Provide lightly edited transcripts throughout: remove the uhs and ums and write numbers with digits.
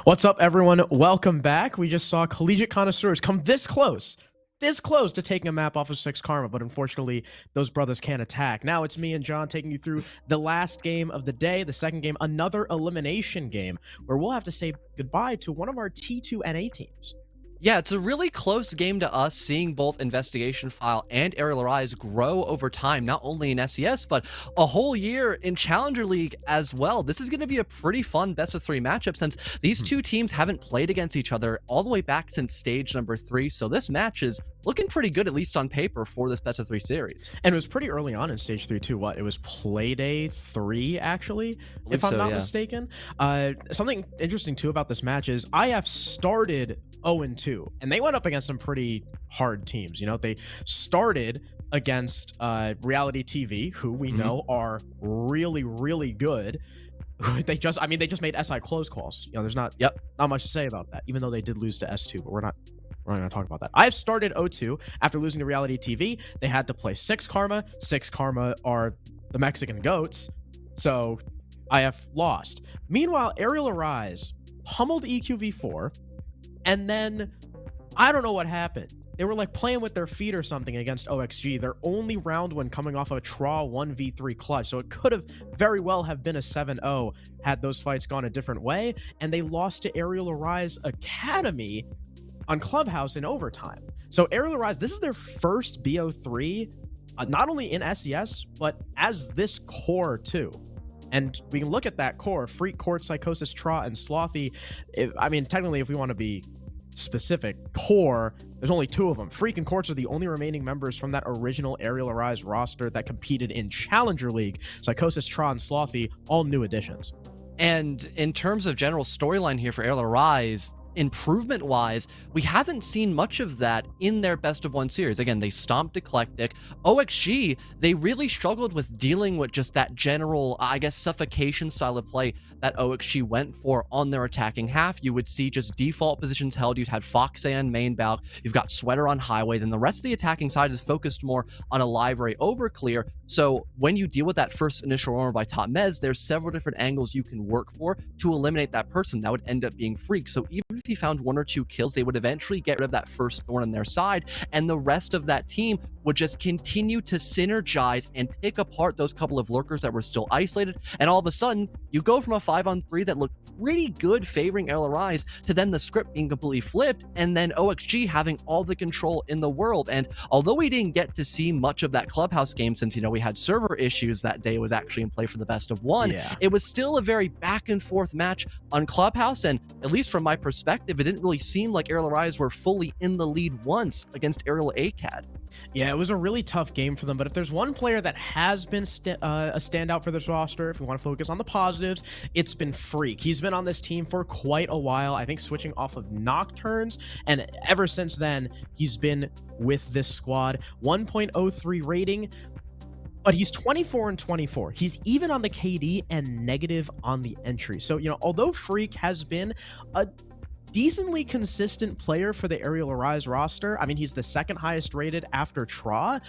What's up, everyone? Welcome back. We just saw Collegiate Connoisseurs come this close to taking a map off of 6 Karma, but unfortunately, those brothers can't attack. Now it's me and John taking you through the last game of the day, the second game, another elimination game, where we'll have to say goodbye to one of our T2 NA teams. Yeah, it's a really close game to us, seeing both Investigation File and Arial Rise grow over time, not only in SCS, but a whole year in Challenger League as well. This is going to be a pretty fun best-of-3 matchup since these two teams haven't played against each other all the way back since stage number 3, so this match is looking pretty good, at least on paper, for this best-of-3 series. And it was pretty early on in stage 3 too. It was play day 3, actually, if I'm not mistaken. Something interesting too about this match is IF started 0-2, and they went up against some pretty hard teams. You know, they started against Reality TV, who we know are really, really good. They just made SI close calls. You know, there's not much to say about that, even though they did lose to S2, but we're not going to talk about that. I've started 0-2 after losing to Reality TV. They had to play 6 Karma. 6 Karma are the Mexican goats, so IF lost. Meanwhile, Arial Rise pummeled EQV4, and then I don't know what happened. They were like playing with their feet or something against OXG. Their only round win coming off of a Traw 1v3 clutch. So it could have very well have been a 7-0 had those fights gone a different way. And they lost to Arial Rise Academy on Clubhouse in overtime. So Arial Rise, this is their first BO3, not only in SES, but as this core too. And we can look at that core: Freak, Court, Psychosis, Traw, and Slothy. Technically, if we want to be specific, core, there's only 2 of them. Freak and Courts are the only remaining members from that original Arial Rise roster that competed in Challenger League. Psychosis, Traw, and Slothy, all new additions. And in terms of general storyline here for Arial Rise, improvement-wise, we haven't seen much of that in their best-of-1 series. Again, they stomped Eclectic. OXG, they really struggled with dealing with just that general, suffocation style of play that OXG went for on their attacking half. You would see just default positions held. You'd had Foxan, main Balk. You've got Sweater on Highway. Then the rest of the attacking side is focused more on a library over clear. So when you deal with that first initial roamer by top Mez, there's several different angles you can work for to eliminate that person. That would end up being Freak. So even if he found 1 or 2 kills, they would eventually get rid of that first thorn on their side, and the rest of that team would just continue to synergize and pick apart those couple of lurkers that were still isolated. And all of a sudden, you go from a 5-on-3 that looked pretty good favoring Arial Rise to then the script being completely flipped, and then OXG having all the control in the world. And although we didn't get to see much of that Clubhouse game, since, you know, we had server issues that day, was actually in play for the best-of-1, it was still a very back-and-forth match on Clubhouse, and at least from my perspective, it didn't really seem like Arial Rise were fully in the lead once against Arial ACAD. Yeah, it was a really tough game for them, but if there's one player that has been a standout for this roster, if we want to focus on the positives, it's been Freak. He's been on this team for quite a while, I think switching off of Nocturnes, and ever since then, he's been with this squad. 1.03 rating, but he's 24-24. He's even on the KD and negative on the entry. So, you know, although Freak has been a decently consistent player for the Arial Rise roster, I mean, he's the 2nd highest rated after Traw,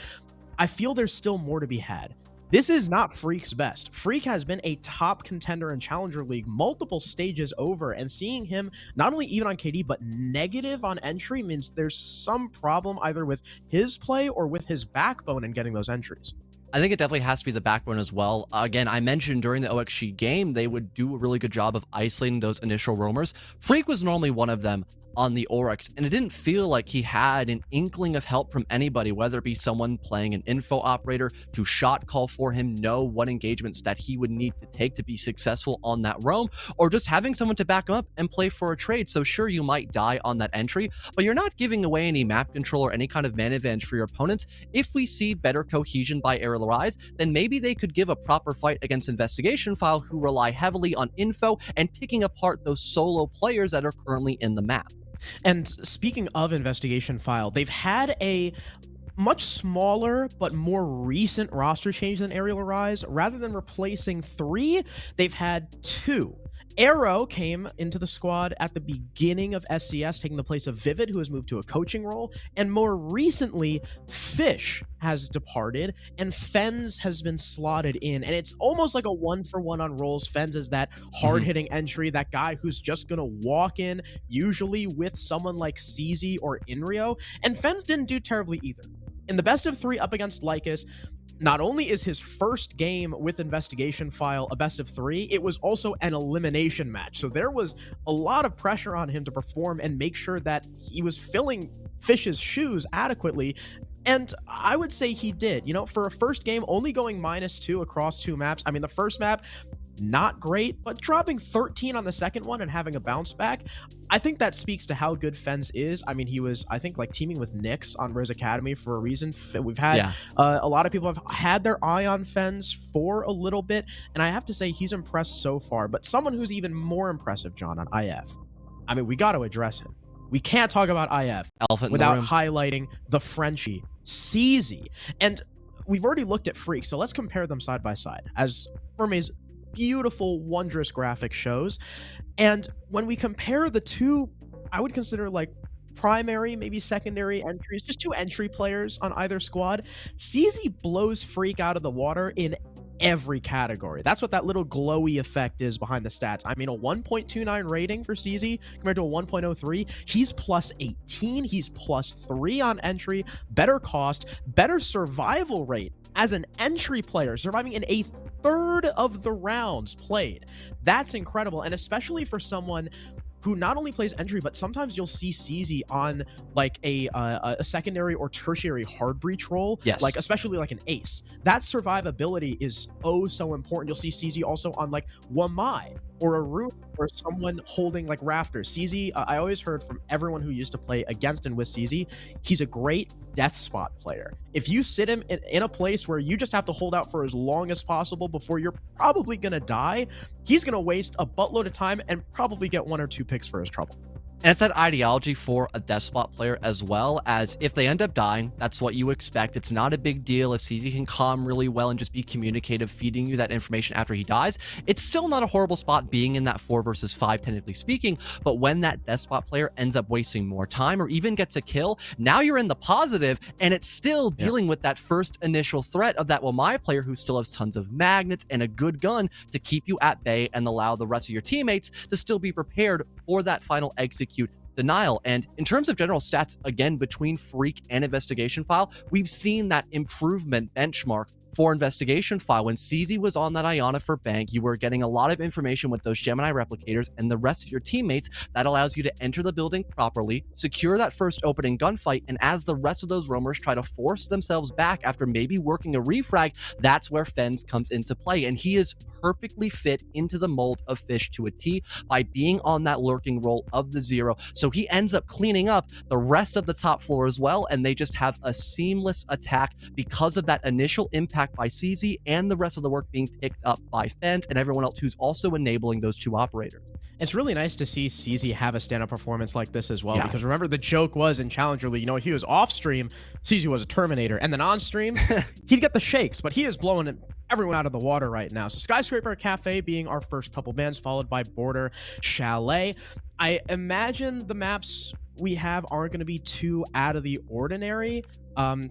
I feel there's still more to be had. This is not Freak's best. Freak has been a top contender in Challenger League multiple stages over, and seeing him not only even on KD, but negative on entry means there's some problem either with his play or with his backbone in getting those entries. I think it definitely has to be the backbone as well. Again, I mentioned during the OXG game, they would do a really good job of isolating those initial roamers. Freak was normally one of them on the Oryx, and it didn't feel like he had an inkling of help from anybody, whether it be someone playing an info operator to shot call for him, know what engagements that he would need to take to be successful on that roam, or just having someone to back him up and play for a trade. So sure, you might die on that entry, but you're not giving away any map control or any kind of man advantage for your opponents. If we see better cohesion by Arial Rise, then maybe they could give a proper fight against Investigation File, who rely heavily on info and picking apart those solo players that are currently in the map. And speaking of Investigation File, they've had a much smaller but more recent roster change than Arial Rise. Rather than replacing 3, they've had 2. Arrow came into the squad at the beginning of SCS, taking the place of Vivid, who has moved to a coaching role. And more recently, Fish has departed, and Fens has been slotted in. And it's almost like a one-for-one on roles. Fens is that hard-hitting entry, that guy who's just going to walk in, usually with someone like CZ or Inrio. And Fens didn't do terribly either. In the best of 3 up against Lycus, not only is his first game with Investigation File a best of 3, it was also an elimination match. So there was a lot of pressure on him to perform and make sure that he was filling Fish's shoes adequately. And I would say he did. You know, for a first game, only going -2 across 2 maps. I mean, the first map, not great, but dropping 13 on the second one and having a bounce back, I think that speaks to how good Fens is. I mean, he was, I think, like teaming with Nyx on Riz Academy for a reason. We've had a lot of people have had their eye on Fens for a little bit, and I have to say he's impressed so far. But someone who's even more impressive, John, on IF, I mean, we got to address him. We can't talk about IF without highlighting the Frenchie, CZ. And we've already looked at Freak, so let's compare them side by side. As Verme's beautiful, wondrous graphic shows. And when we compare the two, I would consider like primary, maybe secondary entries, just 2 entry players on either squad, CZ blows Freak out of the water in every category. That's what that little glowy effect is behind the stats. I mean, a 1.29 rating for CZ compared to a 1.03. He's plus 18. He's plus 3 on entry, better cost, better survival rate as an entry player, surviving in a third of the rounds played. That's incredible. And especially for someone who not only plays entry, but sometimes you'll see CZ on like a secondary or tertiary hard breach role, like especially like an ace. That survivability is oh so important. You'll see CZ also on like Wamai or a roof or someone holding like rafters. CZ, I always heard from everyone who used to play against and with CZ, he's a great death spot player. If you sit him in a place where you just have to hold out for as long as possible before you're probably gonna die, he's gonna waste a buttload of time and probably get 1 or 2 picks for his trouble. And it's that ideology for a death spot player as well, as if they end up dying, that's what you expect. It's not a big deal if CZ can calm really well and just be communicative, feeding you that information after he dies. It's still not a horrible spot being in that 4 versus 5, technically speaking, but when that death spot player ends up wasting more time or even gets a kill, now you're in the positive, and it's still dealing with that first initial threat of that Wamai player who still has tons of magnets and a good gun to keep you at bay and allow the rest of your teammates to still be prepared for that final execute denial. And in terms of general stats, again, between Freak and Investigation File, we've seen that improvement benchmark for Investigation File. When CZ was on that Iana for Bank, you were getting a lot of information with those Gemini replicators and the rest of your teammates. That allows you to enter the building properly, secure that first opening gunfight, and as the rest of those roamers try to force themselves back after maybe working a refrag, that's where Fens comes into play. And he is perfectly fit into the mold of Fish to a T by being on that lurking role of the Zero. So he ends up cleaning up the rest of the top floor as well, and they just have a seamless attack because of that initial impact by CZ and the rest of the work being picked up by Fens and everyone else who's also enabling those 2 operators. It's really nice to see CZ have a stand-up performance like this as well, because remember the joke was in Challenger League, you know, he was off-stream, CZ was a Terminator, and then on-stream, he'd get the shakes, but he is blowing everyone out of the water right now. So Skyscraper Cafe being our first couple bands, followed by Border Chalet. I imagine the maps we have aren't going to be too out of the ordinary.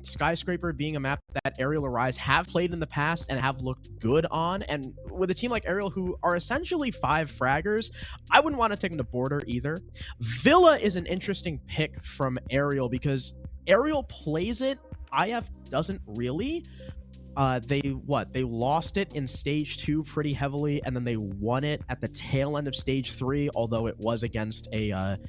Skyscraper being a map that Arial Arise have played in the past and have looked good on, and with a team like Arial who are essentially 5 fraggers, I wouldn't want to take them to Border either. Villa is an interesting pick from Arial because Arial plays it, IF doesn't really. They lost it in stage 2 pretty heavily, and then they won it at the tail end of stage 3, although it was against a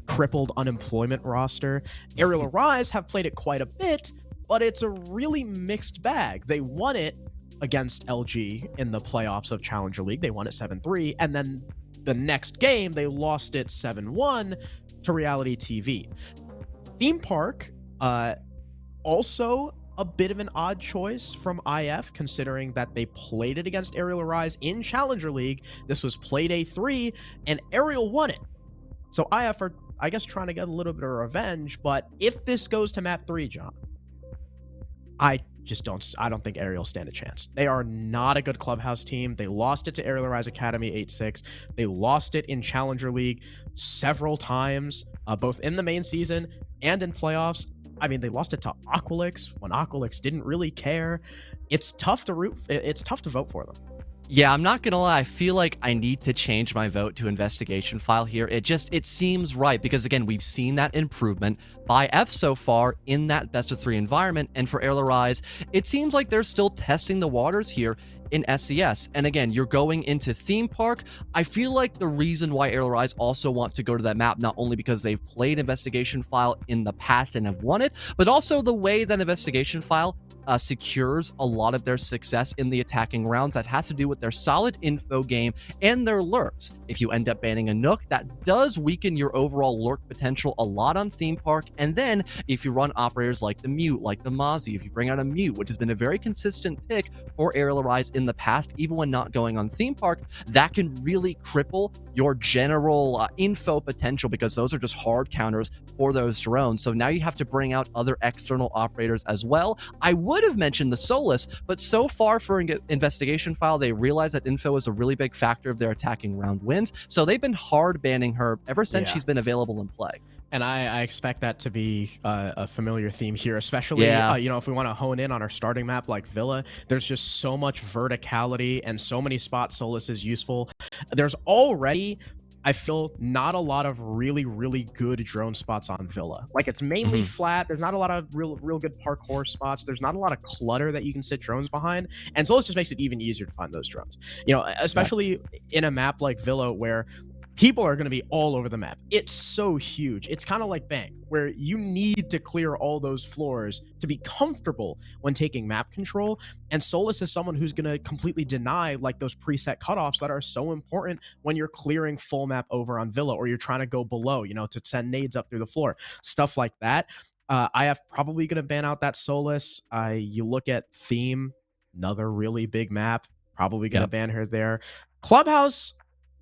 crippled unemployment roster. Arial Arise have played it quite a bit, but it's a really mixed bag. They won it against LG in the playoffs of Challenger League. They won it 7-3, and then the next game they lost it 7-1 to Reality TV. Theme Park, also a bit of an odd choice from IF, considering that they played it against Arial Arise in Challenger League. This was play day 3, and Arial won it. So IF are, I guess, trying to get a little bit of revenge, but if this goes to map 3, John, I I don't think Ariel stand a chance. They are not a good clubhouse team. They lost it to Arial Rise Academy 8-6. They lost it in Challenger League several times, both in the main season and in playoffs. I mean, they lost it to Aqualix when Aqualix didn't really care. It's tough to it's tough to vote for them. Yeah, I'm not gonna lie, I feel like I need to change my vote to investigation file here. It seems right because again, we've seen that improvement by F so far in that best of 3 environment, and for Arial Rise, it seems like they're still testing the waters here in SCS. And again, you're going into Theme Park. I feel like the reason why Arial Rise also want to go to that map, not only because they've played investigation file in the past and have won it, but also the way that investigation file secures a lot of their success in the attacking rounds. That has to do with their solid info game and their lurks. If you end up banning a Nook, that does weaken your overall lurk potential a lot on Theme Park. And then if you run operators like the Mute, like the Mozzie, if you bring out a Mute, which has been a very consistent pick for Arial Rise in the past, even when not going on Theme Park, that can really cripple your general info potential because those are just hard counters for those drones. So now you have to bring out other external operators as well. I would have mentioned the Solus, but so far for investigation file, they realize that info is a really big factor of their attacking round wins. So they've been hard banning her ever since she's been available in play. And I expect that to be a familiar theme here, especially, you know, if we want to hone in on our starting map like Villa, there's just so much verticality and so many spots Solus is useful. There's already, I feel, not a lot of really, really good drone spots on Villa. Like, it's mainly flat. There's not a lot of real good parkour spots. There's not a lot of clutter that you can sit drones behind. And Solus just makes it even easier to find those drones. You know, especially in a map like Villa where people are going to be all over the map. It's so huge. It's kind of like Bank, where you need to clear all those floors to be comfortable when taking map control. And Solus is someone who's going to completely deny like those preset cutoffs that are so important when you're clearing full map over on Villa, or you're trying to go below, you know, to send nades up through the floor, stuff like that. I have probably going to ban out that Solus. You look at Theme, another really big map, probably going to ban her there. Clubhouse,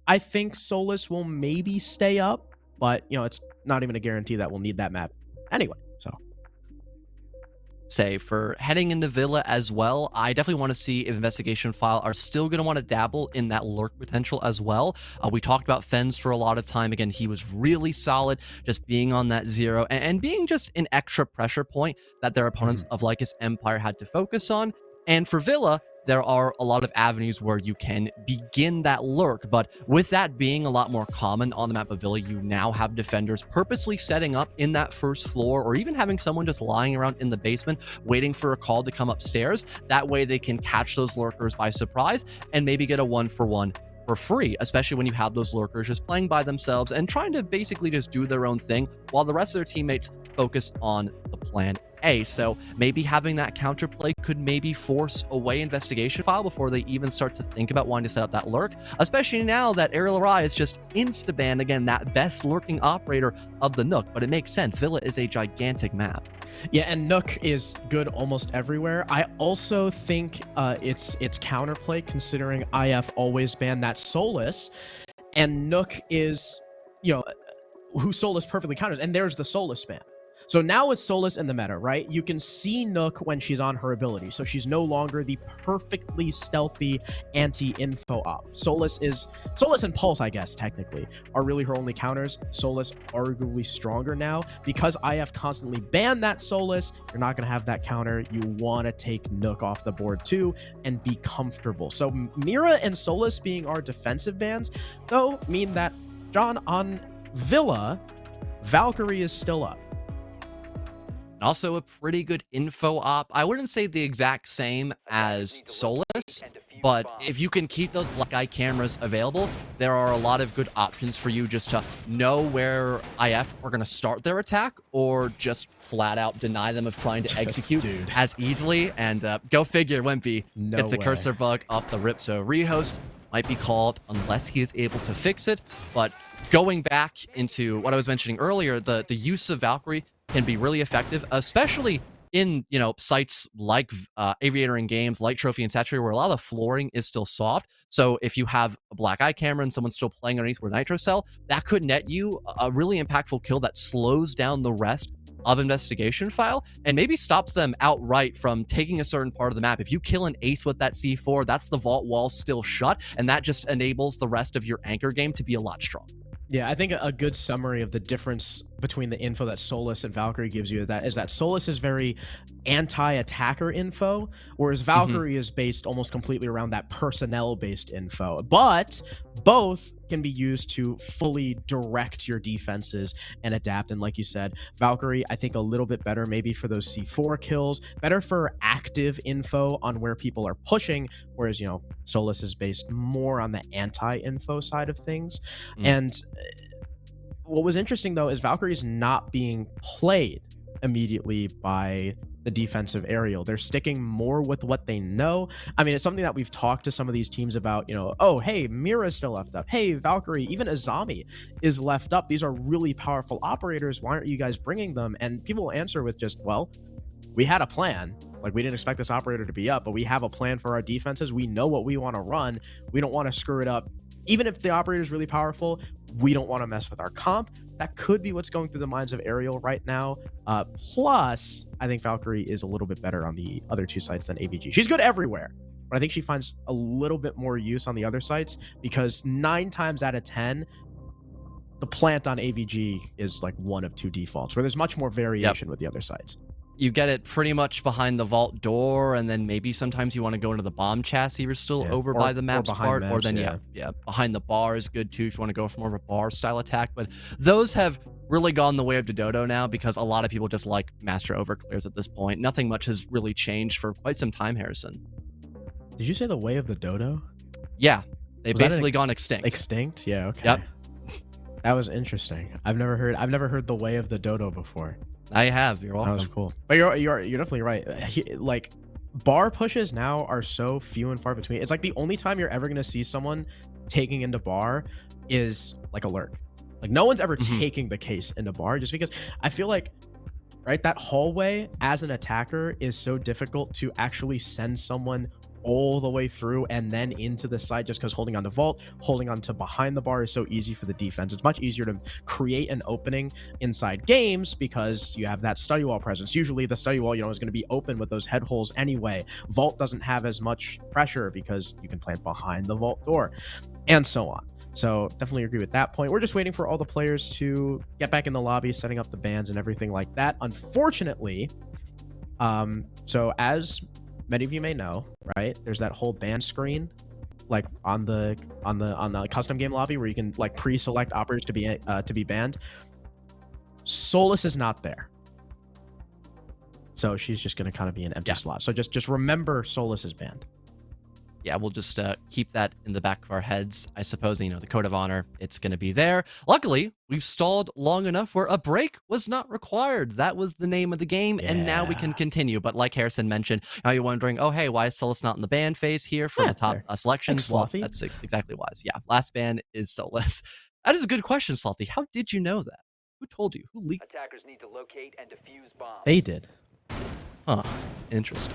I think Solus will maybe stay up, but, you know, it's not even a guarantee that we'll need that map anyway, so. Say for heading into Villa as well, I definitely want to see if investigation file are still going to want to dabble in that lurk potential as well. We talked about Fens for a lot of time. Again, he was really solid just being on that 0 and being just an extra pressure point that their opponents of Lycus Empire had to focus on. And for Villa, there are a lot of avenues where you can begin that lurk, but with that being a lot more common on the map of Villa, you now have defenders purposely setting up in that first floor, or even having someone just lying around in the basement waiting for a call to come upstairs. That way they can catch those lurkers by surprise and maybe get a 1-for-1 for free, especially when you have those lurkers just playing by themselves and trying to basically just do their own thing while the rest of their teammates focus on the plan A. So maybe having that counterplay could maybe force away investigation file before they even start to think about wanting to set up that lurk, especially now that Arial Rise just insta-banned, again, that best lurking operator of the Nook. But it makes sense. Villa is a gigantic map. Yeah, and Nook is good almost everywhere. I also think it's counterplay, considering IF always banned that Solus, and Nook is, you know, who Solus perfectly counters, and there's the Solus ban. So now with Solus in the meta, right, you can see Nook when she's on her ability. So she's no longer the perfectly stealthy anti-info op. Solus and Pulse, I guess, technically, are really her only counters. Solus arguably stronger now. Because IF constantly banned that Solus, you're not going to have that counter. You want to take Nook off the board too and be comfortable. So Mira and Solus being our defensive bans, though, mean that, John, on Villa, Valkyrie is still up. Also a pretty good info op. I wouldn't say the exact same as Solus, but if you can keep those black eye cameras available, there are a lot of good options for you just to know where IF are going to start their attack, or just flat out deny them of trying to execute as easily. And go figure, Wimpy gets a cursor bug off the rip, so rehost might be called unless he is able to fix it. But going back into what I was mentioning earlier, the use of Valkyrie can be really effective, especially in, you know, sites like Aviator in games, like Trophy and Saturated, where a lot of the flooring is still soft. So if you have a black eye camera and someone's still playing underneath with Nitro Cell, that could net you a really impactful kill that slows down the rest of investigation file and maybe stops them outright from taking a certain part of the map. If you kill an ace with that C4, that's the vault wall still shut, and that just enables the rest of your anchor game to be a lot stronger. Yeah, I think a good summary of the difference between the info that Solus and Valkyrie gives you is that Solus is very anti-attacker info, whereas Valkyrie is based almost completely around that personnel-based info. But both can be used to fully direct your defenses and adapt. And like you said, Valkyrie, I think a little bit better maybe for those C4 kills, better for active info on where people are pushing, whereas, you know, Solus is based more on the anti-info side of things. And what was interesting, though, is Valkyrie's not being played immediately by the defensive Arial. They're sticking more with what they know. I mean, it's something that we've talked to some of these teams about, you know, oh, hey, Mira's still left up. Hey, Valkyrie, even Azami is left up. These are really powerful operators. Why aren't you guys bringing them? And people will answer with just, well, we had a plan. Like, we didn't expect this operator to be up, but we have a plan for our defenses. We know what we want to run. We don't want to screw it up. Even if the operator is really powerful, we don't want to mess with our comp. That could be what's going through the minds of Arial right now. Plus, I think Valkyrie is a little bit better on the other two sites than AVG. She's good everywhere, but I think she finds a little bit more use on the other sites because 9 times out of 10, the plant on AVG is like one of two defaults, where there's much more variation with the other sites. You get it pretty much behind the vault door, and then maybe sometimes you want to go into the bomb chassis. You're still over by the map's part, or then behind the bar is good too if you want to go for more of a bar style attack. But those have really gone the way of Dodo now because a lot of people just like master overclears at this point. Nothing much has really changed for quite some time, Harrison. Did you say the way of the Dodo? Yeah, they've basically gone extinct. Extinct? Yeah. Okay. Yep. That was interesting. I've never heard the way of the Dodo before. I have. You're welcome. That was cool. But you're definitely right. Like, bar pushes now are so few and far between. It's like the only time you're ever gonna see someone taking into bar is like a lurk. Like, no one's ever taking the case into bar, just because I feel like, right, that hallway as an attacker is so difficult to actually send someone all the way through and then into the site, just because holding on to vault, holding on to behind the bar is so easy for the defense. It's much easier to create an opening inside games because you have that study wall presence. Usually the study wall, you know, is going to be open with those head holes anyway. Vault doesn't have as much pressure because you can plant behind the vault door and so on. So definitely agree with that point. We're just waiting for all the players to get back in the lobby, setting up the bans and everything like that. Unfortunately, so as many of you may know, right, there's that whole ban screen like on the custom game lobby where you can like pre-select operators to be banned. Solus is not there, so she's just going to kind of be an empty slot. So just remember, Solus is banned. Yeah, we'll just keep that in the back of our heads. I suppose, you know, the code of honor, it's going to be there. Luckily, we've stalled long enough where a break was not required. That was the name of the game, and now we can continue. But like Harrison mentioned, now you're wondering, oh, hey, why is Solus not in the ban phase here for the top selections? Well, that's exactly why. Yeah, last ban is Solus. That is a good question, Salty. How did you know that? Who told you? Who leaked? Attackers need to locate and defuse bombs. They did. Huh. Interesting.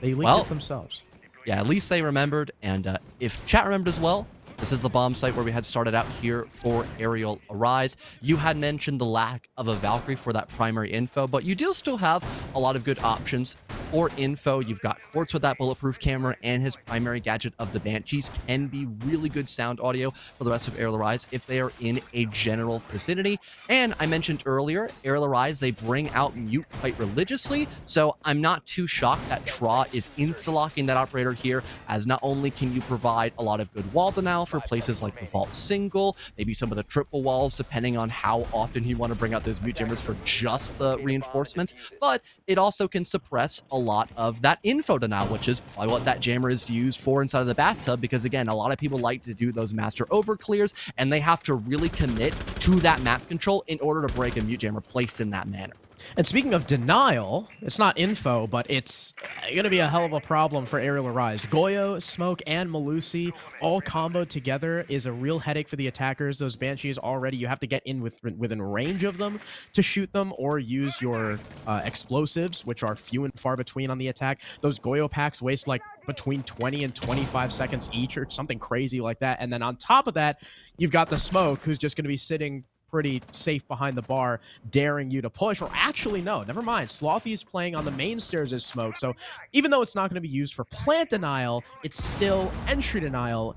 They leaked it themselves. Yeah, at least they remembered, and if chat remembered as well, this is the bomb site where we had started out here for Arial Arise. You had mentioned the lack of a Valkyrie for that primary info, but you do still have a lot of good options for info. You've got Quartz with that bulletproof camera, and his primary gadget of the Banshees can be really good sound audio for the rest of Arial Arise if they are in a general vicinity. And I mentioned earlier, Arial Arise, they bring out Mute quite religiously, so I'm not too shocked that Tra is insta-locking that operator here, as not only can you provide a lot of good wall denial for places like the vault single, maybe some of the triple walls, depending on how often you want to bring out those mute jammers for just the reinforcements, but it also can suppress a lot of that info denial, which is probably what that jammer is used for inside of the bathtub, because again, a lot of people like to do those master over clears, and they have to really commit to that map control in order to break a mute jammer placed in that manner. And speaking of denial, it's not info, but it's going to be a hell of a problem for Arial Arise. Goyo, Smoke, and Malusi all comboed together is a real headache for the attackers. Those Banshees already, you have to get in within range of them to shoot them or use your explosives, which are few and far between on the attack. Those Goyo packs waste like between 20 and 25 seconds each or something crazy like that. And then on top of that, you've got the Smoke, who's just going to be sitting pretty safe behind the bar, daring you to push. Or actually, no, never mind. Slothy's playing on the main stairs as Smoke. So even though it's not going to be used for plant denial, it's still entry denial,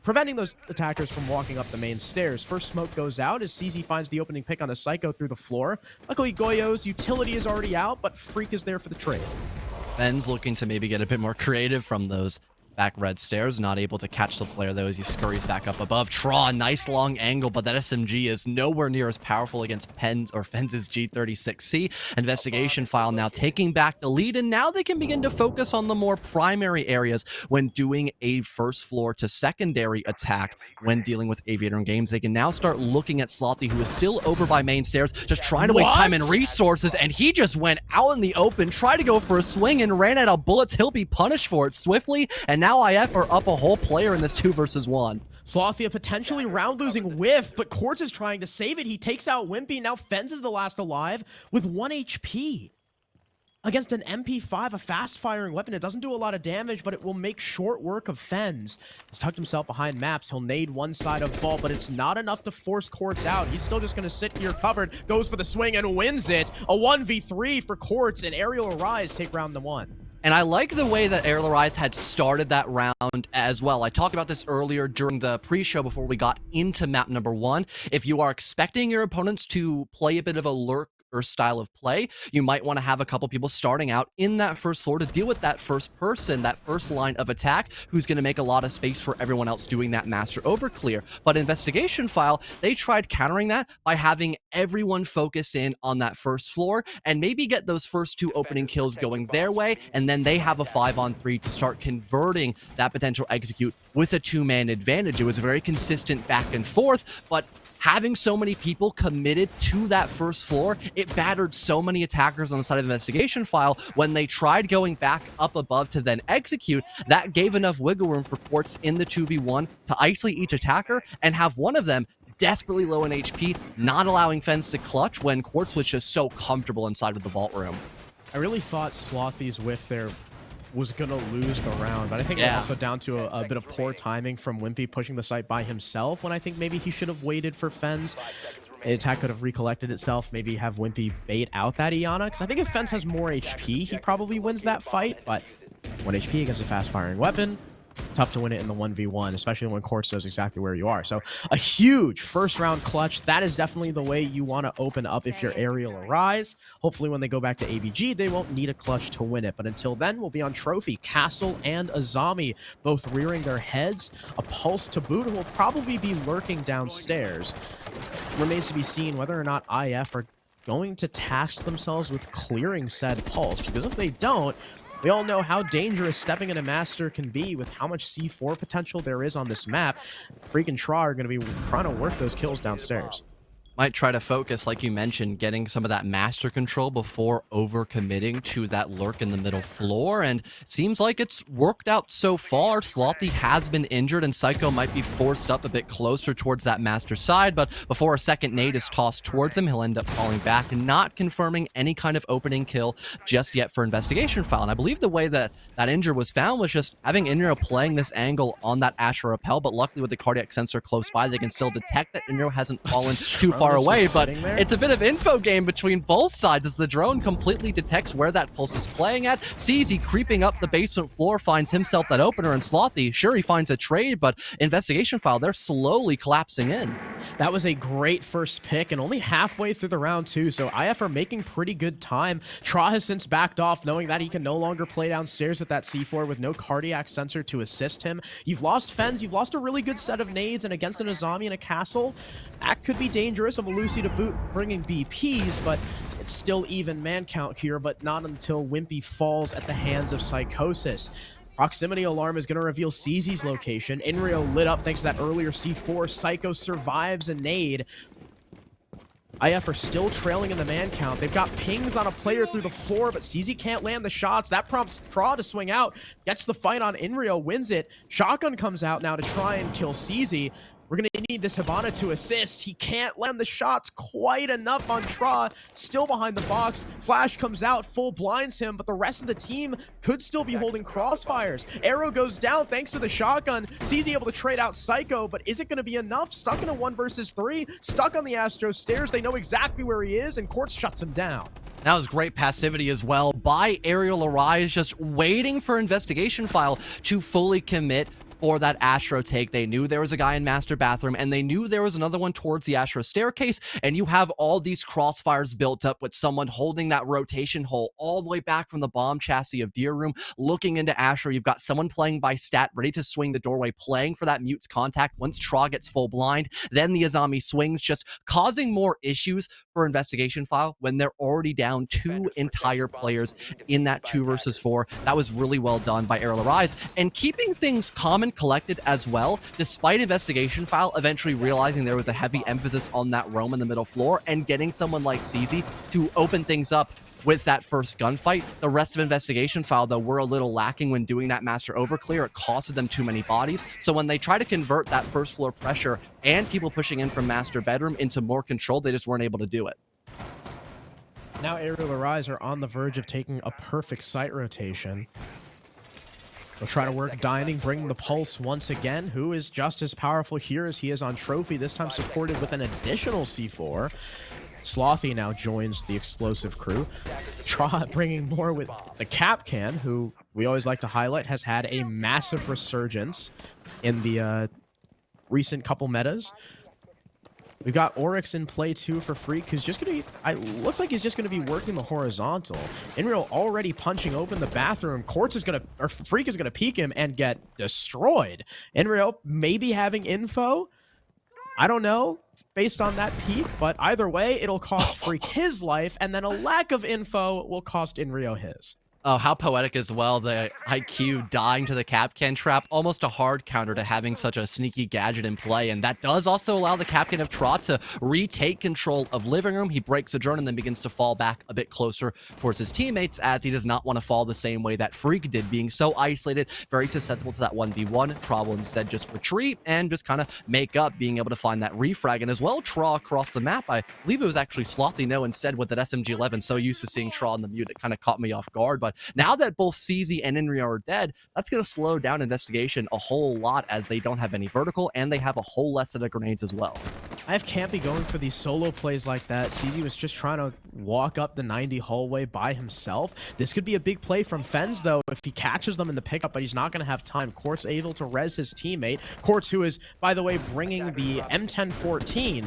preventing those attackers from walking up the main stairs. First Smoke goes out as CZ finds the opening pick on a Psycho through the floor. Luckily, Goyo's utility is already out, but Freak is there for the trade. Ben's looking to maybe get a bit more creative from those back red stairs, not able to catch the player though as he scurries back up above. Traw, nice long angle, but that SMG is nowhere near as powerful against Fenz's G36C. Investigation File now taking back the lead, and now they can begin to focus on the more primary areas when doing a first floor to secondary attack when dealing with Aviator and Games. They can now start looking at Slothy, who is still over by main stairs, just trying to waste time and resources, and he just went out in the open, tried to go for a swing and ran out of bullets. He'll be punished for it swiftly, and now IF are up a whole player in this 2 versus 1. Slothia potentially round-losing whiff, but Quartz is trying to save it. He takes out Wimpy. Now Fenz is the last alive with 1 HP. Against an MP5, a fast-firing weapon. It doesn't do a lot of damage, but it will make short work of Fenz. He's tucked himself behind maps. He'll nade one side of Vault, but it's not enough to force Quartz out. He's still just going to sit here covered, goes for the swing, and wins it. A 1v3 for Quartz, and Arial Arise take round 1. And I like the way that Arial Arise had started that round as well. I talked about this earlier during the pre-show before we got into map number 1. If you are expecting your opponents to play a bit of a lurk or style of play, you might want to have a couple people starting out in that first floor to deal with that first person, that first line of attack, who's going to make a lot of space for everyone else doing that master overclear. But Investigation File, they tried countering that by having everyone focus in on that first floor and maybe get those first 2 opening kills going their way, and then they have a 5-on-3 to start converting that potential execute with a 2-man advantage. It was very consistent back and forth, but having so many people committed to that first floor, it battered so many attackers on the side of Investigation File. When they tried going back up above to then execute, that gave enough wiggle room for Quartz in the 2v1 to isolate each attacker and have one of them desperately low in HP, not allowing Fenz to clutch when Quartz was just so comfortable inside of the vault room. I really thought Slothy's whiff there was gonna lose the round, but I think it was also down to a bit of poor timing from Wimpy pushing the site by himself, when I think maybe he should have waited for Fenz. The attack could have recollected itself, maybe have Wimpy bait out that Iana, because I think if Fenz has more HP, he probably wins that fight, but 1 HP against a fast-firing weapon, tough to win it in the 1v1, especially when Quartz knows exactly where you are. So a huge first round clutch. That is definitely the way you want to open up if you're Arial Arise. Hopefully when they go back to ABG, they won't need a clutch to win it. But until then, we'll be on Trophy. Castle and Azami both rearing their heads. A Pulse to boot, who will probably be lurking downstairs. Remains to be seen whether or not IF are going to task themselves with clearing said Pulse, because if they don't, we all know how dangerous stepping in a master can be with how much C4 potential there is on this map. Freak and Tra are going to be trying to work those kills downstairs. Might try to focus, like you mentioned, getting some of that master control before overcommitting to that lurk in the middle floor, and seems like it's worked out so far. Slothy has been injured, and Psycho might be forced up a bit closer towards that master side, but before a second nade is tossed towards him, he'll end up falling back, not confirming any kind of opening kill just yet for Investigation File. And I believe the way that that injure was found was just having Inro playing this angle on that Asher rappel, but luckily with the cardiac sensor close by, they can still detect that Inro hasn't fallen too far away, but it's a bit of info game between both sides as the drone completely detects where that pulse is playing at. CZ creeping up the basement floor finds himself that opener, and Slothy, sure, he finds a trade, but Investigation File, they're slowly collapsing in. That was a great first pick, and only halfway through the round 2, so IF are making pretty good time. Tra has since backed off, knowing that he can no longer play downstairs with that C4 with no cardiac sensor to assist him. You've lost Fenz, you've lost a really good set of nades, and against an Azami and a Castle, that could be dangerous. A Malusi to boot, bringing BPs, but it's still even man count here, but not until Wimpy falls at the hands of Psychosis. Proximity alarm is going to reveal CZ's location. Inrio lit up thanks to that earlier C4. Psycho survives a nade. IF are still trailing in the man count. They've got pings on a player through the floor, but CZ can't land the shots. That prompts Tra to swing out, gets the fight on Inrio, wins it. Shotgun comes out now to try and kill CZ. We're going to need this Hibana to assist. He can't land the shots quite enough on Tra. Still behind the box. Flash comes out, full blinds him, but the rest of the team could still be holding crossfires. Arrow goes down thanks to the shotgun. CZ able to trade out Psycho, but is it going to be enough? Stuck in a 1 versus 3, stuck on the Astro stairs. They know exactly where he is, and Quartz shuts him down. That was great passivity as well by Arial Arise, just waiting for Investigation File to fully commit for that Astro take. They knew there was a guy in Master Bathroom, and they knew there was another one towards the Astro staircase, and you have all these crossfires built up with someone holding that rotation hole all the way back from the bomb chassis of Deer Room, looking into Astro. You've got someone playing by stat, ready to swing the doorway, playing for that mute's contact once Tra gets full blind. Then the Azami swings, just causing more issues for Investigation File when they're already down 2 entire players in that 2 versus 4. That was really well done by Arial Arise, and keeping things calm and collected as well, despite Investigation File eventually realizing there was a heavy emphasis on that roam in the middle floor and getting someone like CZ to open things up with that first gunfight. The rest of Investigation File, though, were a little lacking when doing that master overclear. It costed them too many bodies. So when they try to convert that first floor pressure and people pushing in from master bedroom into more control, they just weren't able to do it. Now Arial Arise are on the verge of taking a perfect site rotation. They'll try to work Dining, bring the Pulse once again, who is just as powerful here as he is on Trophy, this time supported with an additional C4. Slothy now joins the explosive crew. Tra bringing more with the Capcan, who we always like to highlight, has had a massive resurgence in the recent couple metas. We've got Oryx in play too for Freak, who's just going to be, looks like he's just going to be working the horizontal. Inreal already punching open the bathroom. Quartz is going to, or Freak is going to peek him and get destroyed. Inreal maybe having info. I don't know, based on that peek, but either way, it'll cost Freak his life, and then a lack of info will cost Inrio his. Oh, how poetic as well, the IQ dying to the Capcan trap, almost a hard counter to having such a sneaky gadget in play, and that does also allow the Capcan of Trot to retake control of Living Room. He breaks a drone and then begins to fall back a bit closer towards his teammates, as he does not want to fall the same way that Freak did, being so isolated, very susceptible to that 1v1. Tra will instead just retreat and just kind of make up, being able to find that refrag, and as well Tra across the map. I believe it was actually Slothy No instead with that SMG-11, so used to seeing Tra on the mute, it kind of caught me off guard, but now that both CZ and Inrio are dead, that's going to slow down Investigation a whole lot, as they don't have any vertical and they have a whole less set of grenades as well. IF can't be going for these solo plays like that. CZ was just trying to walk up the 90 hallway by himself. This could be a big play from Fens, though, if he catches them in the pickup, but he's not going to have time. Quartz able to res his teammate. Quartz, who is, by the way, bringing the M1014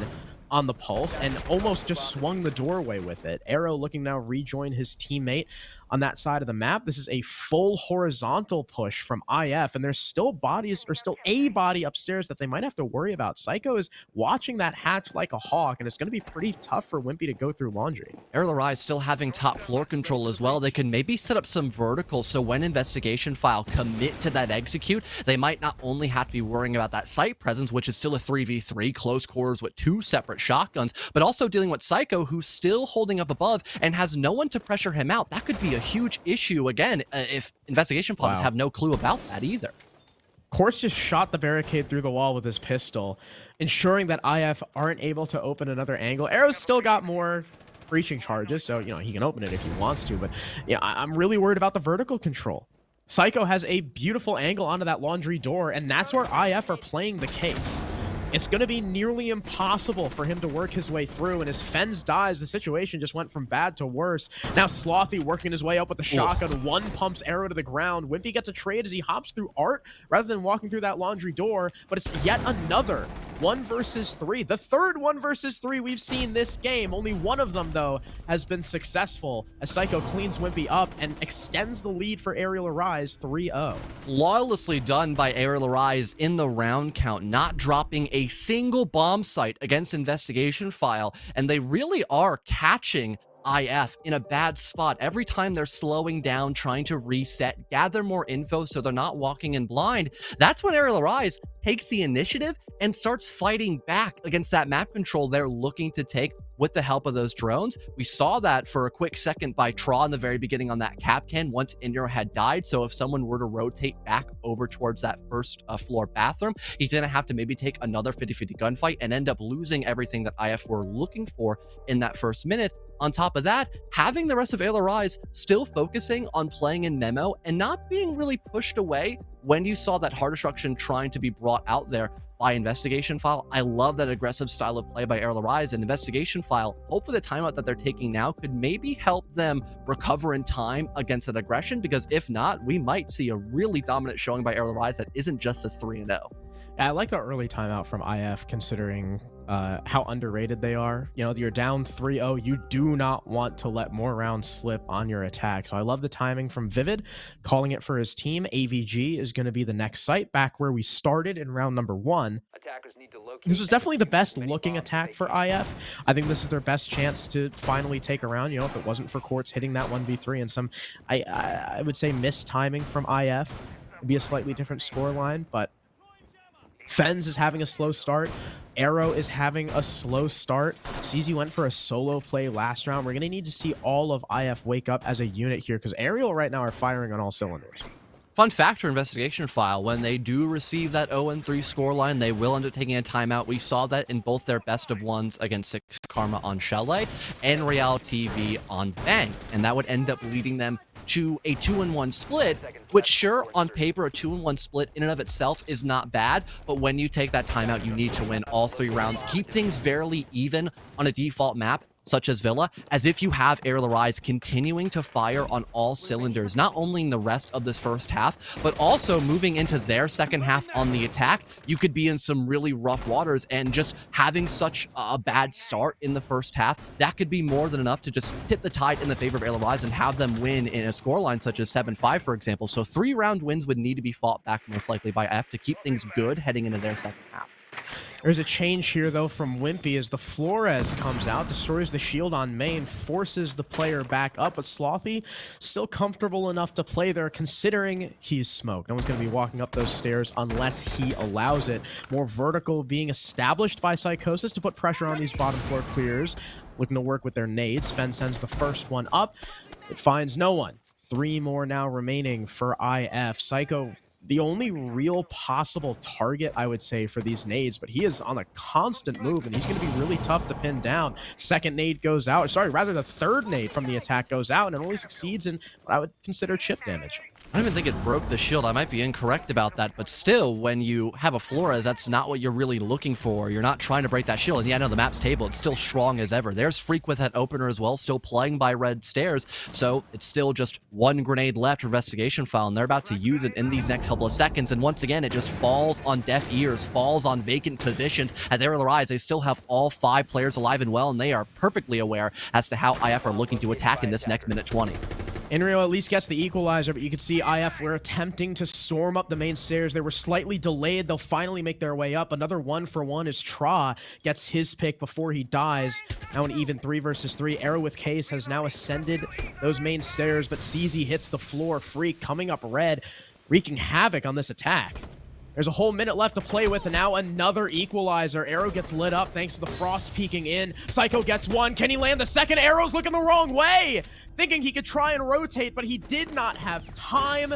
on the Pulse and almost just swung the doorway with it. Arrow looking now rejoin his teammate on that side of the map. This is a full horizontal push from IF, and there's still bodies, or still a body upstairs that they might have to worry about. Psycho is watching that hatch like a hawk, and it's going to be pretty tough for Wimpy to go through laundry. Arial Arise still having top floor control as well. They can maybe set up some vertical, so when Investigation File commit to that execute, they might not only have to be worrying about that site presence, which is still a 3v3, close quarters with 2 separate shotguns, but also dealing with Psycho, who's still holding up above and has no one to pressure him out. That could be a huge issue again if Investigation Pods have no clue about that either. Quartz just shot the barricade through the wall with his pistol, ensuring that IF aren't able to open another angle. Arrow's still got more breaching charges, so, you know, he can open it if he wants to, but yeah, I'm really worried about the vertical control. Psycho has a beautiful angle onto that laundry door, and that's where IF are playing the case. It's going to be nearly impossible for him to work his way through, and as Fens dies, the situation just went from bad to worse. Now Slothy working his way up with the shotgun, one pumps Arrow to the ground. Wimpy gets a trade as he hops through Art rather than walking through that laundry door, but it's yet another 1 versus 3. The third 1 versus 3 we've seen this game. Only one of them, though, has been successful as Psycho cleans Wimpy up and extends the lead for Arial Arise 3-0. Flawlessly done by Arial Arise in the round count, not dropping a single bomb site against Investigation File, and they really are catching IF in a bad spot every time they're slowing down, trying to reset, gather more info so they're not walking in blind. That's when Arial Arise takes the initiative and starts fighting back against that map control they're looking to take with the help of those drones. We saw that for a quick second by Traw in the very beginning on that Capcan once Indra had died. So if someone were to rotate back over towards that first floor bathroom, he's going to have to maybe take another 50-50 gunfight and end up losing everything that IF were looking for in that first minute. On top of that, having the rest of Arial Rise still focusing on playing in Memo and not being really pushed away when you saw that hard destruction trying to be brought out there by Investigation File. I love that aggressive style of play by Arial Rise and Investigation File. Hopefully the timeout that they're taking now could maybe help them recover in time against that aggression, because if not, we might see a really dominant showing by Arial Rise that isn't just as 3-0. I like the early timeout from IF, considering how underrated they are. You know, you're down 3-0. You do not want to let more rounds slip on your attack. So I love the timing from Vivid, calling it for his team. AVG is going to be the next site, back where we started in round number 1. This was definitely the best looking attack for IF. I think this is their best chance to finally take a round. You know, if it wasn't for Quartz hitting that 1v3 and some, I would say, missed timing from IF, it'd be a slightly different scoreline, but Fens is having a slow start. Arrow is having a slow start. CZ went for a solo play last round. We're going to need to see all of IF wake up as a unit here, because Arial right now are firing on all cylinders. Fun fact for Investigation File, when they do receive that 0-3 scoreline, they will end up taking a timeout. We saw that in both their best of ones against 6 Karma on Chalet and Real TV on Bang, and that would end up leading them to a 2-1 split, which sure, on paper, a 2-1 split in and of itself is not bad, but when you take that timeout, you need to win all 3 rounds, keep things fairly even on a default map, such as Villa, as if you have Arial Rise continuing to fire on all cylinders, not only in the rest of this first half, but also moving into their second half on the attack. You could be in some really rough waters, and just having such a bad start in the first half, that could be more than enough to just tip the tide in the favor of Arial Rise and have them win in a scoreline such as 7-5, for example. So 3-round wins would need to be fought back most likely by F to keep things good heading into their second half. There's a change here, though, from Wimpy as the Flores comes out, destroys the shield on main, forces the player back up, but Slothy still comfortable enough to play there, considering he's smoked. No one's going to be walking up those stairs unless he allows it. More vertical being established by Psychosis to put pressure on these bottom floor clears, looking to work with their nades. Fen sends the first one up. It finds no one. 3 more now remaining for IF. Psycho, the only real possible target, I would say, for these nades, but he is on a constant move, and he's going to be really tough to pin down. Second nade goes out. Sorry, rather the third nade from the attack goes out, and it only succeeds in what I would consider chip damage. I don't even think it broke the shield. I might be incorrect about that, but still, when you have a Flores, that's not what you're really looking for. You're not trying to break that shield. And yeah, no, the map's table, it's still strong as ever. There's Freak with that opener as well, still playing by red stairs, so it's still just 1 grenade left for Investigation File, and they're about to use it in these next couple of seconds, and once again, it just falls on deaf ears, falls on vacant positions. As Arial Rise, they still have all 5 players alive and well, and they are perfectly aware as to how IF are looking to attack in this next minute 20. Inrio at least gets the equalizer, but you can see IF were attempting to storm up the main stairs. They were slightly delayed. They'll finally make their way up. Another 1-for-1 as Tra gets his pick before he dies. Now an even 3 versus 3. Arrow with Case has now ascended those main stairs, but CZ hits the floor. Freak coming up red, wreaking havoc on this attack. There's a whole minute left to play with, and now another equalizer. Arrow gets lit up thanks to the frost peeking in. Psycho gets 1. Can he land the second? Arrow's looking the wrong way, thinking he could try and rotate, but he did not have time.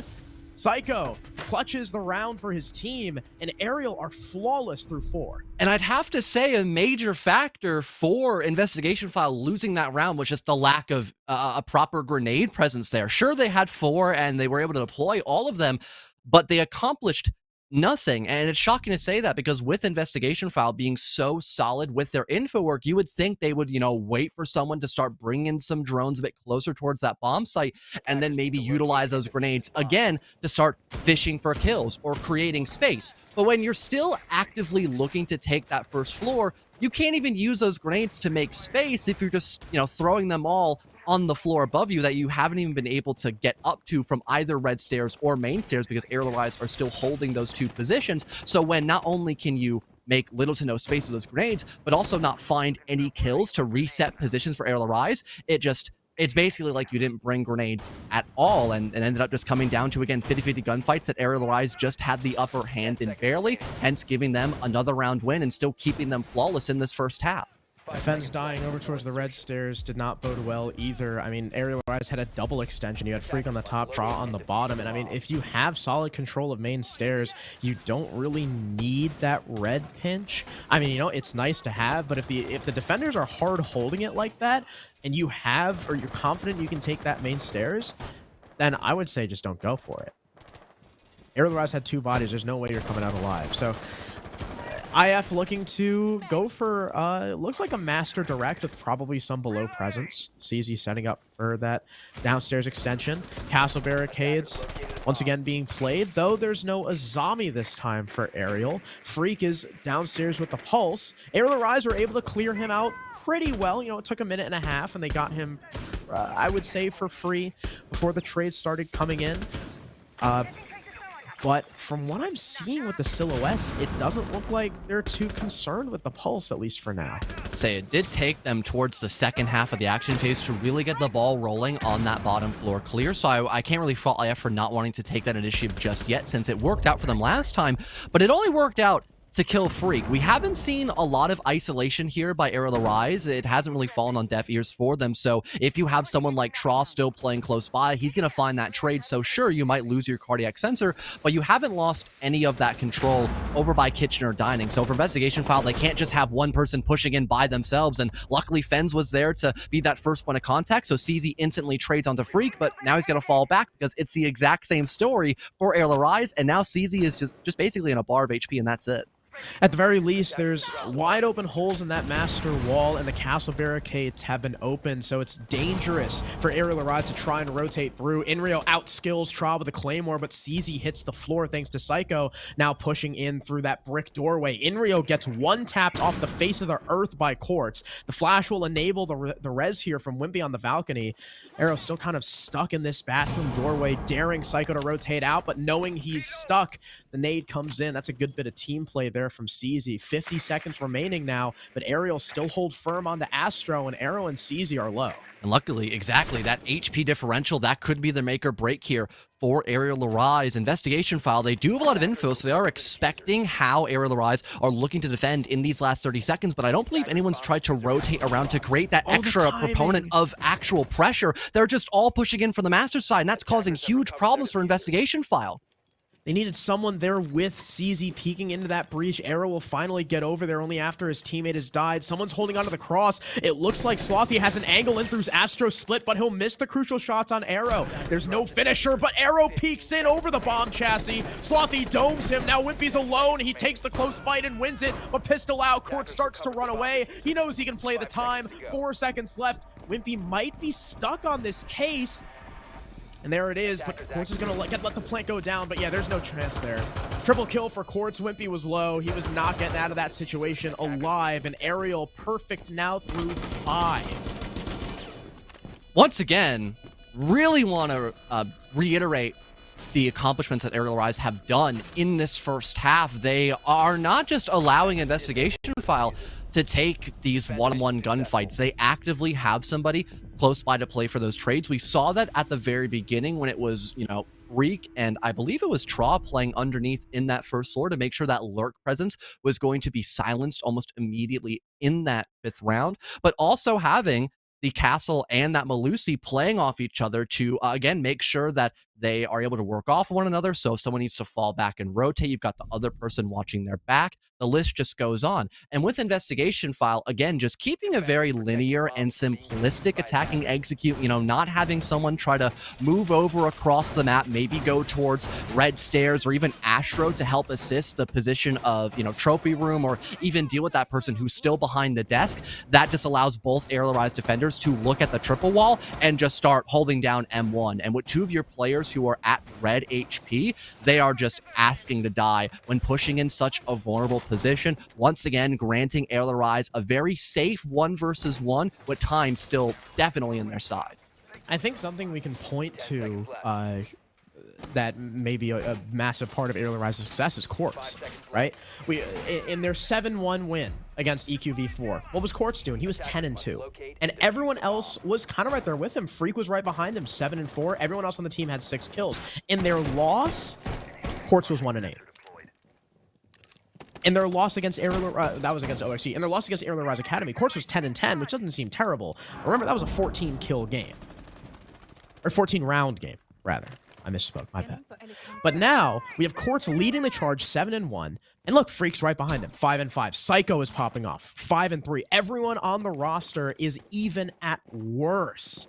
Psycho clutches the round for his team, and Arial are flawless through 4. And I'd have to say a major factor for Investigation File losing that round was just the lack of a proper grenade presence there. Sure, they had 4, and they were able to deploy all of them, but they accomplished nothing. And it's shocking to say that, because with Investigation File being so solid with their info work, you would think they would, wait for someone to start bringing some drones a bit closer towards that bomb site, and then maybe utilize those grenades again to start fishing for kills or creating space. But when you're still actively looking to take that first floor, you can't even use those grenades to make space if you're just, throwing them all on the floor above you that you haven't even been able to get up to from either red stairs or main stairs, because Arial Rise are still holding those 2 positions. So when not only can you make little to no space with those grenades, but also not find any kills to reset positions for Arial Rise, it's basically like you didn't bring grenades at all, and ended up just coming down to, again, 50-50 gunfights that Arial Rise just had the upper hand in barely, hence giving them another round win and still keeping them flawless in this first half. Fens dying over towards the red stairs did not bode well either. I mean, Arial Rise had a double extension. You had Freak on the top, Draw on the bottom. And I mean, if you have solid control of main stairs, you don't really need that red pinch. I mean, you know, it's nice to have, but if the defenders are hard holding it like that, and you have, or you're confident you can take that main stairs, then I would say just don't go for it. Arial Rise had 2 bodies. There's no way you're coming out alive. So IF looking to go for, looks like a master direct with probably some below presence. CZ setting up for that downstairs extension. Castle barricades once again being played, though there's no Azami this time for Arial. Freak is downstairs with the pulse. Arial Rise were able to clear him out pretty well. You know, it took a minute and a half, and they got him, I would say, for free before the trade started coming in. But from what I'm seeing with the silhouettes, it doesn't look like they're too concerned with the pulse, at least for now. Say, it did take them towards the second half of the action phase to really get the ball rolling on that bottom floor clear, so I can't really fault IF for not wanting to take that initiative just yet, since it worked out for them last time, but it only worked out to kill Freak. We haven't seen a lot of isolation here by Arial Rise. It hasn't really fallen on deaf ears for them. So if you have someone like Traw still playing close by, he's going to find that trade. So sure, you might lose your cardiac sensor, but you haven't lost any of that control over by Kitchener Dining. So for Investigation File, they can't just have one person pushing in by themselves. And luckily, Fens was there to be that first point of contact. So CZ instantly trades onto Freak, but now he's going to fall back because it's the exact same story for Arial Rise. And now CZ is just basically in a bar of HP, and that's it. At the very least, there's wide open holes in that master wall, and the castle barricades have been opened, so it's dangerous for Arial Rise to try and rotate through. Inrio outskills Traw with a claymore, but CZ hits the floor thanks to Psycho, now pushing in through that brick doorway. Inrio gets one tapped off the face of the earth by Quartz. The flash will enable the res here from Wimpy on the balcony. Arrow still kind of stuck in this bathroom doorway, daring Psycho to rotate out, but knowing he's stuck, the nade comes in. That's a good bit of team play there from CZ. 50 seconds remaining now, but Ariel still hold firm onto Astro, and Arrow and CZ are low. And luckily, exactly, that HP differential, that could be the make or break here for Arial Rise. Investigation File, they do have a lot of info, so they are expecting how Arial Rise are looking to defend in these last 30 seconds, but I don't believe anyone's tried to rotate around to create that extra proponent of actual pressure. They're just all pushing in from the master side, and that's causing huge problems for Investigation File. They needed someone there with CZ peeking into that breach. Arrow will finally get over there only after his teammate has died. Someone's holding onto the cross. It looks like Slothy has an angle in through Astro's split, but he'll miss the crucial shots on Arrow. There's no finisher, but Arrow peeks in over the bomb chassis. Slothy domes him. Now Wimpy's alone. He takes the close fight and wins it, but pistol out. Court starts to run away. He knows he can play the time. 4 seconds left. Wimpy might be stuck on this case. And there it is, but Quartz is going to let the plant go down, but yeah, there's no chance there. Triple kill for Quartz. Wimpy was low. He was not getting out of that situation alive, and Ariel perfect now through 5. Once again, really want to reiterate the accomplishments that Arial Rise have done in this first half. They are not just allowing Investigation File to take these one-on-one gunfights. They actively have somebody close by to play for those trades. We saw that at the very beginning when it was, you know, Freak and I believe it was Traw playing underneath in that first floor to make sure that lurk presence was going to be silenced almost immediately in that 5th round, but also having the Castle and that Malusi playing off each other to, again, make sure that they are able to work off one another. So if someone needs to fall back and rotate, you've got the other person watching their back. The list just goes on. And with Investigation File, again, just keeping a very linear and simplistic attacking execute, you know, not having someone try to move over across the map, maybe go towards red stairs or even Astro to help assist the position of, you know, trophy room, or even deal with that person who's still behind the desk. That just allows both Arial Rise defenders to look at the triple wall and just start holding down M1. And with 2 of your players who are at red HP, they are just asking to die when pushing in such a vulnerable position. Once again, granting Arial Rise a very safe 1 versus 1, with time still definitely in their side. I think something we can point to that may be a massive part of Arial Rise's success is Quartz, right? In their 7-1 win against EQV4, what was Quartz doing? He was 10-2, and everyone else was kind of right there with him. Freak was right behind him, 7-4. Everyone else on the team had 6 kills. In their loss, Quartz was 1-8. In their loss against Arial, that was against OXG. In their loss against Arial Rise Academy, Quartz was 10-10, which doesn't seem terrible. But remember, that was a 14-kill game. Or 14-round game, rather. I misspoke, my bad. But now, we have Quartz leading the charge 7-1. And look, Freak's right behind him, 5-5. Psycho is popping off, 5-3. Everyone on the roster is even at worse.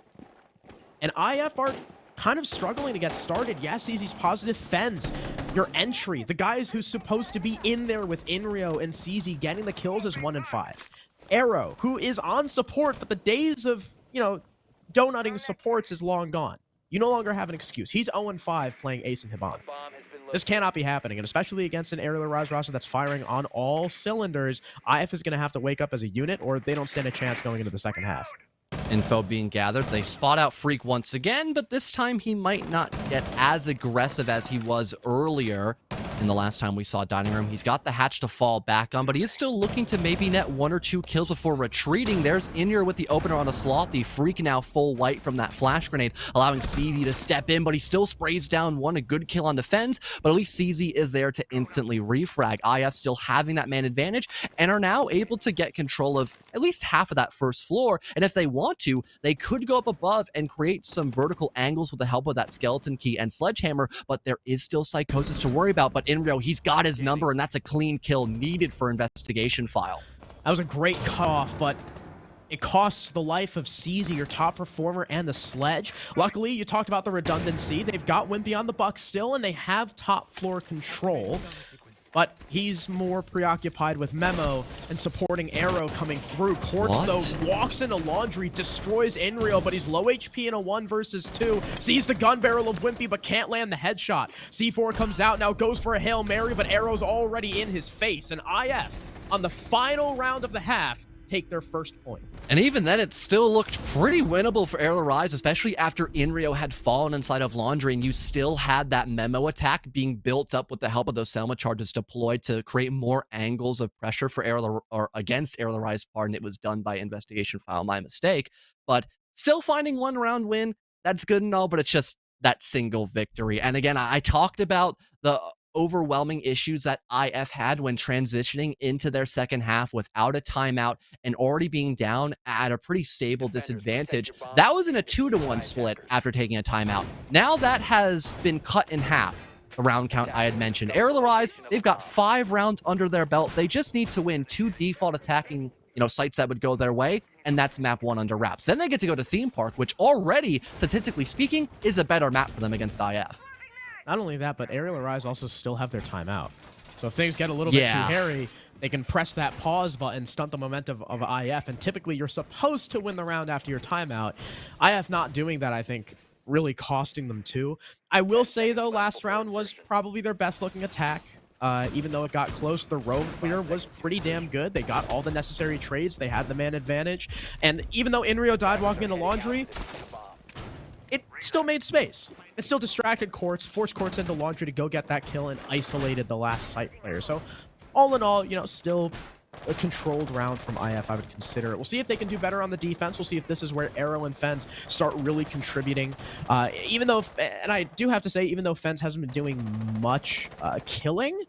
And IF are kind of struggling to get started. Yes, Easy's positive. Fens, your entry. The guys who's supposed to be in there with Inrio and CZ getting the kills is 1-5. Arrow, who is on support, but the days of, donutting supports is long gone. You no longer have an excuse. He's 0-5 playing Ace and Hiban. This cannot be happening, and especially against an Arial Rise roster that's firing on all cylinders, IF is going to have to wake up as a unit, or they don't stand a chance going into the second half. Info being gathered. They spot out Freak once again, but this time he might not get as aggressive as he was earlier. In the last time we saw Dining Room, he's got the hatch to fall back on, but he is still looking to maybe net 1 or 2 kills before retreating. There's Inyer with the opener on a Slothy. Freak now full white from that flash grenade, allowing CZ to step in, but he still sprays down one, a good kill on defense, but at least CZ is there to instantly refrag. IF still having that man advantage and are now able to get control of at least half of that first floor, and if they want to, they could go up above and create some vertical angles with the help of that skeleton key and sledgehammer, but there is still Psychosis to worry about. But Inrio, he's got his number, and that's a clean kill needed for investigation file. That was a great cutoff, but it costs the life of CZ, your top performer, and the sledge. Luckily, you talked about the redundancy. They've got Wimpy on the buck still, and they have top floor control. But he's more preoccupied with Memo and supporting Arrow coming through. Quartz, though, walks into Laundry, destroys Inreal, but he's low HP in a 1 versus 2. Sees the gun barrel of Wimpy, but can't land the headshot. C4 comes out, now goes for a Hail Mary, but Arrow's already in his face. And IF, on the final round of the half, take their first point. And even then, it still looked pretty winnable for Arial Rise, especially after Inrio had fallen inside of Laundry, and you still had that Memo attack being built up with the help of those Selma charges deployed to create more angles of pressure for Arial, or against Arial Rise. Pardon, it was done by investigation file, my mistake. But still finding 1 round win, that's good and all, but it's just that single victory. And again, I talked about the overwhelming issues that IF had when transitioning into their second half without a timeout and already being down at a pretty stable disadvantage. That was in a 2-1 split after taking a timeout. Now that has been cut in half. The round count I had mentioned. Arial Rise, they've got 5 rounds under their belt. They just need to win 2 default attacking sites that would go their way, and that's map 1 under wraps. Then they get to go to Theme Park, which already, statistically speaking, is a better map for them against IF. Not only that, but Arial Rise also still have their timeout. So if things get a little bit too hairy, they can press that pause button, stunt the momentum of IF, and typically you're supposed to win the round after your timeout. IF not doing that, I think, really costing them too. I will say, though, last round was probably their best-looking attack. Even though it got close, the rogue clear was pretty damn good. They got all the necessary trades. They had the man advantage. And even though Inrio died walking into Laundry, it still made space. It still distracted Quartz, forced Quartz into Laundry to go get that kill, and isolated the last site player. So all in all, still a controlled round from IF, I would consider it. We'll see if they can do better on the defense. We'll see if this is where Arrow and Fens start really contributing. Even though, and I do have to say, even though Fens hasn't been doing much killing,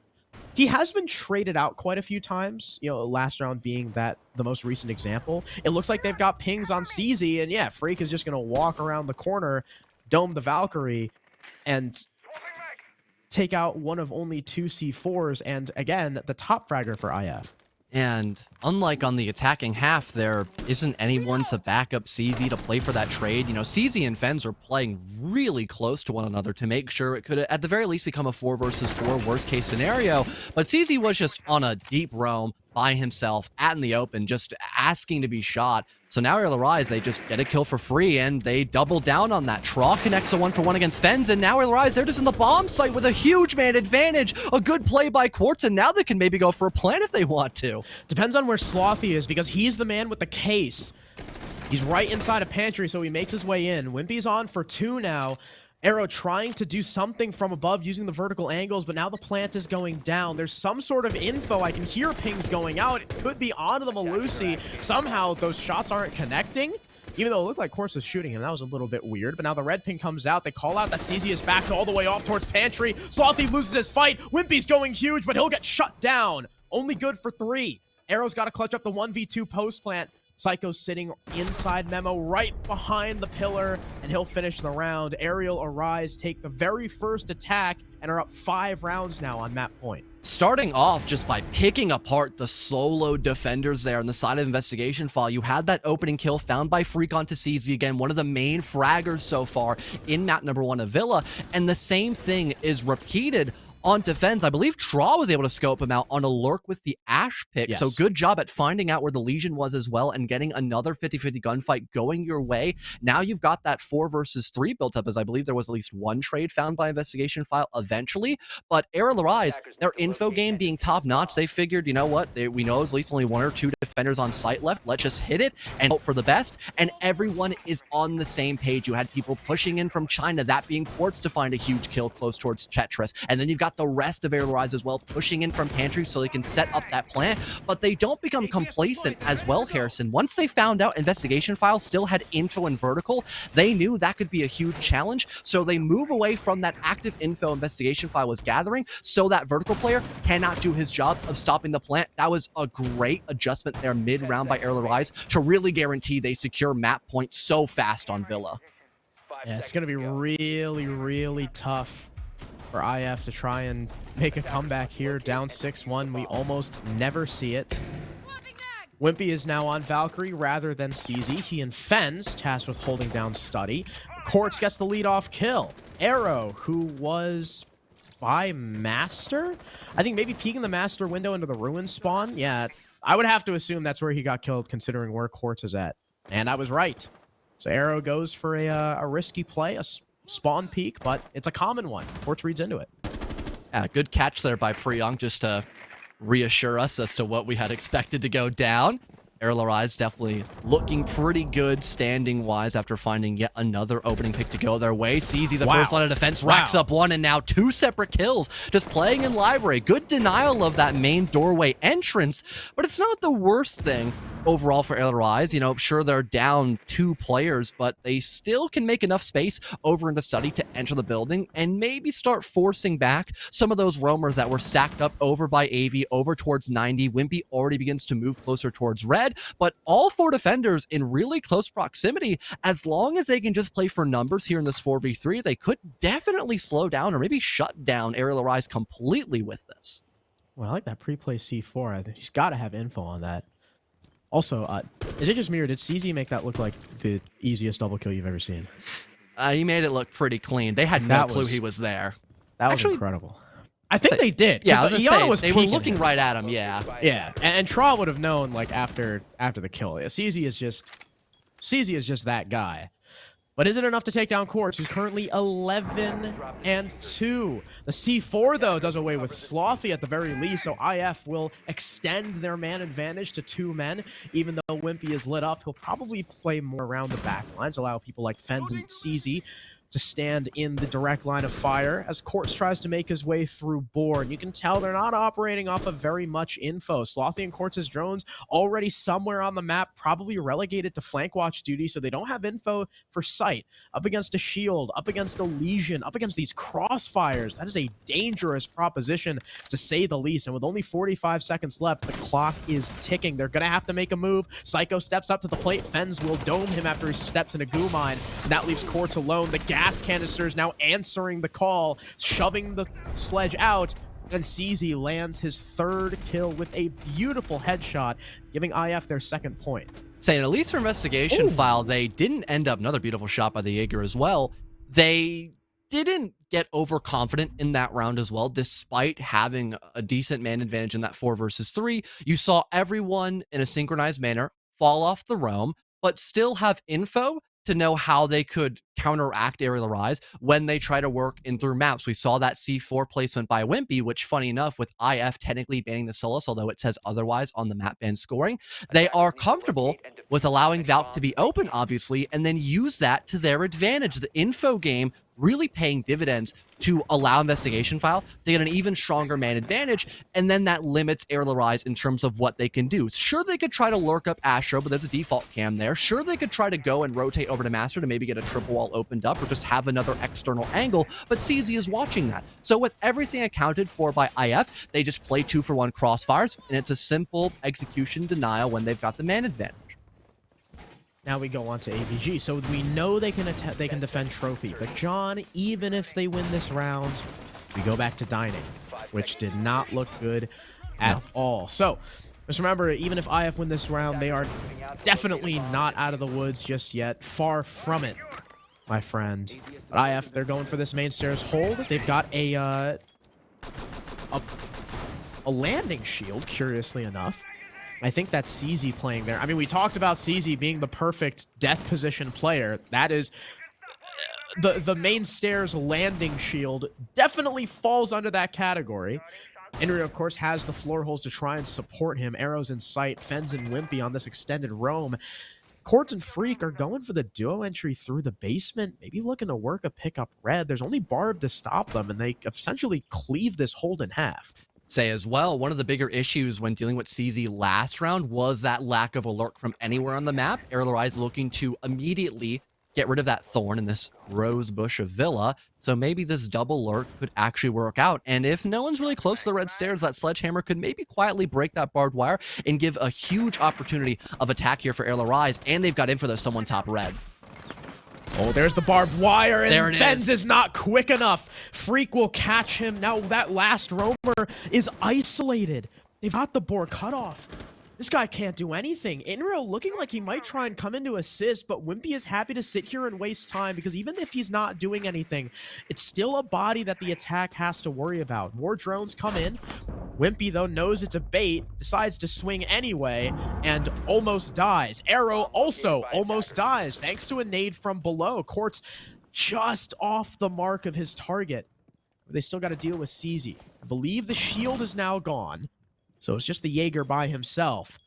he has been traded out quite a few times, last round being the most recent example. It looks like they've got pings on CZ, and yeah, Freak is just going to walk around the corner, dome the Valkyrie, and take out one of only 2 C4s, and again, the top fragger for IF. And unlike on the attacking half, there isn't anyone to back up CZ to play for that trade. CZ and Fens are playing really close to one another to make sure it could, at the very least, become a 4 versus 4 worst case scenario. But CZ was just on a deep roam by himself out in the open, just asking to be shot. So now Arial Rise, they just get a kill for free, and they double down on that. Traw connects a 1-for-1 against Fens, and now Arial Rise, they're just in the bomb site with a huge man advantage. A good play by Quartz, and now they can maybe go for a plant if they want to. Depends on where Slothy is, because he's the man with the case. He's right inside a pantry, so he makes his way in. Wimpy's on for 2 now. Arrow trying to do something from above using the vertical angles, but now the plant is going down. There's some sort of info. I can hear pings going out. It could be onto the Malusi. Somehow those shots aren't connecting. Even though it looked like Quartz was shooting him, that was a little bit weird. But now the red ping comes out. They call out that CZ is backed all the way off towards Pantry. Slothy loses his fight. Wimpy's going huge, but he'll get shut down only good for 3. Arrow's got to clutch up the 1v2 post plant. Psycho's sitting inside Memo right behind the pillar, and he'll finish the round. Arial Arise take the very first attack and are up 5 rounds now on map point. Starting off just by picking apart the solo defenders there on the side of Investigation File, you had that opening kill found by Freak onto CZ, again, one of the main fraggers so far in map number 1 of Villa, and the same thing is repeated on defense. I believe Traw was able to scope him out on a lurk with the Ash pick. Yes. So good job at finding out where the Legion was as well and getting another 50-50 gunfight going your way. Now you've got that 4 versus 3 built up, as I believe there was at least one trade found by Investigation File eventually. But Arial Arise, their info game being top notch, they figured, you know what, we know there's at least only 1 or 2 defenders on site left. Let's just hit it and hope for the best. And everyone is on the same page. You had people pushing in from China, that being Quartz to find a huge kill close towards Tetris. And then you've got the rest of Arial Arise as well, pushing in from Pantry so they can set up that plant, but they don't become complacent as well, Harrison. Once they found out Investigation File still had info and vertical, they knew that could be a huge challenge, so they move away from that active info Investigation File was gathering, so that vertical player cannot do his job of stopping the plant. That was a great adjustment there mid-round by Arial Arise to really guarantee they secure map points so fast on Villa. Yeah, it's going to be really, really tough for IF to try and make a comeback here. Down 6-1. We almost never see it. Wimpy is now on Valkyrie rather than CZ. He and Fens, tasked with holding down Study. Quartz gets the lead-off kill. Arrow, who was by Master? I think maybe peeking the Master window into the Ruin spawn. Yeah, I would have to assume that's where he got killed, considering where Quartz is at. And I was right. So Arrow goes for a risky play, a spawn peek, but it's a common one. Quartz reads into it. Yeah, good catch there by Priyong, just to reassure us as to what we had expected to go down. Arial Arise definitely looking pretty good standing-wise after finding yet another opening pick to go their way. CZ, the first line of defense, racks up 1, and now 2 separate kills. Just playing in Library. Good denial of that main doorway entrance, but it's not the worst thing overall for Arial Arise. You know, sure, they're down 2 players, but they still can make enough space over into Study to enter the building and maybe start forcing back some of those roamers that were stacked up over by AV, over towards 90. Wimpy already begins to move closer towards Red, but all 4 defenders in really close proximity. As long as they can just play for numbers here in this 4v3, they could definitely slow down or maybe shut down Arial Arise completely with this. Well, I like that pre-play C4. I think he's got to have info on that. Also, is it just me or did CZ make that look like the easiest double kill you've ever seen? He made it look pretty clean. They had no clue he was there. That was actually incredible. I think they did. Yeah, I was they were looking right at him. Yeah, yeah, and Traw would have known like after the kill. Yeah, CZ is just that guy. But is it enough to take down Quartz, who's currently 11-2? The C4, though, does away with Slothy at the very least, so IF will extend their man advantage to 2 men. Even though Wimpy is lit up, he'll probably play more around the back lines, allow people like Fens and CZ to stand in the direct line of fire as Quartz tries to make his way through Bourne. You can tell they're not operating off of very much info. Slothy and Quartz's drones already somewhere on the map, probably relegated to flank watch duty, so they don't have info for sight. Up against a shield, up against a Legion, up against these crossfires. That is a dangerous proposition, to say the least. And with only 45 seconds left, the clock is ticking. They're going to have to make a move. Psycho steps up to the plate. Fens will dome him after he steps in a goo mine, and that leaves Quartz alone. The gas canisters now answering the call, shoving the sledge out, and CZ lands his 3rd kill with a beautiful headshot, giving IF their 2nd point. Saying at least for Investigation File, they didn't end up, another beautiful shot by the Jaeger as well. They didn't get overconfident in that round as well, despite having a decent man advantage in that 4 versus 3. You saw everyone in a synchronized manner fall off the roam, but still have info to know how they could counteract Arial Arise when they try to work in through maps. We saw that C4 placement by Wimpy, which, funny enough, with IF technically banning the Solus, although it says otherwise on the map ban scoring, they are comfortable with allowing Valk to be open, obviously, and then use that to their advantage. The info game really paying dividends to allow Investigation File to get an even stronger man advantage, and then that limits Arial Arise in terms of what they can do. Sure, they could try to lurk up Astro, but there's a default cam there. Sure, they could try to go and rotate over to Master to maybe get a triple wall opened up or just have another external angle, but CZ is watching that. So with everything accounted for by IF, they just play 2-for-1 crossfires, and it's a simple execution denial when they've got the man advantage. Now we go on to AVG. So we know they can defend Trophy, but John, even if they win this round, we go back to Dining, which did not look good at all. So just remember, even if IF win this round, they are definitely not out of the woods just yet. Far from it, my friend. But IF, they're going for this main stairs hold. They've got a landing shield, curiously enough. I think that's CZ playing there. I mean, we talked about CZ being the perfect death position player. That is the main stairs landing shield definitely falls under that category. Enrio, of course, has the floor holes to try and support him. Arrows in sight. Fens and Wimpy on this extended roam. Quartz and Freak are going for the duo entry through the basement, maybe looking to work a pickup red. There's only Barb to stop them, and they essentially cleave this hold in half. Say as well, one of the bigger issues when dealing with CZ last round was that lack of a lurk from anywhere on the map. Arial Arise looking to immediately get rid of that thorn in this rose bush of Villa, so maybe this double lurk could actually work out. And if no one's really close to the red stairs, that sledgehammer could maybe quietly break that barbed wire and give a huge opportunity of attack here for Arial Arise, and they've got info, there's someone top red. Oh, there's the barbed wire, and there it Fens is not quick enough. Freak will catch him. Now that last roamer is isolated. They've got the board cut off. This guy can't do anything. Inro looking like he might try and come in to assist, but Wimpy is happy to sit here and waste time because even if he's not doing anything, it's still a body that the attack has to worry about. More drones come in. Wimpy, though, knows it's a bait, decides to swing anyway, and almost dies. Arrow also almost dies, thanks to a nade from below. Quartz just off the mark of his target. They still got to deal with CZ. I believe the shield is now gone. So it's just the Jaeger by himself.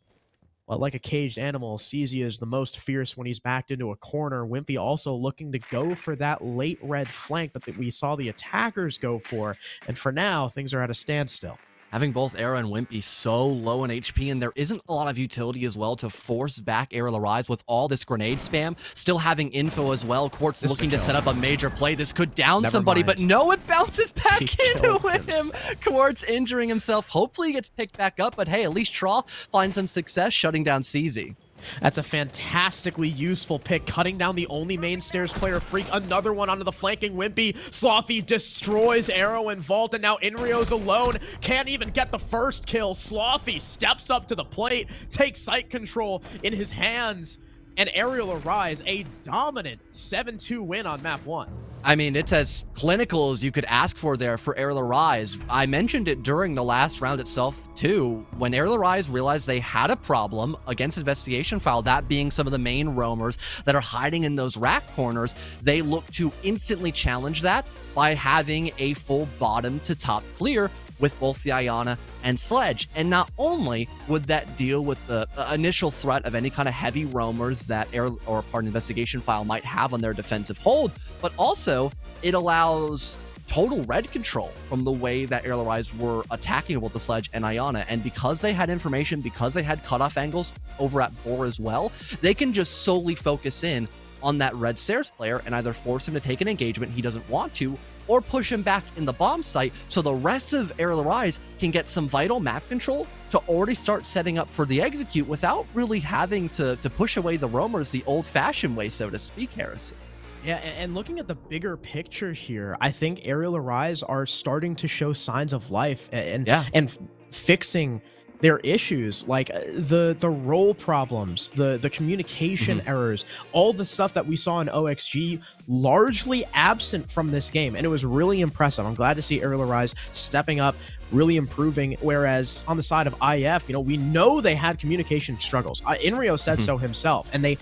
But like a caged animal, CZ is the most fierce when he's backed into a corner. Wimpy also looking to go for that late red flank that we saw the attackers go for. And for now, things are at a standstill. Having both Arrow and Wimpy so low in HP, and there isn't a lot of utility as well to force back Arial Arise with all this grenade spam. Still having info as well. Quartz looking to set up a major play. This could down somebody, but no, it bounces back into him. Quartz injuring himself. Hopefully he gets picked back up, but hey, at least Traw finds some success shutting down CZ. That's a fantastically useful pick, cutting down the only main stairs player. Freak, another one onto the flanking Wimpy. Slothy destroys Arrow and Vault, and now Inrio's alone. Can't even get the first kill. Slothy steps up to the plate, takes sight control in his hands, and Arial Arise, a dominant 7-2 win on map 1. I mean, it's as clinical as you could ask for there for Arial Arise. I mentioned it during the last round itself, too. When Arial Arise realized they had a problem against Investigation File, that being some of the main roamers that are hiding in those rack corners, they look to instantly challenge that by having a full bottom to top clear with both the Iana and Sledge. And not only would that deal with the initial threat of any kind of heavy roamers that Investigation File might have on their defensive hold, but also it allows total red control from the way that Arial Arise were attacking both the Sledge and Iana. And because they had information, because they had cutoff angles over at Boar as well, they can just solely focus in on that red stairs player and either force him to take an engagement he doesn't want to, or push him back in the bomb site so the rest of Arial Arise can get some vital map control to already start setting up for the execute without really having to push away the roamers the old-fashioned way, so to speak, Harrison. Yeah, and looking at the bigger picture here, I think Arial Arise are starting to show signs of life and fixing their issues, like the role problems, the communication errors, all the stuff that we saw in OXG, largely absent from this game. And it was really impressive. I'm glad to see Arial Arise stepping up, really improving. Whereas on the side of IF, we know they had communication struggles. Inrio said so himself, and they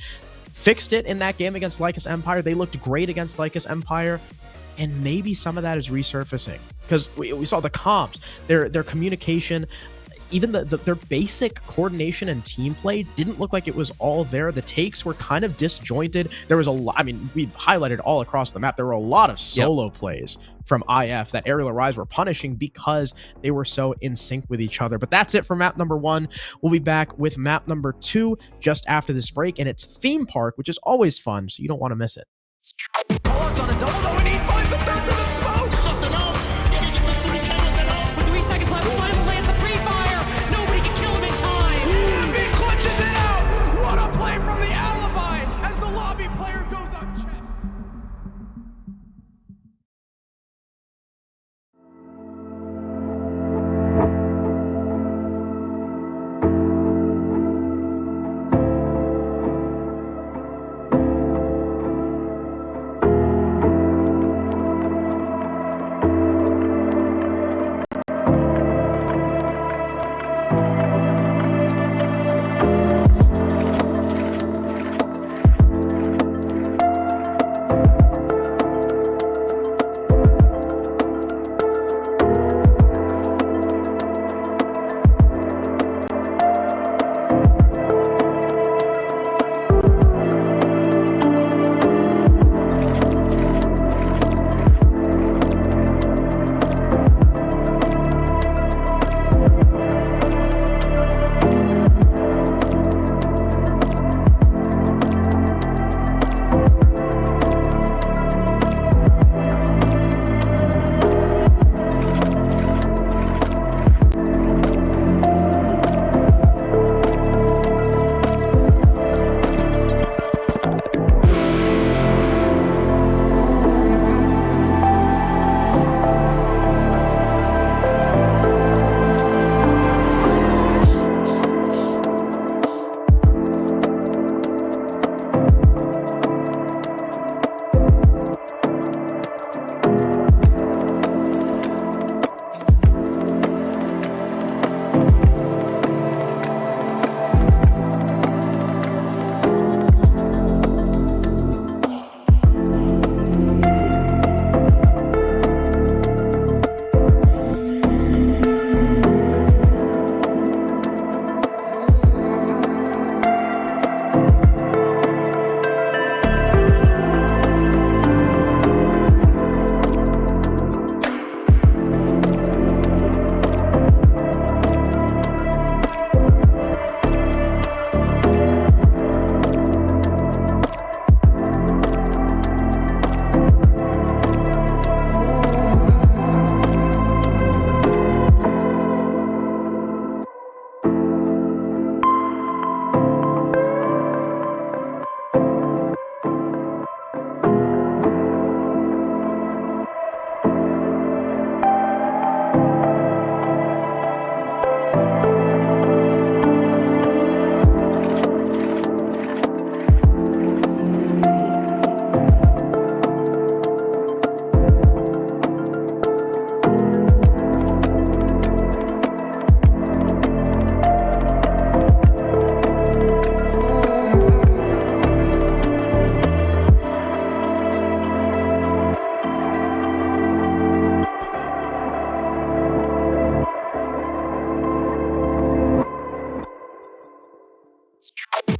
fixed it in that game against Lycus Empire. They looked great against Lycus Empire. And maybe some of that is resurfacing because we saw the comps, their communication. even their basic coordination and team play didn't look like it was all there. The takes were kind of disjointed. There was a lot, I mean, we highlighted all across the map. There were a lot of solo plays from IF that Arial Arise were punishing because they were so in sync with each other. But that's it for map number 1. We'll be back with map number 2 just after this break, and it's Theme Park, which is always fun, so you don't want to miss it. Call-outs on a double, though, and he finds a third through the smoke. It's just an ult. Getting it to 3K with an ult. With 3 seconds left, Flame lands the pre-fire. Nobody can kill him in time. And he clutches it out. What a play from the alibi as the lobby player goes unchecked.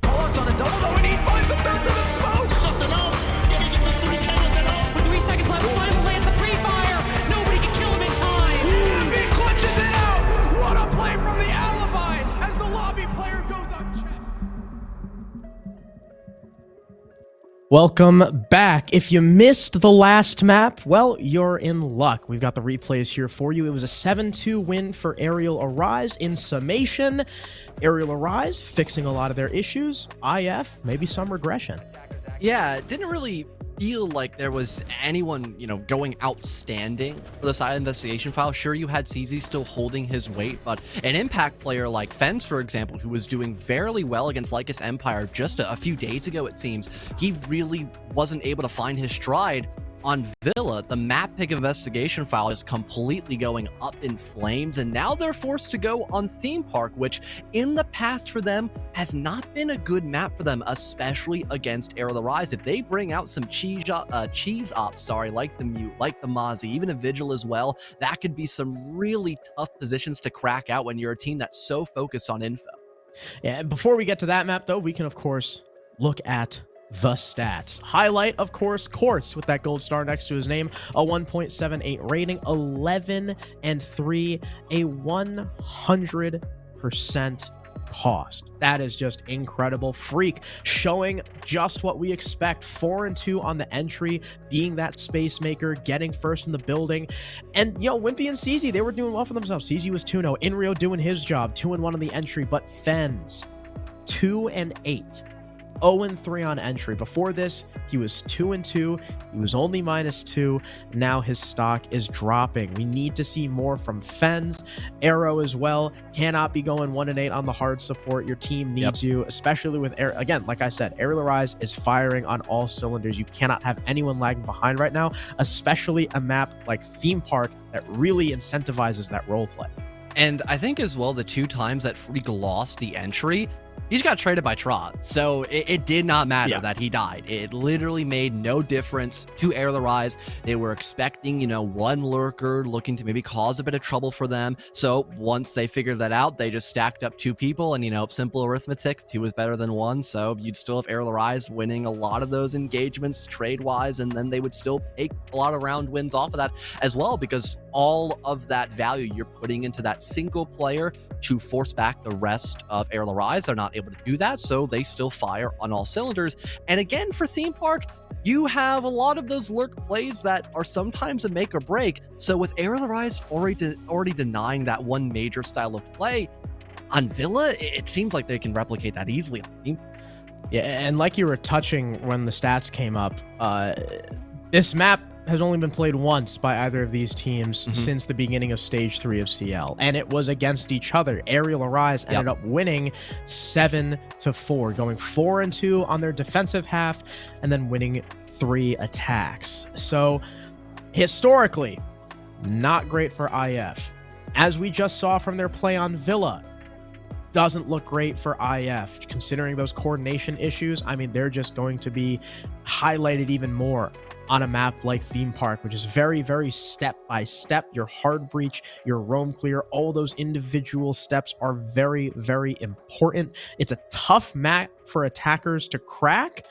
Call-outs on a double, though, and he finds a third through the smoke. It's just an ult. Getting it to 3K with an ult. With 3 seconds left, Flame lands the pre-fire. Nobody can kill him in time. And he clutches it out. What a play from the alibi as the lobby player goes unchecked. Welcome back. If you missed the last map, well, you're in luck. We've got the replays here for you. It was a 7-2 win for Arial Arise. In summation, Arial Arise fixing a lot of their issues. IF, maybe some regression. Yeah, it didn't really feel like there was anyone, going outstanding for the side investigation file. Sure, you had CZ still holding his weight, but an impact player like Fens, for example, who was doing fairly well against Lycus Empire just a few days ago, it seems, he really wasn't able to find his stride on Villa, the map pick investigation file is completely going up in flames, and now they're forced to go on Theme Park, which in the past for them has not been a good map for them, especially against Arial Arise. If they bring out some cheese ops, like the Mute, like the Mozzie, even a Vigil as well, that could be some really tough positions to crack out when you're a team that's so focused on info. Yeah, and before we get to that map, though, we can, of course, look at the stats. Highlight, of course, Course with that gold star next to his name, a 1.78 rating, 11 and 3, a 100% cost. That is just incredible. Freak showing just what we expect. 4 and 2 on the entry, being that space maker, getting first in the building. And Wimpy and CZ, they were doing well for themselves. CZ was 2-0, Inrio doing his job, 2-1 on the entry, but Fens 2 and 8. 0-3 on entry. Before this, he was 2-2. He was only -2. Now his stock is dropping. We need to see more from Fens. Arrow as well. Cannot be going 1-8 on the hard support. Your team needs you, especially with again, like I said, Arial Arise is firing on all cylinders. You cannot have anyone lagging behind right now, especially a map like Theme Park that really incentivizes that role play. And I think as well, the 2 times that Freak lost the entry, he just got traded by Trot, so it did not matter that he died. It literally made no difference to Arial Arise. They were expecting, one lurker looking to maybe cause a bit of trouble for them. So once they figured that out, they just stacked up 2 people, and simple arithmetic, 2 was better than 1. So you'd still have Arial Arise winning a lot of those engagements trade-wise, and then they would still take a lot of round wins off of that as well, because all of that value you're putting into that single player to force back the rest of Arial Arise. They're not able to do that, so they still fire on all cylinders. And again, for Theme Park, you have a lot of those lurk plays that are sometimes a make or break. So with Arial Arise already denying that one major style of play, on Villa, it seems like they can replicate that easily on Theme Park. Yeah, and like you were touching when the stats came up, this map has only been played once by either of these teams since the beginning of Stage 3 of CL, and it was against each other. Arial Arise ended up winning 7-4, going 4 and 2 on their defensive half, and then winning 3 attacks. So, historically, not great for IF. As we just saw from their play on Villa, doesn't look great for IF. Considering those coordination issues, I mean, they're just going to be highlighted even more on a map like Theme Park, which is very, very step by step. Your hard breach, your roam clear, all those individual steps are very, very important. It's a tough map for attackers to crack.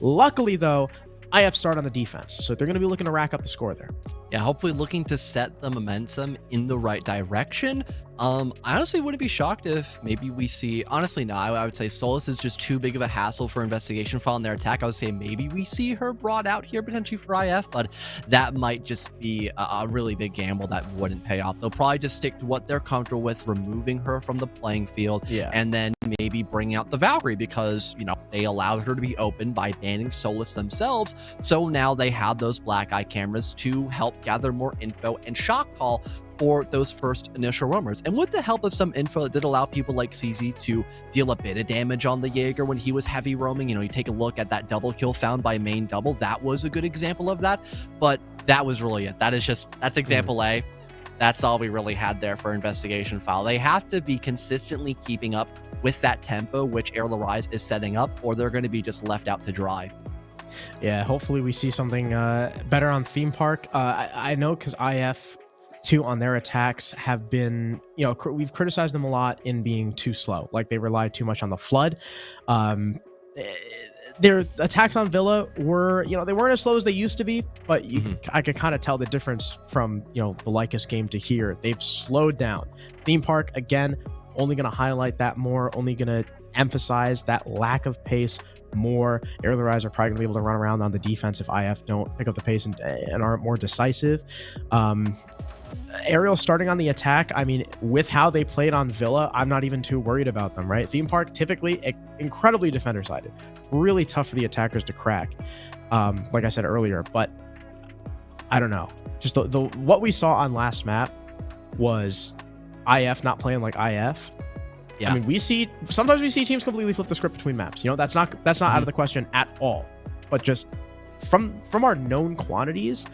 Luckily, though, IF start on the defense, so they're going to be looking to rack up the score there. Yeah, hopefully looking to set the momentum in the right direction. I honestly wouldn't be shocked if maybe we see, honestly, no, I would say Solus is just too big of a hassle for investigation file in their attack. I would say maybe we see her brought out here potentially for IF, but that might just be a really big gamble that wouldn't pay off. They'll probably just stick to what they're comfortable with, removing her from the playing field, and then maybe bring out the Valkyrie because, they allowed her to be open by banning Solus themselves. So now they have those black eye cameras to help gather more info and shock call for those first initial roamers. And with the help of some info, it did allow people like CZ to deal a bit of damage on the Jaeger when he was heavy roaming. You take a look at that double kill found by main double. That was a good example of that, but that was really it. That's example A. That's all we really had there for investigation file. They have to be consistently keeping up with that tempo, which Arial Arise is setting up, or they're going to be just left out to dry. Yeah, hopefully we see something better on Theme Park. I know because IF too on their attacks have been, we've criticized them a lot in being too slow. Like they rely too much on the flood. Their attacks on Villa were, they weren't as slow as they used to be, but I could kind of tell the difference from, the Lycus game to here. They've slowed down. Theme Park, again, only going to highlight that more, only going to emphasize that lack of pace more. Arial Arise are probably going to be able to run around on the defense if IF don't pick up the pace and aren't more decisive. Arial starting on the attack, I mean, with how they played on Villa, I'm not even too worried about them, right? Theme Park, typically incredibly defender-sided. Really tough for the attackers to crack, like I said earlier, but I don't know. Just the what we saw on last map was IF not playing like IF. I mean, sometimes we see teams completely flip the script between maps. That's not out of the question at all. But just from our known quantities,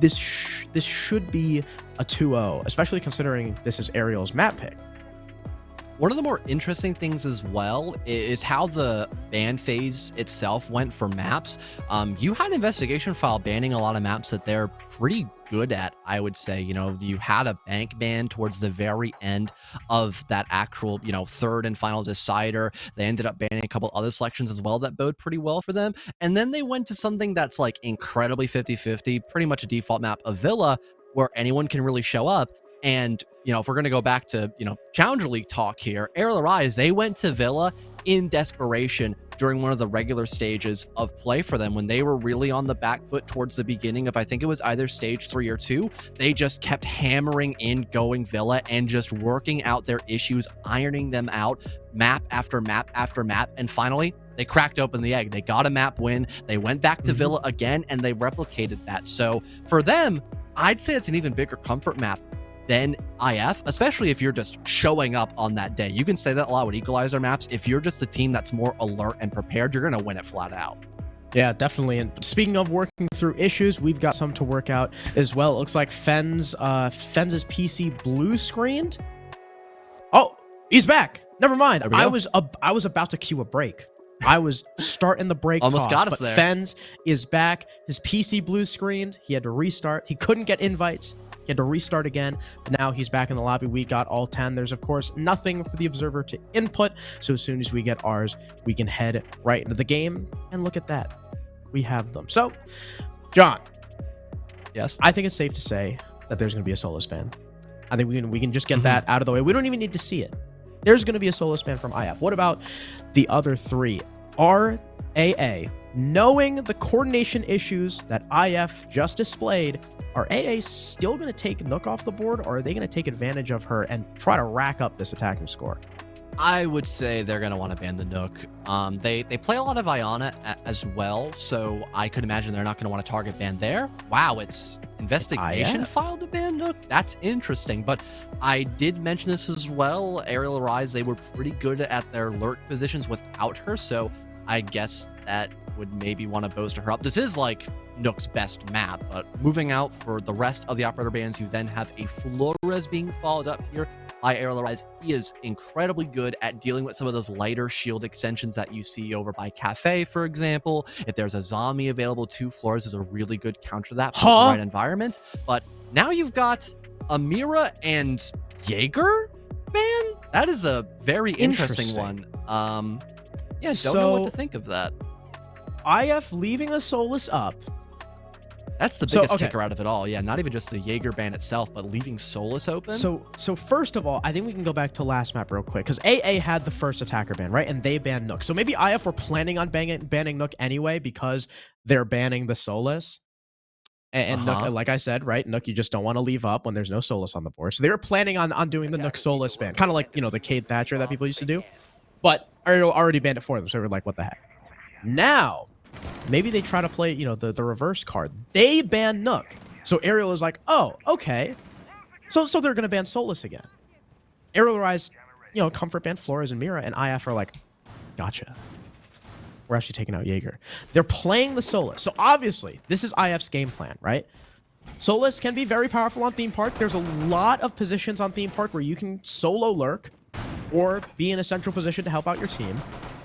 this should be a 2-0, especially considering this is Arial's map pick. One of the more interesting things as well is how the ban phase itself went for maps. You had Investigation File banning a lot of maps that they're pretty good at, I would say. You know, you had a bank ban towards the very end of that actual, you know, third and final decider. They ended up banning a couple other selections as well that bode pretty well for them. And then they went to something that's like incredibly 50-50, pretty much a default map of Villa, where anyone can really show up. And, you know, if we're going to go back to, you know, Challenger League talk here, Arial Arise, they went to Villa in desperation during one of the regular stages of play for them when they were really on the back foot towards the beginning of, I think it was either stage 3 or 2. They just kept hammering in going Villa and just working out their issues, ironing them out, map after map after map. And finally, they cracked open the egg. They got a map win. They went back to Villa again, and they replicated that. So for them, I'd say it's an even bigger comfort map than IF, especially if you're just showing up on that day. You can say that a lot with equalizer maps. If you're just a team that's more alert and prepared, you're going to win it flat out. Yeah, definitely. And speaking of working through issues, we've got some to work out as well. It looks like Fenz's PC blue screened. Oh, he's back. Never mind. I was about to cue a break. I was starting the break almost toss, got us but there. Fenz is back. His PC blue screened. He had to restart. He couldn't get invites. He had to restart again, but now he's back in the lobby. We got all 10. There's, of course, nothing for the observer to input, so as soon as we get ours, we can head right into the game, and look at that. We have them. So, John. Yes? I think it's safe to say that there's going to be a solo span. I think we can just get that out of the way. We don't even need to see it. There's going to be a solo span from IF. What about the other three? RAA, knowing the coordination issues that IF just displayed, are AA still going to take Nook off the board, or are they going to take advantage of her and try to rack up this attacking score? I would say they're going to want to ban the Nook. They play a lot of Iana as well, so I could imagine they're not going to want to target ban there. Wow, it's Investigation File to ban Nook? That's interesting, but I did mention this as well. Arial Arise, they were pretty good at their lurk positions without her, so I guess that would maybe want to bolster her up. This is like Nook's best map, but moving out for the rest of the operator bans, you then have a Flores being followed up here by Arial Arise. He is incredibly good at dealing with some of those lighter shield extensions that you see over by Cafe, for example. If there's a zombie available too, Flores is a really good counter to that for the right environment. But now you've got Amira and Jaeger ban? That is a very interesting one. Yeah, don't know what to think of that. IF leaving a Solus up. That's the biggest kicker out of it all. Yeah, not even just the Jaeger ban itself, but leaving Solus open. So first of all, I think we can go back to last map real quick, because AA had the first attacker ban, right? And they banned Nook. So maybe IF were planning on banning Nook anyway, because they're banning the Solus. And Nook, like I said, right? Nook, you just don't want to leave up when there's no Solus on the board. So they were planning on doing the Nook Solus ban, kind of like, you know, the Cade Thatcher that people used to do. But Arial already banned it for them, so they were like, what the heck? Now, maybe they try to play, you know, the reverse card. They ban Nook. So Arial is like, oh, okay. So they're going to ban Solus again. Arial Arise, you know, comfort ban Flores and Mira, and IF are like, gotcha. We're actually taking out Jaeger. They're playing the Solus. So obviously, this is IF's game plan, right? Solus can be very powerful on Theme Park. There's a lot of positions on Theme Park where you can solo lurk or be in a central position to help out your team.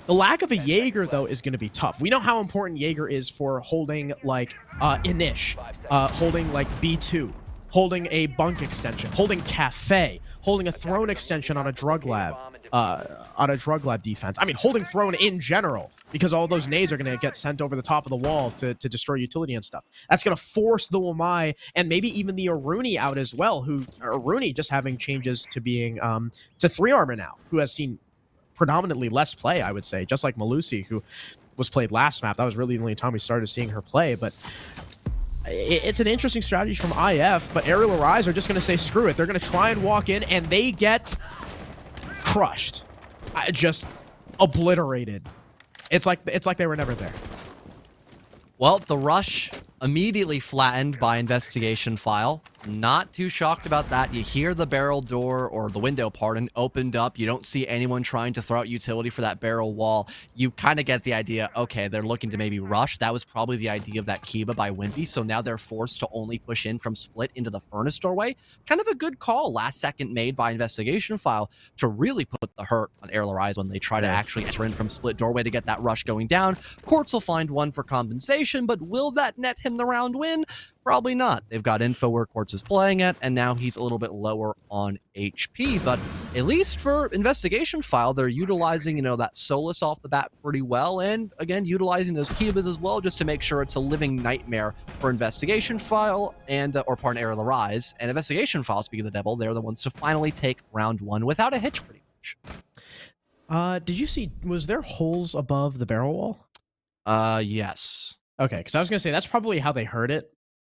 The lack of a Jaeger, though, is going to be tough. We know how important Jaeger is for holding, like, Inish, holding, like, B2, holding a bunk extension, holding Cafe, holding a throne extension on a drug lab defense. I mean, holding throne in general, because all those nades are going to get sent over the top of the wall to destroy utility and stuff. That's going to force the Wamai and maybe even the Aruni out as well, who Aruni just having changes to being to 3 armor now, who has seen predominantly less play, I would say, just like Malusi, who was played last map. That was really the only time we started seeing her play, but it's an interesting strategy from IF, but Arial Arise are just going to say, screw it. They're going to try and walk in, and they get crushed. Just obliterated. It's like they were never there. Well, the rush immediately flattened by Investigation File. Not too shocked about that. You hear the barrel door, or the window, pardon, opened up. You don't see anyone trying to throw out utility for that barrel wall. You kind of get the idea, okay, they're looking to maybe rush. That was probably the idea of that Kiba by Wimpy, so now they're forced to only push in from split into the furnace doorway. Kind of a good call, last second made by Investigation File to really put the hurt on Arial Rise when they try to actually enter in from split doorway to get that rush going down. Quartz will find one for compensation, but will that net him the round win? Probably not. They've got info where Quartz is playing at, and now he's a little bit lower on HP. But at least for Investigation File, they're utilizing, that Solus off the bat pretty well, and again, utilizing those Kibas as well, just to make sure it's a living nightmare for Investigation File and, or pardon, Arial Rise. And Investigation File, speaking of the devil, they're the ones to finally take round one without a hitch, pretty much. Did you see, was there holes above the barrel wall? Yes. Okay, because I was going to say, that's probably how they heard it.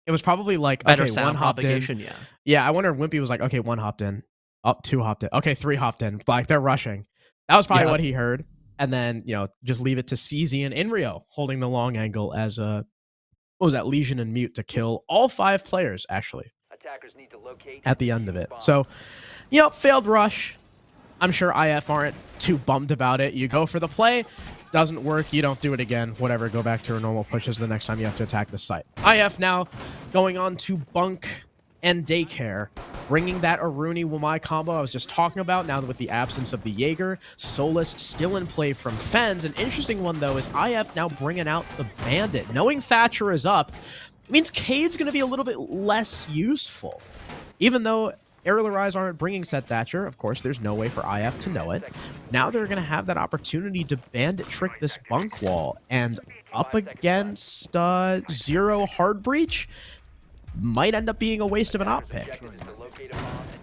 It was probably like, better okay, sound one hopped propagation, in. yeah. Yeah, I wonder if Wimpy was like, okay, one hopped in. Up, two hopped in. Okay, three hopped in. Like, they're rushing. That was probably what he heard. And then, just leave it to CZ and Inrio holding the long angle as what was that, Legion and Mute to kill all 5 players, actually, Attackers need to locate at the end of it. So, failed rush. I'm sure IF aren't too bummed about it. You go for the play. Doesn't work, you don't do it again. Whatever, go back to your normal pushes the next time you have to attack the site. IF now going on to Bunk and Daycare, bringing that Aruni Wamai combo I was just talking about, now with the absence of the Jaeger. Solus still in play from Fens. An interesting one, though, is IF now bringing out the Bandit. Knowing Thatcher is up, it means Cade's going to be a little bit less useful. Even though Arial Rise aren't bringing Set Thatcher, of course, there's no way for IF to know it. Now they're going to have that opportunity to Bandit trick this Bunk wall, and up against Zero Hard Breach might end up being a waste of an op pick.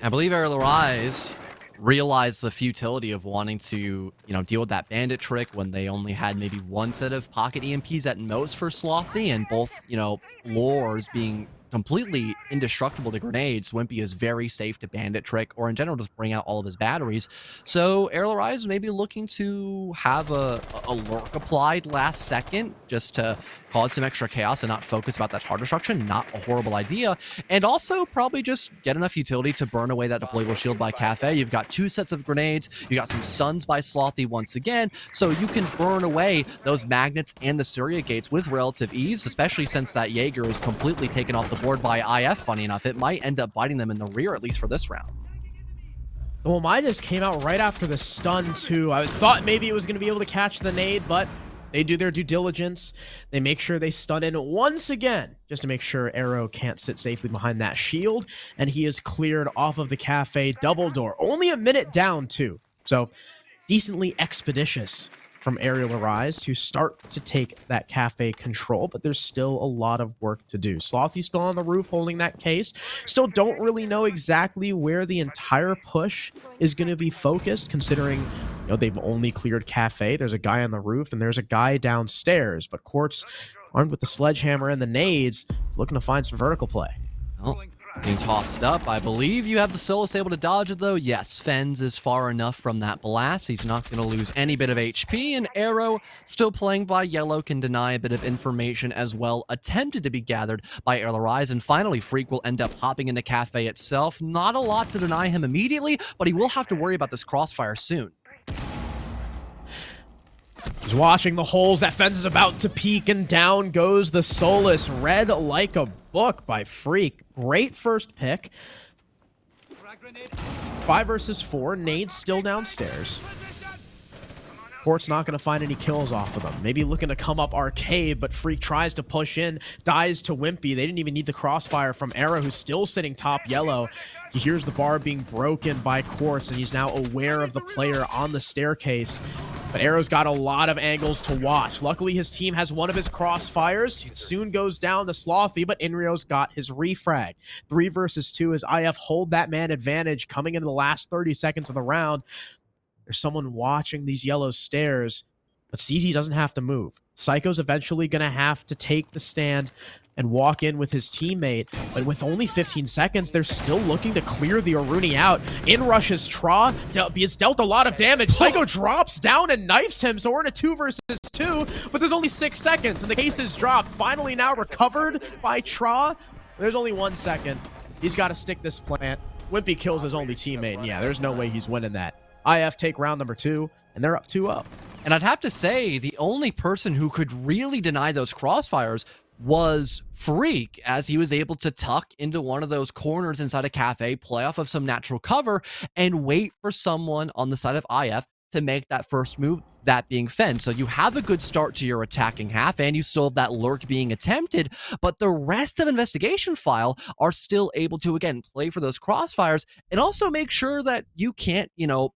I believe Arial Rise realized the futility of wanting to, deal with that Bandit trick when they only had maybe one set of pocket EMPs at most for Slothy, and both, lures being completely indestructible to grenades. Wimpy is very safe to Bandit trick, or in general just bring out all of his batteries. So Arial Rise may be looking to have a lurk applied last second just to cause some extra chaos and not focus about that hard destruction. Not a horrible idea. And also probably just get enough utility to burn away that deployable shield by Cafe. You've got 2 sets of grenades. You got some stuns by Slothy once again. So you can burn away those magnets and the Surya gates with relative ease, especially since that Jaeger is completely taken off the board by IF, funny enough. It might end up biting them in the rear, at least for this round. Well, mine just came out right after the stun, too. I thought maybe it was going to be able to catch the nade, but they do their due diligence. They make sure they stun in once again, just to make sure Arrow can't sit safely behind that shield, and he is cleared off of the Cafe double door. Only a minute down, too. So, decently expeditious from Arial Rise to start to take that Cafe control, but there's still a lot of work to do. Slothy's still on the roof holding that case. Still don't really know exactly where the entire push is going to be focused, considering they've only cleared Cafe. There's a guy on the roof and there's a guy downstairs, but Quartz, armed with the sledgehammer and the nades, looking to find some vertical play. Oh, being tossed up. I believe you have the Solus able to dodge it, though. Yes, Fens is far enough from that blast. He's not going to lose any bit of HP, and Arrow, still playing by yellow, can deny a bit of information as well, attempted to be gathered by Arial Rise, and finally Freak will end up hopping into Cafe itself. Not a lot to deny him immediately, but he will have to worry about this crossfire soon. He's watching the holes. That Fence is about to peek, and down goes the Solus. Read like a book by Freak. Great first pick. 5 versus 4. Nade's still downstairs. Quartz not going to find any kills off of them. Maybe looking to come up Arcade, but Freak tries to push in, dies to Wimpy. They didn't even need the crossfire from Arrow, who's still sitting top yellow. He hears the bar being broken by Quartz, and he's now aware of the player on the staircase. But Arrow's got a lot of angles to watch. Luckily, his team has one of his crossfires. It soon goes down to Slothy, but Inrio's got his refrag. 3 versus 2 as IF hold that man advantage coming into the last 30 seconds of the round. There's someone watching these yellow stairs, but CZ doesn't have to move. Psycho's eventually going to have to take the stand and walk in with his teammate, but with only 15 seconds, they're still looking to clear the Aruni out. In rushes Tra, it's dealt a lot of damage. Psycho drops down and knifes him, so we're in a 2 versus 2, but there's only 6 seconds, and the case is dropped. Finally now recovered by Tra. There's only 1 second. He's got to stick this plant. Wimpy kills his only teammate, and yeah, there's no way he's winning that. IF take round number 2, and they're up 2-0. And I'd have to say, the only person who could really deny those crossfires was Freak, as he was able to tuck into one of those corners inside a cafe, play off of some natural cover, and wait for someone on the side of IF to make that first move, that being Fen. So you have a good start to your attacking half, and you still have that lurk being attempted, but the rest of Investigation File are still able to, again, play for those crossfires, and also make sure that you can't,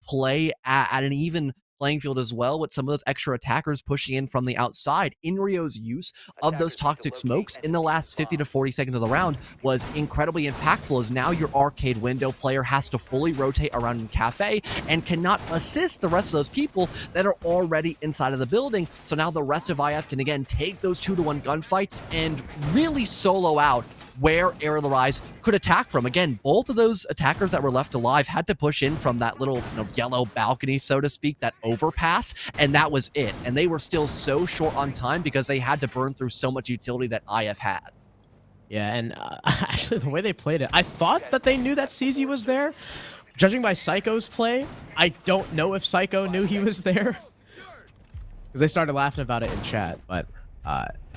play at an even playing field as well, with some of those extra attackers pushing in from the outside. Inrio's use of those toxic smokes in the last 50 to 40 seconds of the round was incredibly impactful, as now your arcade window player has to fully rotate around in cafe and cannot assist the rest of those people that are already inside of the building. So now the rest of IF can again take those 2-to-1 gunfights and really solo out where Arial Arise could attack from. Again, both of those attackers that were left alive had to push in from that little yellow balcony, so to speak, that overpass, and that was it. And they were still so short on time because they had to burn through so much utility that IF had. Yeah, and actually the way they played it, I thought that they knew that CZ was there. Judging by Psycho's play, I don't know if Psycho knew he was there, because they started laughing about it in chat. But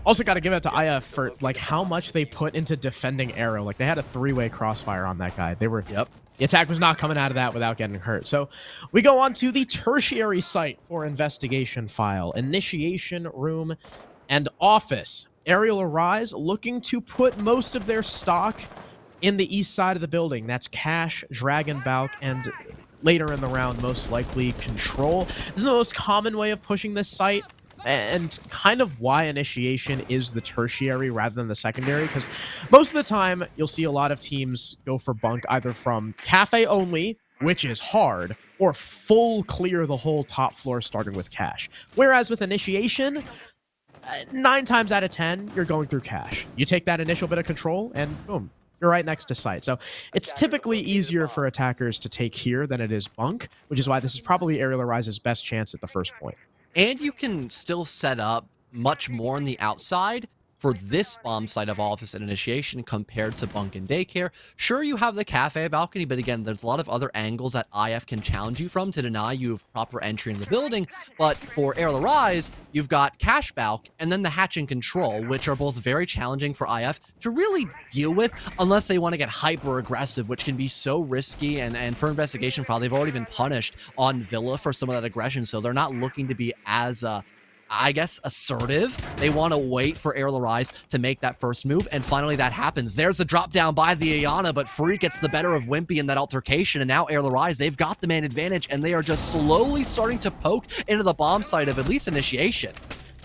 also got to give it to IF for like how much they put into defending Arrow. Like they had a 3-way crossfire on that guy. They were, the attack was not coming out of that without getting hurt. So we go on to the tertiary site for Investigation File, Initiation Room and Office. Arial Arise looking to put most of their stock in the east side of the building. That's Cash, Dragon Balk, and later in the round, most likely Control. This is the most common way of pushing this site, and kind of why Initiation is the tertiary rather than the secondary, because most of the time you'll see a lot of teams go for bunk either from cafe only, which is hard, or full clear the whole top floor starting with Cash. Whereas with Initiation, 9 times out of 10, you're going through Cash. You take that initial bit of control, and boom, you're right next to site. So it's typically easier for attackers to take here than it is bunk, which is why this is probably Arial Arise's best chance at the first point. And you can still set up much more on the outside for this bomb site of Office and Initiation compared to bunk and daycare. Sure, you have the cafe balcony, but again, there's a lot of other angles that IF can challenge you from to deny you of proper entry into the building. But for Arial Arise, you've got Cash Balk and then the Hatch and Control, which are both very challenging for IF to really deal with unless they want to get hyper aggressive, which can be so risky. And for Investigation File, they've already been punished on Villa for some of that aggression, so they're not looking to be as I guess, assertive. They want to wait for Arial Arise to make that first move, and finally that happens. There's the drop down by the Ayana, but Freak gets the better of Wimpy in that altercation, and now Arial Arise, they've got the man advantage, and they are just slowly starting to poke into the bomb site of at least Initiation.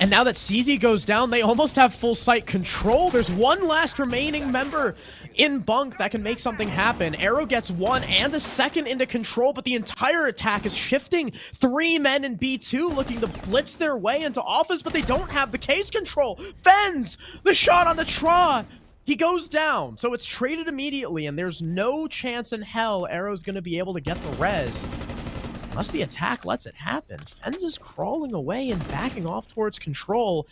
And now that CZ goes down, they almost have full site control. There's one last remaining member in bunk that can make something happen. Arrow gets 1 and a second into control, but the entire attack is shifting. 3 men in B2 looking to blitz their way into Office, but they don't have the case control. Fens the shot on the Tra. He goes down, so it's traded immediately, and there's no chance in hell Arrow's going to be able to get the res. Unless the attack lets it happen. Fens is crawling away and backing off towards Control.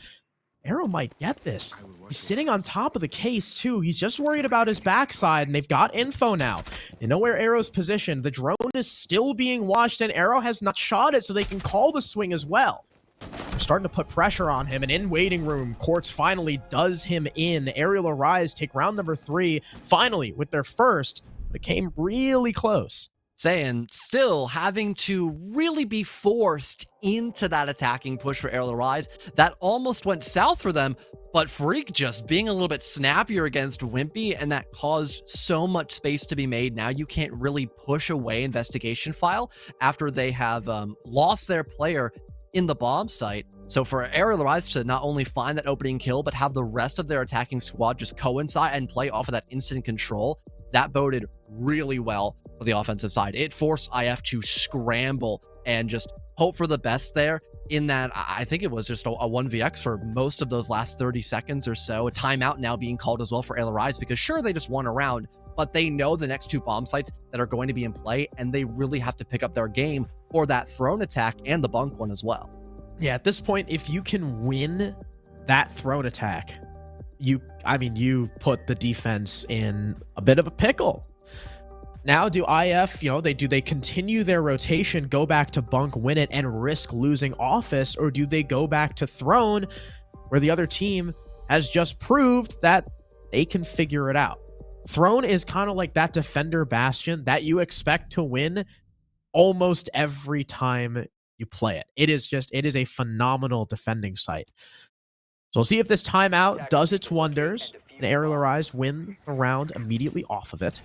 Arrow might get this. He's sitting on top of the case, too. He's just worried about his backside, and they've got info now. They know where Arrow's positioned. The drone is still being watched, and Arrow has not shot it, so they can call the swing as well. They're starting to put pressure on him, and in waiting room, Quartz finally does him in. Arial Arise take round number 3, finally, with their first. It came really close. Saying still having to really be forced into that attacking push for Arial Arise. That almost went south for them, but Freak just being a little bit snappier against Wimpy, and that caused so much space to be made. Now you can't really push away Investigation File after they have lost their player in the bomb site. So for Arial Arise to not only find that opening kill, but have the rest of their attacking squad just coincide and play off of that instant control, that boded really well for the offensive side. It forced IF to scramble and just hope for the best there, in that I think it was just a 1vx for most of those last 30 seconds or so. A timeout now being called as well for Arial Arise, because sure, they just won a round, but they know the next 2 bomb sites that are going to be in play, and they really have to pick up their game for that throne attack and the bunk one as well. Yeah, at this point, if you can win that throne attack, you I mean, you put the defense in a bit of a pickle. Now, do IF, do they continue their rotation, go back to bunk, win it, and risk losing office, or do they go back to throne, where the other team has just proved that they can figure it out? Throne is kind of like that defender bastion that you expect to win almost every time you play it. It is a phenomenal defending site. So we'll see if this timeout does its wonders and Arial Arise win the round immediately off of it.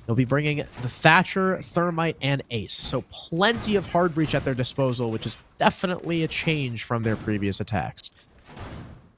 They'll be bringing the Thatcher, Thermite, and Ace. So plenty of hard breach at their disposal, which is definitely a change from their previous attacks.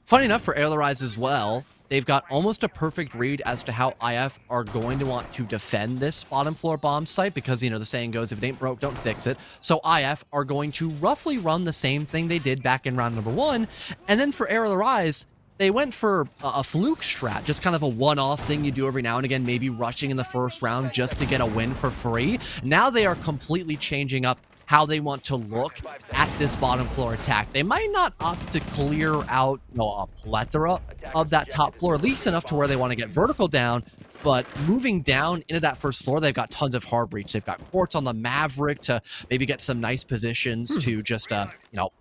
Funny enough for Arial Arise as well, they've got almost a perfect read as to how IF are going to want to defend this bottom floor bomb site because, the saying goes, if it ain't broke, don't fix it. So IF are going to roughly run the same thing they did back in round number 1. And then for Arial Arise, they went for a fluke strat, just kind of a one-off thing you do every now and again, maybe rushing in the first round just to get a win for free. Now they are completely changing up how they want to look at this bottom floor attack. They might not opt to clear out a plethora of that top floor, at least enough to where they want to get vertical down, but moving down into that first floor, they've got tons of hard breach. They've got quartz on the Maverick to maybe get some nice positions to just,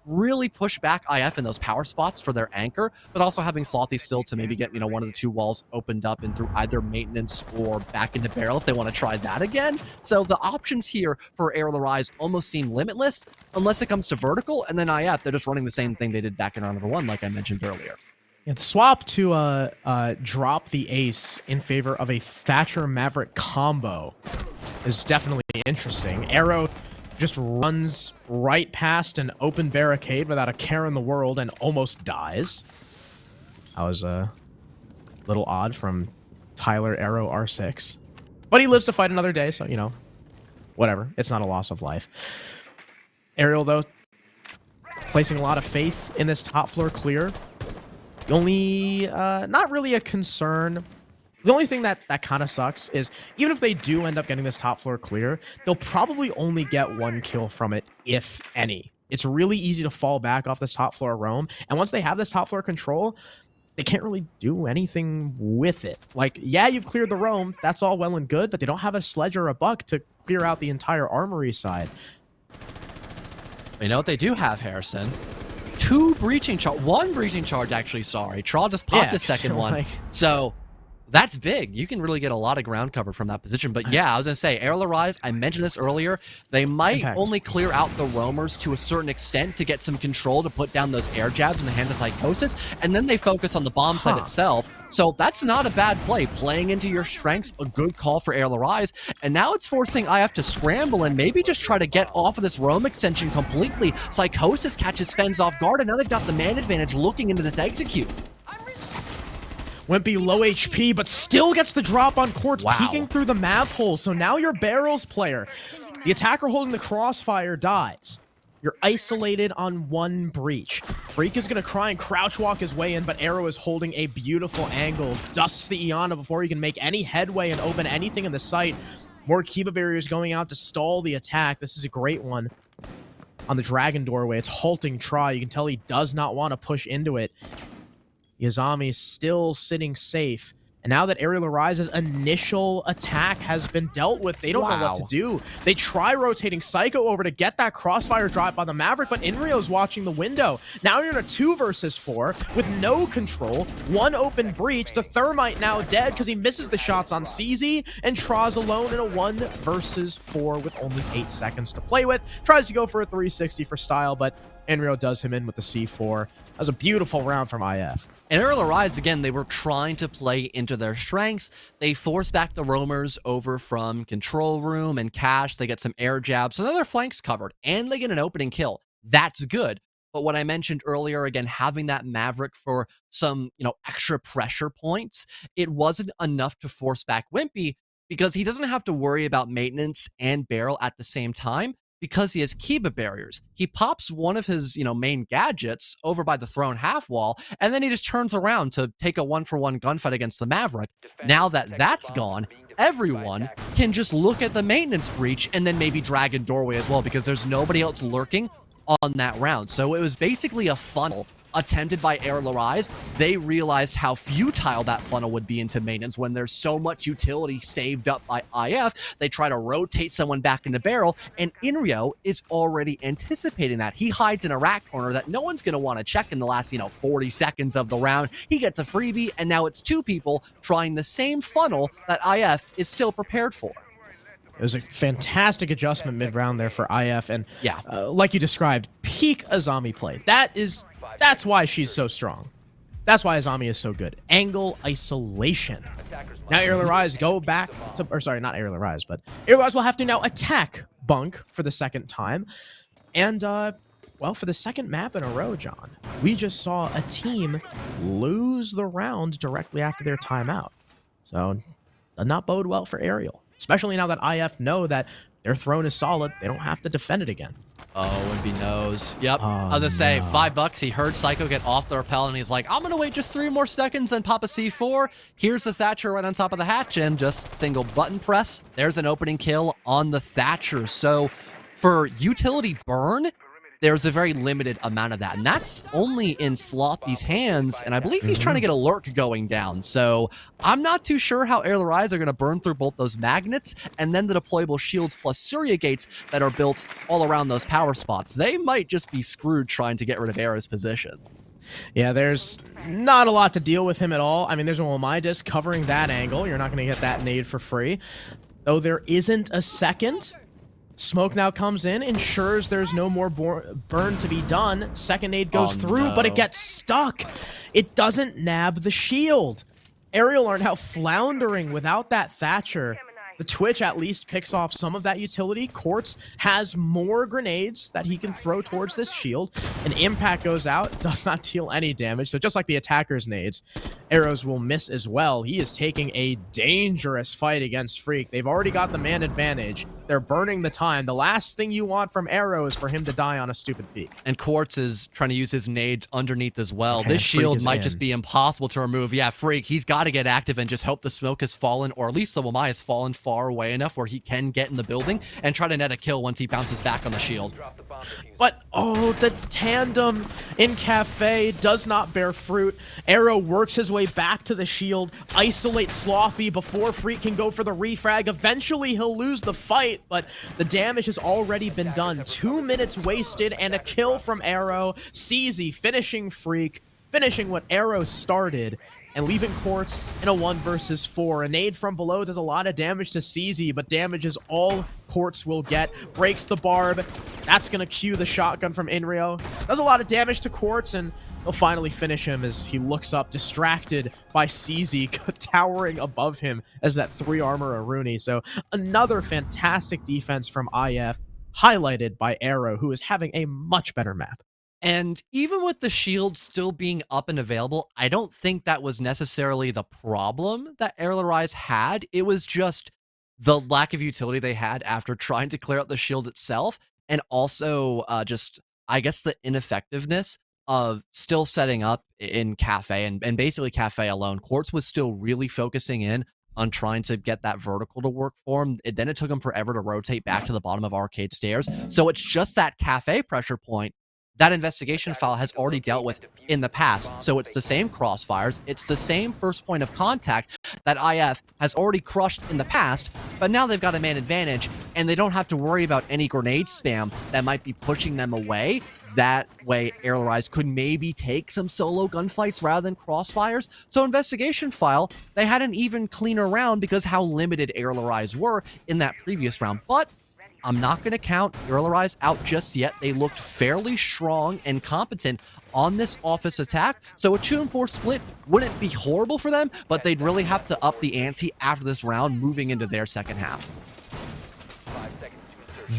really push back IF in those power spots for their anchor, but also having Slothy still to maybe get, one of the two walls opened up and through either maintenance or back into barrel if they want to try that again. So the options here for Arial Arise almost seem limitless unless it comes to vertical, and then IF, they're just running the same thing they did back in round number 1, like I mentioned earlier. Yeah, the swap to drop the Ace in favor of a Thatcher Maverick combo is definitely interesting. Arrow just runs right past an open barricade without a care in the world and almost dies. That was a little odd from Tyler Arrow R6. But he lives to fight another day, so, whatever. It's not a loss of life. Arial, though, placing a lot of faith in this top floor clear. The only, not really a concern. The only thing that kind of sucks is even if they do end up getting this top floor clear, they'll probably only get one kill from it, if any. It's really easy to fall back off this top floor roam. And once they have this top floor control, they can't really do anything with it. Like, yeah, you've cleared the roam. That's all well and good, but they don't have a sledge or a buck to clear out the entire armory side. You know what they do have, Harrison? One breaching charge, actually, sorry. Trawl just popped a second one. So that's big. You can really get a lot of ground cover from that position. But yeah, I was going to say, Arial Arise, I mentioned this earlier, they might only clear out the roamers to a certain extent to get some control to put down those air jabs in the hands of Psychosis, and then they focus on the bomb site itself. So that's not a bad play. Playing into your strengths, a good call for Arial Arise. And now it's forcing IF to scramble and maybe just try to get off of this roam extension completely. Psychosis catches Fens off guard, and now they've got the man advantage looking into this execute. Wimpy low HP, but still gets the drop on Quartz, peeking through the mav hole. So now your barrels player. The attacker holding the crossfire dies. You're isolated on one breach. Freak is going to try and crouch walk his way in, but Arrow is holding a beautiful angle. Dusts the Iana before he can make any headway and open anything in the site. More Kiba barriers going out to stall the attack. This is a great one. On the Dragon doorway, it's halting try. You can tell he does not want to push into it. Yazami is still sitting safe. And now that Arial Arise's initial attack has been dealt with, they don't know what to do. They try rotating Psycho over to get that crossfire drop on the Maverick, but Inrio's watching the window. Now you're in a 2 versus 4 with no control. One open breach. The Thermite now dead because he misses the shots on CZ, and Traz alone in a 1 versus 4 with only 8 seconds to play with. Tries to go for a 360 for style, but Enrio does him in with the C4. That was a beautiful round from IF. And Arial Arise, again, they were trying to play into their strengths. They force back the roamers over from control room and cache. They get some air jabs, so now their flanks covered, and they get an opening kill. That's good. But what I mentioned earlier, again, having that Maverick for some, extra pressure points, it wasn't enough to force back Wimpy because he doesn't have to worry about maintenance and barrel at the same time. Because he has Kiba barriers. He pops one of his, main gadgets over by the throne half wall, and then he just turns around to take a 1-for-1 gunfight against the Maverick. Now that that's gone, everyone can just look at the maintenance breach and then maybe Dragon doorway as well, because there's nobody else lurking on that round. So it was basically a funnel attempted by Arial Rise, they realized how futile that funnel would be into maintenance when there's so much utility saved up by IF. They try to rotate someone back into barrel, and Inrio is already anticipating that. He hides in a rack corner that no one's going to want to check in the last, 40 seconds of the round. He gets a freebie, and now it's two people trying the same funnel that IF is still prepared for. It was a fantastic adjustment mid-round there for IF, and yeah, like you described, peak Azami play. That's why she's so strong. That's why Azami is so good. Angle isolation. Now Arial Rise go back to, or sorry, not Arial Rise, but Arial Rise will have to now attack Bunk for the second time, and well, for the second map in a row, John, we just saw a team lose the round directly after their timeout. So, does not bode well for Arial. Especially now that IF know that their throne is solid, they don't have to defend it again. Oh, and B knows. Yep. Oh, I was gonna say, no. $5. He heard Psycho get off the rappel, and he's like, I'm gonna wait just 3 more seconds and pop a C4. Here's the Thatcher right on top of the hatch, and just single button press. There's an opening kill on the Thatcher. So for utility burn, there's a very limited amount of that, and that's only in Slothy's hands, and I believe he's trying to get a lurk going down. So I'm not too sure how Arial Rise are going to burn through both those magnets and then the deployable shields plus Surya gates that are built all around those power spots. They might just be screwed trying to get rid of Era's position. Yeah, there's not a lot to deal with him at all. I mean, there's a Wamai disc covering that angle. You're not going to get that nade for free. Though there isn't a second. Smoke now comes in, ensures there's no more burn to be done. Second nade goes through, but it gets stuck. It doesn't nab the shield. Arial are now floundering without that Thatcher. The Twitch at least picks off some of that utility. Quartz has more grenades that he can throw towards this shield. An impact goes out, does not deal any damage. So just like the attacker's nades, arrows will miss as well. He is taking a dangerous fight against Freak. They've already got the man advantage. They're burning the time. The last thing you want from Arrow is for him to die on a stupid peak. And Quartz is trying to use his nades underneath as well. Okay, this shield might in. just be impossible to remove. Yeah, Freak, he's got to get active and just hope the smoke has fallen, or at least the Wamai has fallen far away enough where he can get in the building and try to net a kill once he bounces back on the shield. But, oh, the tandem in Cafe does not bear fruit. Arrow works his way back to the shield, isolates Slothy before Freak can go for the refrag. Eventually, he'll lose the fight, but the damage has already been done. 2 minutes wasted and a kill from Arrow. CZ finishing Freak, finishing what Arrow started, and leaving Quartz in a 1 versus 4. A nade from below does a lot of damage to CZ, but damage is all Quartz will get. Breaks the barb. That's going to cue the shotgun from Inrio. Does a lot of damage to Quartz, and they'll finally finish him as he looks up, distracted by CZ towering above him as that 3 armor Aruni. So another fantastic defense from IF, highlighted by Arrow, who is having a much better map. And even with the shield still being up and available, I don't think that was necessarily the problem that Arial Rise had. It was just the lack of utility they had after trying to clear out the shield itself, and also just, I guess, the ineffectiveness of still setting up in Cafe, and basically Cafe alone. Quartz was still really focusing in on trying to get that vertical to work for him. Then it took him forever to rotate back to the bottom of Arcade Stairs. So it's just that Cafe pressure point that investigation file has already dealt with in the past. So it's the same crossfires, it's the same first point of contact that IF has already crushed in the past, but now they've got a man advantage, and they don't have to worry about any grenade spam that might be pushing them away. That way, Arial Rise could maybe take some solo gunfights rather than crossfires. So investigation file, they had an even cleaner round because how limited Arial Rise were in that previous round. But I'm not going to count Arial Rise out just yet. They looked fairly strong and competent on this office attack. So a 2-4 split wouldn't be horrible for them, but they'd really have to up the ante after this round moving into their second half.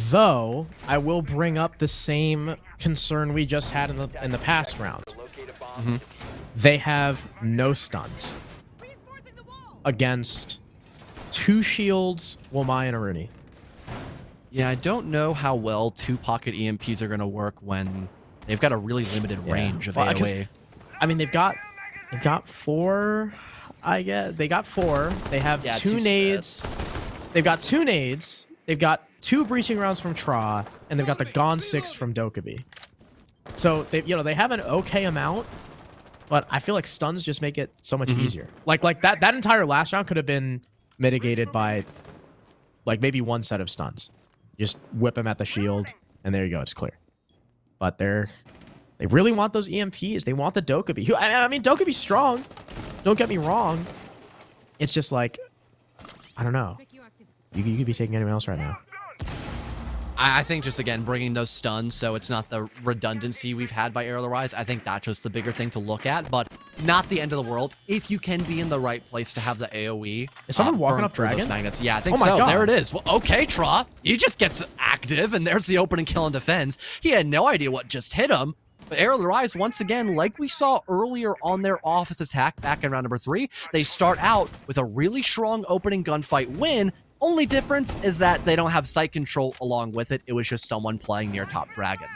Though, I will bring up the same concern we just had in the past round. They have no stuns against 2 shields, Wamai and Aruni. Yeah, I don't know how well 2 pocket EMPs are going to work when they've got a really limited range of AoE. I mean, they've got 4, I guess. They got 4. They have 2 nades. Sets. They've got 2 nades. They've got 2 breaching rounds from Tra, and they've got the Gone 6 from Dokkaebi. So they have an okay amount, but I feel like stuns just make it so much easier. Like that entire last round could have been mitigated by like maybe one set of stuns. Just whip him at the shield, and there you go, it's clear. But they really want those EMPs. They want the Dokkaebi. I mean, Dokkaebi's strong. Don't get me wrong. It's just like, I don't know. You could be taking anyone else right now. I think just, again, bringing those stuns so it's not the redundancy we've had by Arial Arise. I think that's just the bigger thing to look at, but not the end of the world if you can be in the right place to have the AoE. Is someone walking up Dragon? Magnets. Yeah, I think oh my so. God. There it is. Well, okay, Tra. He just gets active, and there's the opening kill and defense. He had no idea what just hit him. But Arial Arise, once again, like we saw earlier on their office attack back in round number 3, they start out with a really strong opening gunfight win. Only difference is that they don't have sight control along with it. It was just someone playing near top Dragon.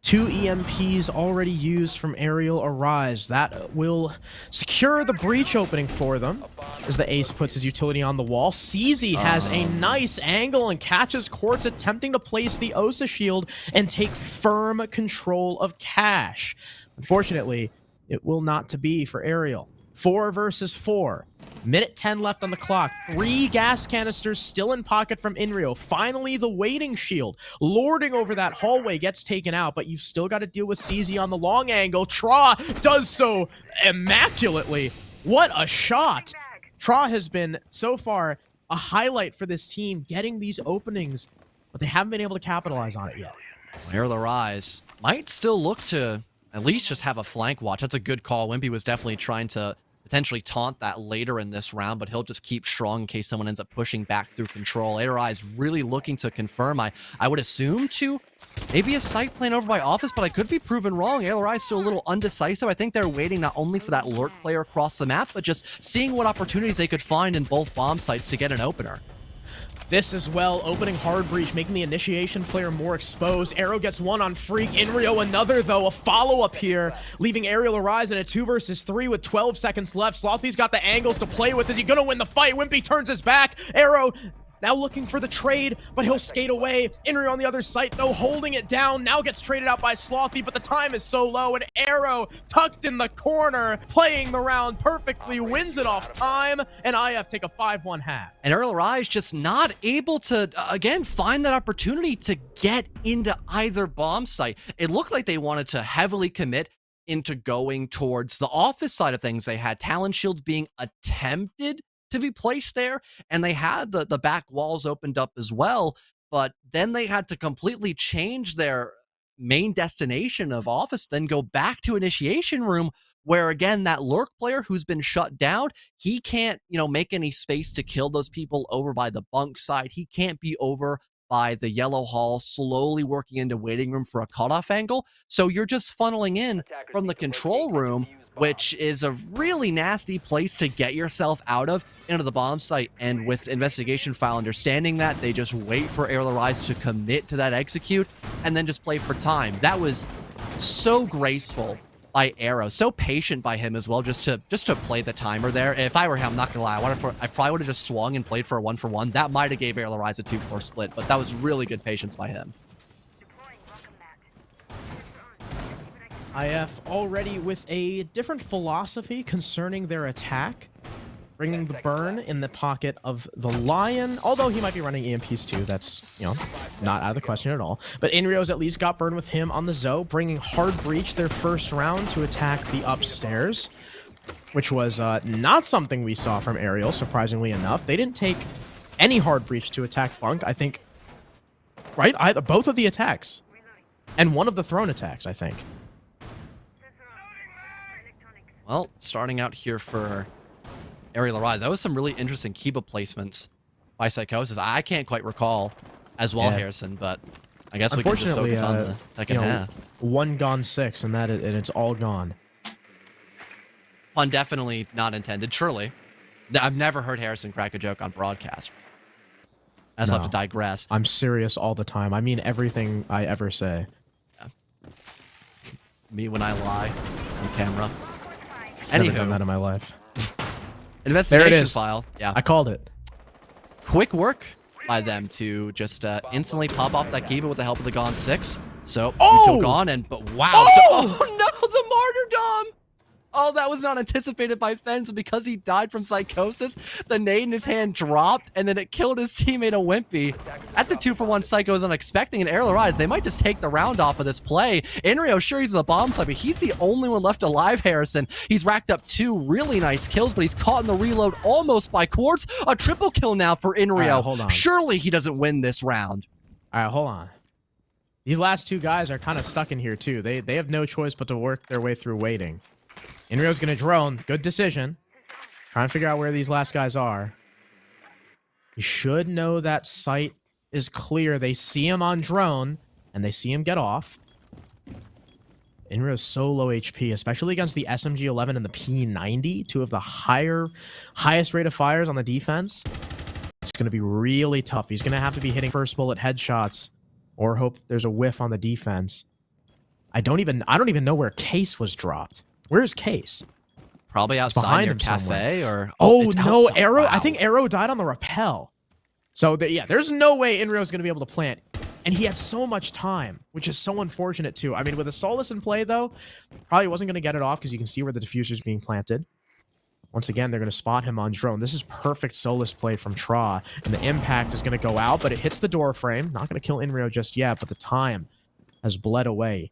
2 EMPs already used from Arial Arise. That will secure the breach opening for them as the ace puts his utility on the wall. CZ has a nice angle and catches Quartz attempting to place the Osa shield and take firm control of Cash. Unfortunately, it will not to be for Arial. 4 versus 4. Minute 10 left on the clock. 3 gas canisters still in pocket from Inrio. Finally, the waiting shield lording over that hallway gets taken out, but you've still got to deal with CZ on the long angle. Tra does so immaculately. What a shot. Tra has been, so far, a highlight for this team, getting these openings, but they haven't been able to capitalize on it yet. Arial Arise might still look to at least just have a flank watch. That's a good call. Wimpy was definitely trying to potentially taunt that later in this round, but he'll just keep strong in case someone ends up pushing back through control. Arial Arise really looking to confirm. I would assume to maybe a site plan over by Office, but I could be proven wrong. Arial Arise still a little undecisive. I think they're waiting not only for that lurk player across the map, but just seeing what opportunities they could find in both bomb sites to get an opener. This as well, opening hard breach, making the initiation player more exposed. Arrow gets one on Freak. Inrio another, though. A follow-up here, leaving Arial Arise in a 2 versus 3 with 12 seconds left. Slothy's got the angles to play with. Is he going to win the fight? Wimpy turns his back. Arrow now looking for the trade, but he'll skate away. Inrio on the other side, though, holding it down. Now gets traded out by Slothy, but the time is so low, and Arrow tucked in the corner, playing the round perfectly, wins it off time, and IF take a 5-1 half. And Arial Arise just not able to, again, find that opportunity to get into either bomb site. It looked like they wanted to heavily commit into going towards the office side of things. They had Talon shields being attempted to be placed there, and they had the back walls opened up as well, but then they had to completely change their main destination of office, then go back to initiation room, where again, that lurk player who's been shut down, he can't, make any space to kill those people over by the bunk side. He can't be over by the yellow hall, slowly working into waiting room for a cutoff angle. So you're just funneling in from the control room, which is a really nasty place to get yourself out of into the bomb site. And with investigation file understanding that, they just wait for Arial Arise to commit to that execute and then just play for time. That was so graceful by Arrow, so patient by him as well, just to play the timer there. If I were him, I'm not gonna lie, I probably would have just swung and played for a 1-for-1. That might have gave Arial Arise a 2-4 split, but that was really good patience by him. IF already with a different philosophy concerning their attack, bringing the burn in the pocket of the Lion, although he might be running EMPs too. That's, not out of the question at all. But Inrio's at least got burn with him on the Zoe, bringing hard breach their first round to attack the upstairs, which was not something we saw from Arial, surprisingly enough. They didn't take any hard breach to attack Bunk, I think, right? Both of the attacks, and one of the thrown attacks, I think. Well, starting out here for Arial Arise, that was some really interesting Kiba placements by Psychosis. I can't quite recall as well, Harrison, but I guess we can just focus on the second half. 1 gone 6, and it's all gone. Pun definitely not intended, surely. I've never heard Harrison crack a joke on broadcast. I just have to digress. I'm serious all the time. I mean everything I ever say. Yeah. Me when I lie on camera. Never done that in my life. Investigation there it is. file. Yeah. I called it. Quick work by them to just instantly pop off that Kiba with the help of the Gone 6. So, Oh! Gone, and but wow. Oh! So, oh no, the martyrdom! Oh, that was not anticipated by Fens, and because he died from Psychosis, the nade in his hand dropped, and then it killed his teammate, a Wimpy. That's a 2-for-1 Psycho was unexpected, and Arial Rise, they might just take the round off of this play. Inrio, sure, he's in the bomb side, but he's the only one left alive, Harrison. He's racked up 2 really nice kills, but he's caught in the reload almost by Quartz. A triple kill now for Inrio. Hold on. Surely he doesn't win this round. All right, hold on. These last 2 guys are kind of stuck in here, too. They have no choice but to work their way through waiting. Inrio's going to drone. Good decision. Trying to figure out where these last guys are. You should know that site is clear. They see him on drone, and they see him get off. Inrio's so low HP, especially against the SMG-11 and the P90, 2 of the highest rate of fires on the defense. It's going to be really tough. He's going to have to be hitting first bullet headshots or hope there's a whiff on the defense. I don't even know where Case was dropped. Where's Case? Probably outside your cafe or... Oh, no, outside. Arrow. Wow. I think Arrow died on the rappel. So, yeah, there's no way Inrio's going to be able to plant. And he had so much time, which is so unfortunate, too. I mean, with a Solus in play, though, probably wasn't going to get it off because you can see where the diffuser's being planted. Once again, they're going to spot him on drone. This is perfect Solus play from Tra. And the impact is going to go out, but it hits the door frame. Not going to kill Inrio just yet, but the time has bled away.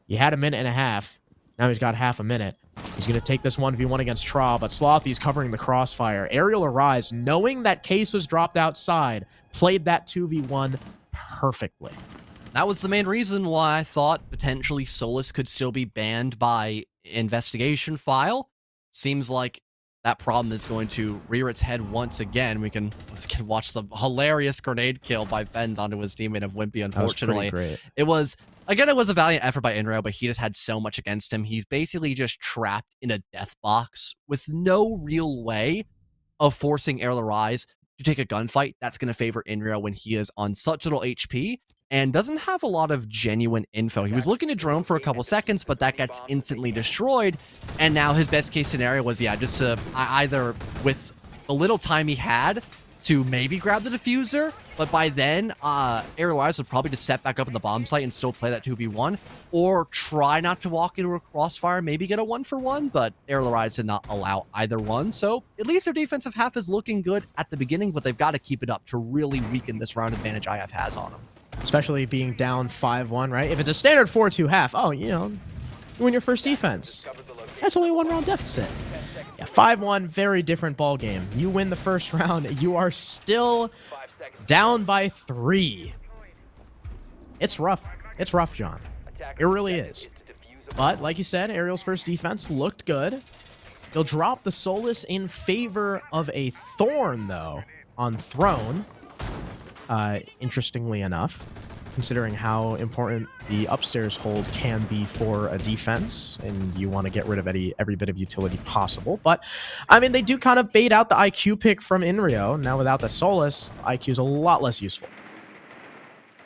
He had a minute and a half. Now he's got half a minute. He's going to take this 1v1 against Tra, but Slothy's covering the crossfire. Arial Arise, knowing that Case was dropped outside, played that 2v1 perfectly. That was the main reason why I thought potentially Solus could still be banned by investigation file. Seems like that problem is going to rear its head once again. We can once again watch the hilarious grenade kill by Fens onto his teammate of Wimpy, unfortunately. That was pretty great. It was... Again, it was a valiant effort by Inrio, but he just had so much against him. He's basically just trapped in a death box with no real way of forcing Arial Rise to take a gunfight. That's going to favor Inrio when he is on such little HP and doesn't have a lot of genuine info. He was looking to drone for a couple seconds, but that gets instantly destroyed. And now his best case scenario was, yeah, just to either with the little time he had to maybe grab the diffuser, but by then, Arial Rise would probably just set back up in the bomb site and still play that 2v1, or try not to walk into a crossfire, maybe get a 1-for-1, but Arial Rise did not allow either one, so at least their defensive half is looking good at the beginning, but they've got to keep it up to really weaken this round advantage IF has on them. Especially being down 5-1, right? If it's a standard 4-2 half, oh, you know, you win your first defense. That's only a 1-round deficit. Yeah, 5-1, very different ball game. You win the first round, you are still down by 3. It's rough. It's rough, John. It really is. But, like you said, Ariel's first defense looked good. He'll drop the Solus in favor of a Thorn, though, on Throne. Interestingly enough, considering how important the upstairs hold can be for a defense, and you want to get rid of every bit of utility possible. But, I mean, they do kind of bait out the IQ pick from Inrio. Now, without the Solus, IQ is a lot less useful.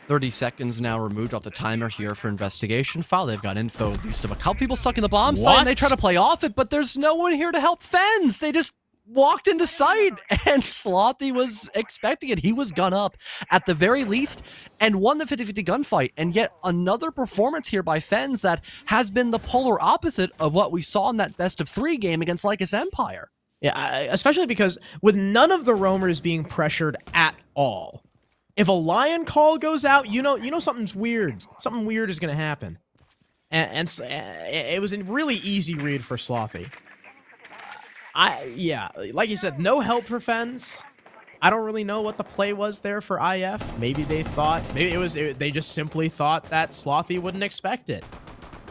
30 seconds now removed off the timer here for investigation file. They've got info at least of a couple people stuck in the bomb site, and they try to play off it, but there's no one here to help Fens. They just walked into sight, and Slothy was expecting it. He was gun up at the very least and won the 50-50 gunfight. And yet another performance here by Fens that has been the polar opposite of what we saw in that best-of-3 game against Lycus Empire. Yeah, especially because with none of the roamers being pressured at all, if a lion call goes out, you know something's weird. Something weird is going to happen. And it was a really easy read for Slothy. Yeah, like you said, no help for Fens. I don't really know what the play was there for IF. Maybe they thought, they just simply thought that Slothy wouldn't expect it.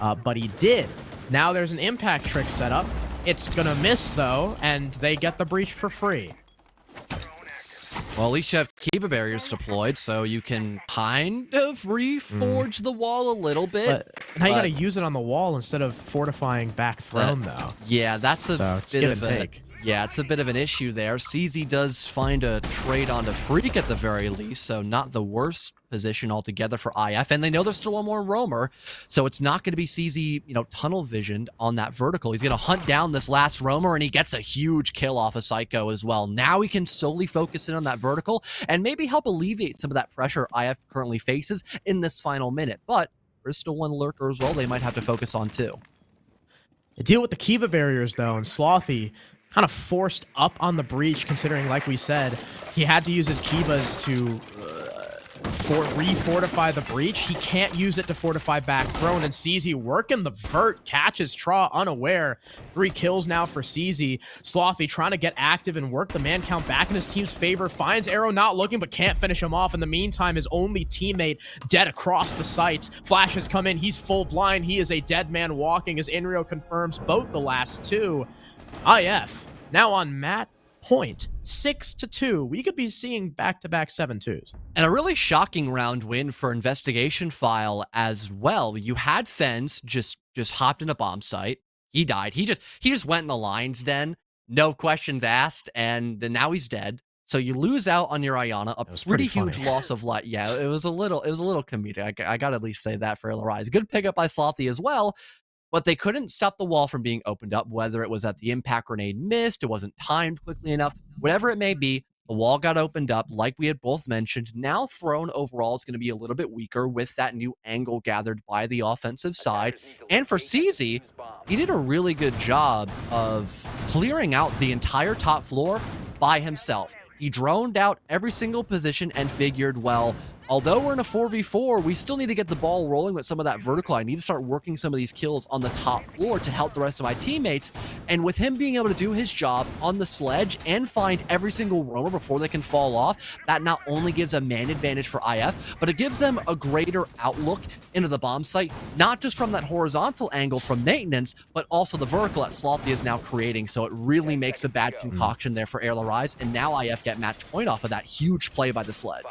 But he did. Now there's an impact trick set up. It's gonna miss though, and they get the breach for free. Well, at least you have Kiba barriers deployed, so you can kind of reforge the wall a little bit. But now you gotta use it on the wall instead of fortifying back Throne, though. Yeah, that's a so it's bit give of and a take. Yeah, it's a bit of an issue there. CZ does find a trade onto Freak at the very least, so not the worst position altogether for IF. And they know there's still one more roamer, so it's not going to be CZ, tunnel visioned on that vertical. He's going to hunt down this last roamer, and he gets a huge kill off of Psycho as well. Now he can solely focus in on that vertical and maybe help alleviate some of that pressure IF currently faces in this final minute. But there's still one lurker as well they might have to focus on too. They deal with the Kiva barriers, though, and Slothy kind of forced up on the breach, considering, like we said, he had to use his Kivas to re-fortify the breach. He can't use it to fortify back throne, and CZ working the vert, catches Tra unaware. 3 kills now for CZ. Slothy trying to get active and work the man count back in his team's favor. Finds Arrow not looking, but can't finish him off. In the meantime, his only teammate dead across the sights. Flashes come in. He's full blind. He is a dead man walking, as Inrio confirms both the last 2. IF now on mat point, 6-2. We could be seeing back-to-back 7-2s. And a really shocking round win for Investigation File as well. You had Fens just hopped in a bomb site. He died. He just went in the lion's den, no questions asked, and then now he's dead. So you lose out on your Ayana, a pretty huge loss of life. Yeah, it was a little comedic. I gotta at least say that for Rise. Good pickup by Slothy as well. But they couldn't stop the wall from being opened up, whether it was that the impact grenade missed, it wasn't timed quickly enough, whatever it may be, the wall got opened up, like we had both mentioned. Now Throne overall is going to be a little bit weaker with that new angle gathered by the offensive side. And for CZ, he did a really good job of clearing out the entire top floor by himself. He droned out every single position and figured, well, although we're in a 4v4, we still need to get the ball rolling with some of that vertical. I need to start working some of these kills on the top floor to help the rest of my teammates. And with him being able to do his job on the sledge and find every single roamer before they can fall off, that not only gives a man advantage for IF, but it gives them a greater outlook into the bomb site, not just from that horizontal angle from maintenance, but also the vertical that Slothy is now creating. So it really makes a bad concoction there for Rise, and now IF get match point off of that huge play by the sledge.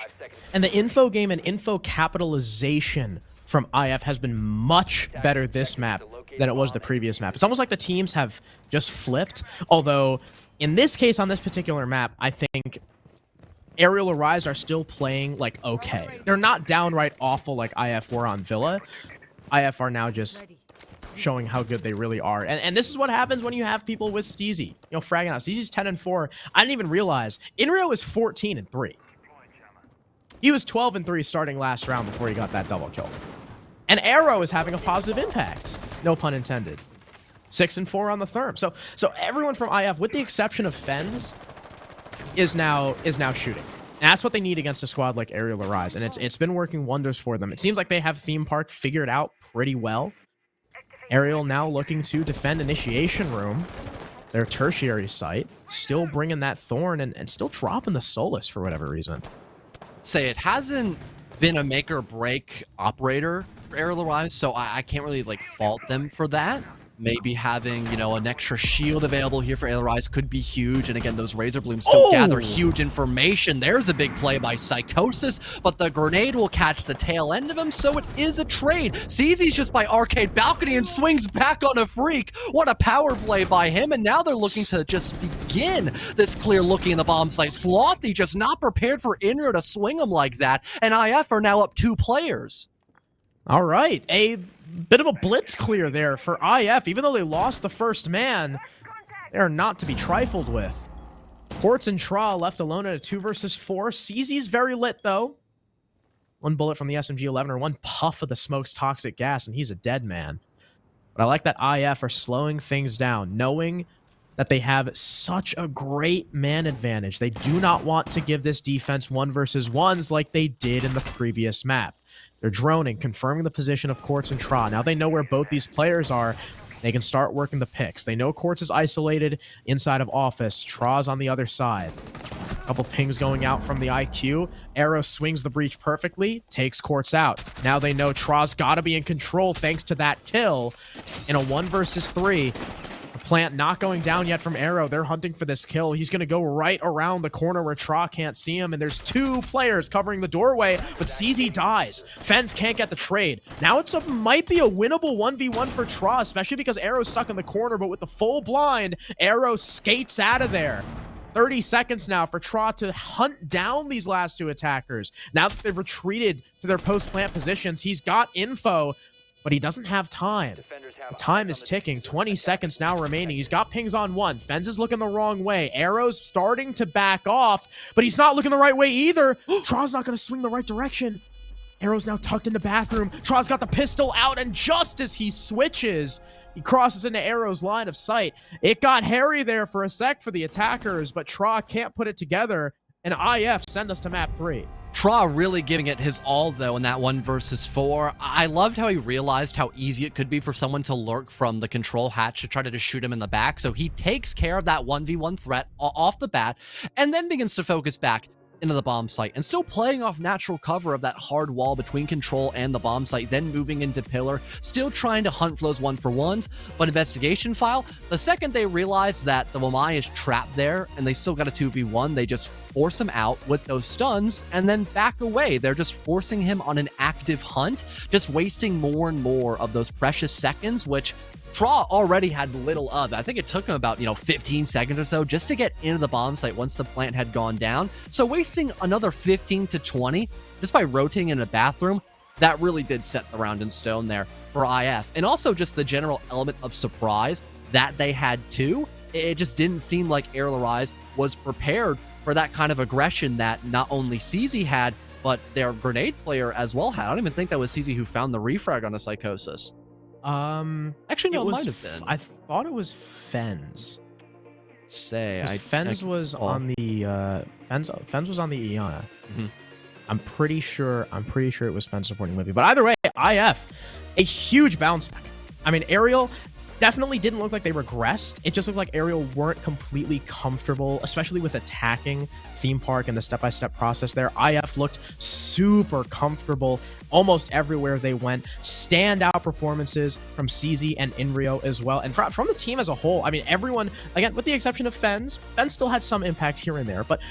And the info game and info capitalization from IF has been much better this map than it was the previous map. It's almost like the teams have just flipped, although in this case, on this particular map, I think Arial Arise are still playing like okay. They're not downright awful like IF were on Villa. IF are now just showing how good they really are. And this is what happens when you have people with Steezy, fragging out. Steezy's 10-4. I didn't even realize Inrio is 14-3. He was 12-3 starting last round before he got that double kill. And Arrow is having a positive impact. No pun intended. 6-4 on the Therm. So everyone from IF, with the exception of Fens, is now shooting. And that's what they need against a squad like Arial Arise. And it's been working wonders for them. It seems like they have Theme Park figured out pretty well. Arial now looking to defend Initiation Room, their tertiary site, still bringing that Thorn and still dropping the Solus for whatever reason. Say it hasn't been a make or break operator for Arial Arise, so I can't really fault them for that. Maybe having, an extra shield available here for Arial Arise could be huge. And again, those Razor Blooms still gather huge information. There's a big play by Psychosis, but the grenade will catch the tail end of him, so it is a trade. CZ's just by Arcade Balcony and swings back on a Freak. What a power play by him, and now they're looking to just begin this clear looking in the bomb site. Slothy just not prepared for Inrio to swing him like that, and IF are now up 2 players. All right, a bit of a blitz clear there for IF. Even though they lost the first man, they are not to be trifled with. Quartz and Tra left alone at a 2 versus 4. CZ's very lit, though. 1 bullet from the SMG-11, or 1 puff of the smoke's toxic gas, and he's a dead man. But I like that IF are slowing things down, knowing that they have such a great man advantage. They do not want to give this defense 1 versus 1s like they did in the previous map. They're droning, confirming the position of Quartz and Tra. Now they know where both these players are. They can start working the picks. They know Quartz is isolated inside of Office. Tra's on the other side. A couple pings going out from the IQ. Arrow swings the breach perfectly, takes Quartz out. Now they know Tra's got to be in control thanks to that kill. In a 1 versus 3, the Plant not going down yet from Arrow. They're hunting for this kill. He's going to go right around the corner where Tra can't see him, and there's 2 players covering the doorway, but CZ dies. Fens can't get the trade. Now might be a winnable 1v1 for Tra, especially because Arrow's stuck in the corner, but with the full blind, Arrow skates out of there. 30 seconds now for Tra to hunt down these last 2 attackers. Now that they've retreated to their post-plant positions, he's got info, but he doesn't have time. The time is ticking. 20 seconds now remaining. He's got pings on 1. Fens is looking the wrong way. Arrow's starting to back off, but he's not looking the right way either. Tra's not going to swing the right direction. Arrow's now tucked in the bathroom. Tra's got the pistol out, and just as he switches, he crosses into Arrow's line of sight. It got hairy there for a sec for the attackers, but Tra can't put it together, and IF send us to map 3. Tra really giving it his all, though, in that 1 versus 4. I loved how he realized how easy it could be for someone to lurk from the control hatch to try to just shoot him in the back. So he takes care of that 1v1 threat off the bat, and then begins to focus back into the bomb site and still playing off natural cover of that hard wall between control and the bomb site, then moving into pillar, still trying to hunt for those 1-for-1s. But investigation file, the second they realize that the Wamai is trapped there and they still got a 2v1, they just force him out with those stuns and then back away. They're just forcing him on an active hunt, just wasting more and more of those precious seconds, which Tra already had little of. I think it took him about, 15 seconds or so just to get into the bomb site once the plant had gone down. So wasting another 15 to 20 just by rotating in a bathroom, that really did set the round in stone there for IF. And also just the general element of surprise that they had too. It just didn't seem like Arial Rise was prepared for that kind of aggression that not only CZ had, but their grenade player as well had. I don't even think that was CZ who found the refrag on a Psychosis. Actually, no, it might have been. I thought it was Fens. Fens was on the Fens was on the Iana. Mm-hmm. I'm pretty sure it was Fens supporting Livy. But either way, IF, a huge bounce back. I mean, Arial definitely didn't look like they regressed. It just looked like Arial weren't completely comfortable, especially with attacking Theme Park and the step-by-step process there. IF looked super comfortable almost everywhere they went. Standout performances from CZ and Inrio as well. And from the team as a whole, I mean, everyone, again, with the exception of Fens still had some impact here and there, but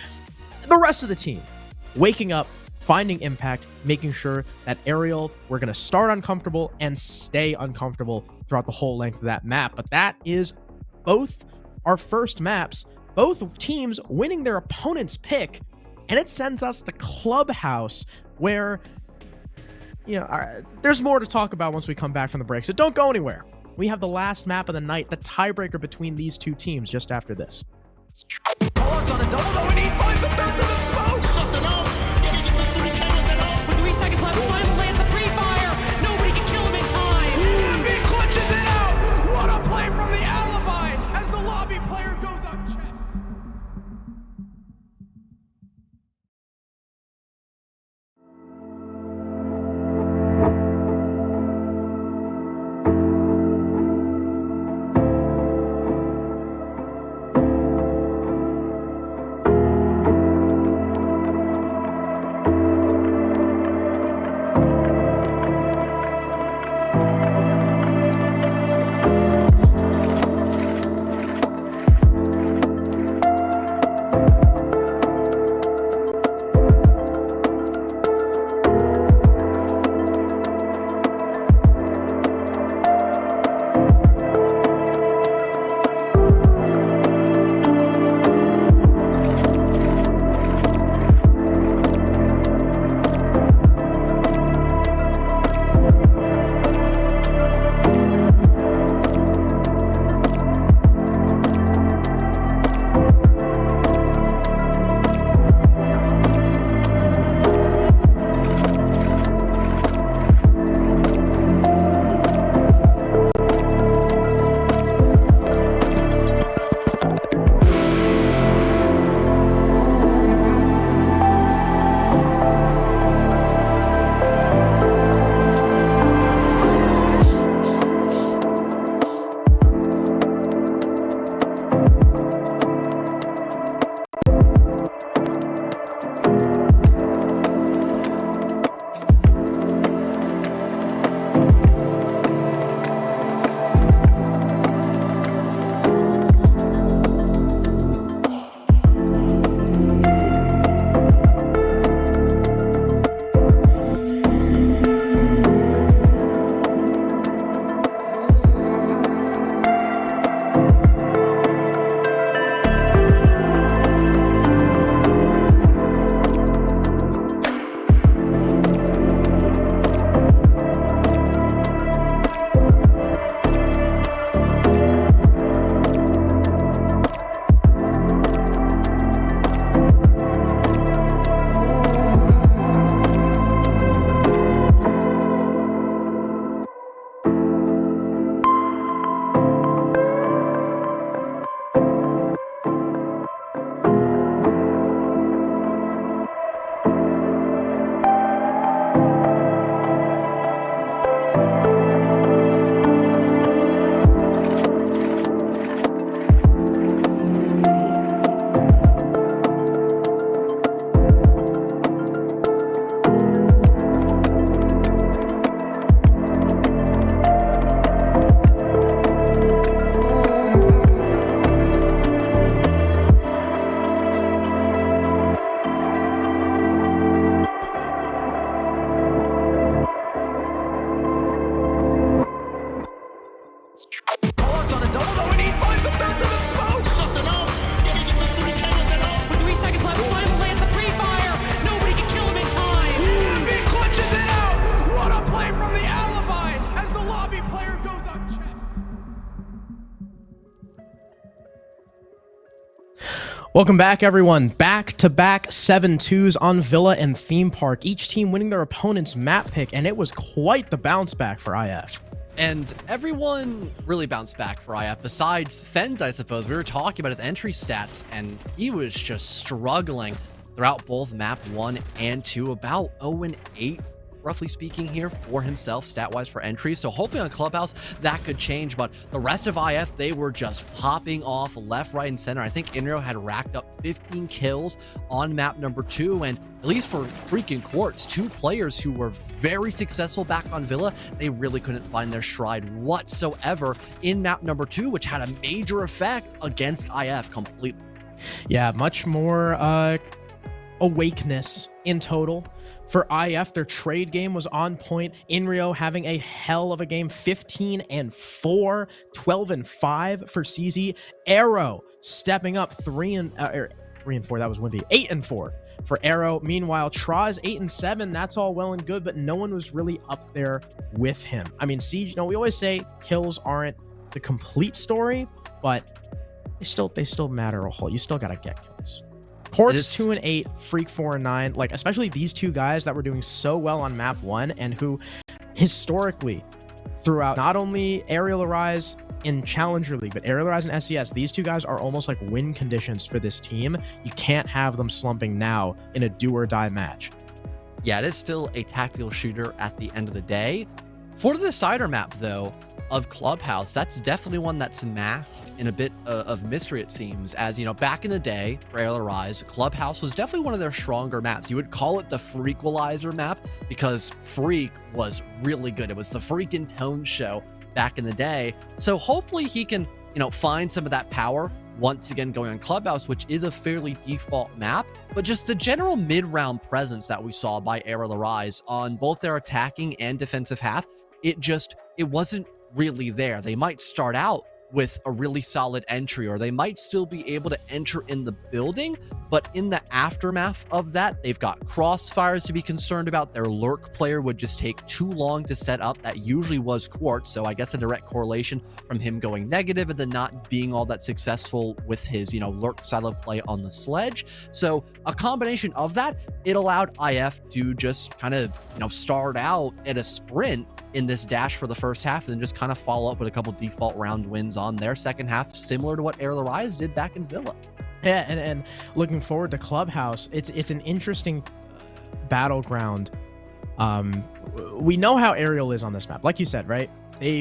the rest of the team, waking up, finding impact, making sure that Arial, we're going to start uncomfortable and stay uncomfortable throughout the whole length of that map. But that is both our first maps, both teams winning their opponent's pick, and it sends us to Clubhouse, where, there's more to talk about once we come back from the break, so don't go anywhere. We have the last map of the night, the tiebreaker between these 2 teams, just after this. Pollard's on a double, though, and he finds a third through the smoke. Just enough. Getting it to 3K with the ult. With 3 seconds left, final lands the pre-fire. Nobody can kill him in time. And he clutches it out. What a play from the alibi as the lobby player goes unchecked. Pollard's on a double though, and he finds the third through the smoke. Just an ult. Getting into 3K with an ult. With 3 seconds left, Final lands the pre-fire. Nobody can kill him in time. And he clutches it out. What a play from the alibi as the lobby player goes unchecked. Welcome back, everyone. Back-to-back 7-2s on Villa and Theme Park, each team winning their opponent's map pick, and it was quite the bounce back for IF. And everyone really bounced back for IF, besides Fens, I suppose. We were talking about his entry stats, and he was just struggling throughout both map 1 and 2, about 0-8, roughly speaking here, for himself, stat-wise, for entries. So hopefully on Clubhouse, that could change. But the rest of IF, they were just popping off left, right, and center. I think Inrio had racked up 15 kills on map number 2. And at least for freaking Quartz, 2 players who were very successful back on Villa, they really couldn't find their stride whatsoever in map number 2, which had a major effect against IF completely. Yeah, much more awakeness in total. For IF, their trade game was on point. Inrio having a hell of a game, 15-4, 12-5 for CZ. Arrow stepping up 3-4, that was windy. 8-4 for Arrow. Meanwhile, Traz 8-7, that's all well and good, but no one was really up there with him. I mean, Siege, you know, we always say kills aren't the complete story, but they still matter a whole. You still gotta get kills. Quartz 2-8, Freak 4-9. Like, especially these two guys that were doing so well on map 1 and who historically throughout not only Arial Arise in Challenger League, but Arial Arise and SCS, these two guys are almost like win conditions for this team. You can't have them slumping now in a do or die match. Yeah, it is still a tactical shooter at the end of the day. For the decider map, though, of Clubhouse, that's definitely one that's masked in a bit of mystery, it seems. As you know, back in the day for Arial Arise, Clubhouse was definitely one of their stronger maps. You would call it the Freakwalizer map because Freak was really good. It was the freaking tone show back in the day. So hopefully he can, you know, find some of that power once again going on Clubhouse, which is a fairly default map. But just the general mid-round presence that we saw by Arial Arise on both their attacking and defensive half, it wasn't really there. They might start out with a really solid entry, or they might still be able to enter in the building, but in the aftermath of that, they've got crossfires to be concerned about. Their lurk player would just take too long to set up. That usually was Quartz, so I guess a direct correlation from him going negative and then not being all that successful with his, you know, lurk style of play on the sledge. So a combination of that, it allowed IF to just kind of, you know, start out at a sprint in this dash for the first half, and then just kind of follow up with a couple default round wins on their second half, similar to what Arial Arise did back in Villa. Yeah, and looking forward to Clubhouse, it's an interesting battleground. We know how Arial is on this map, like you said, right? They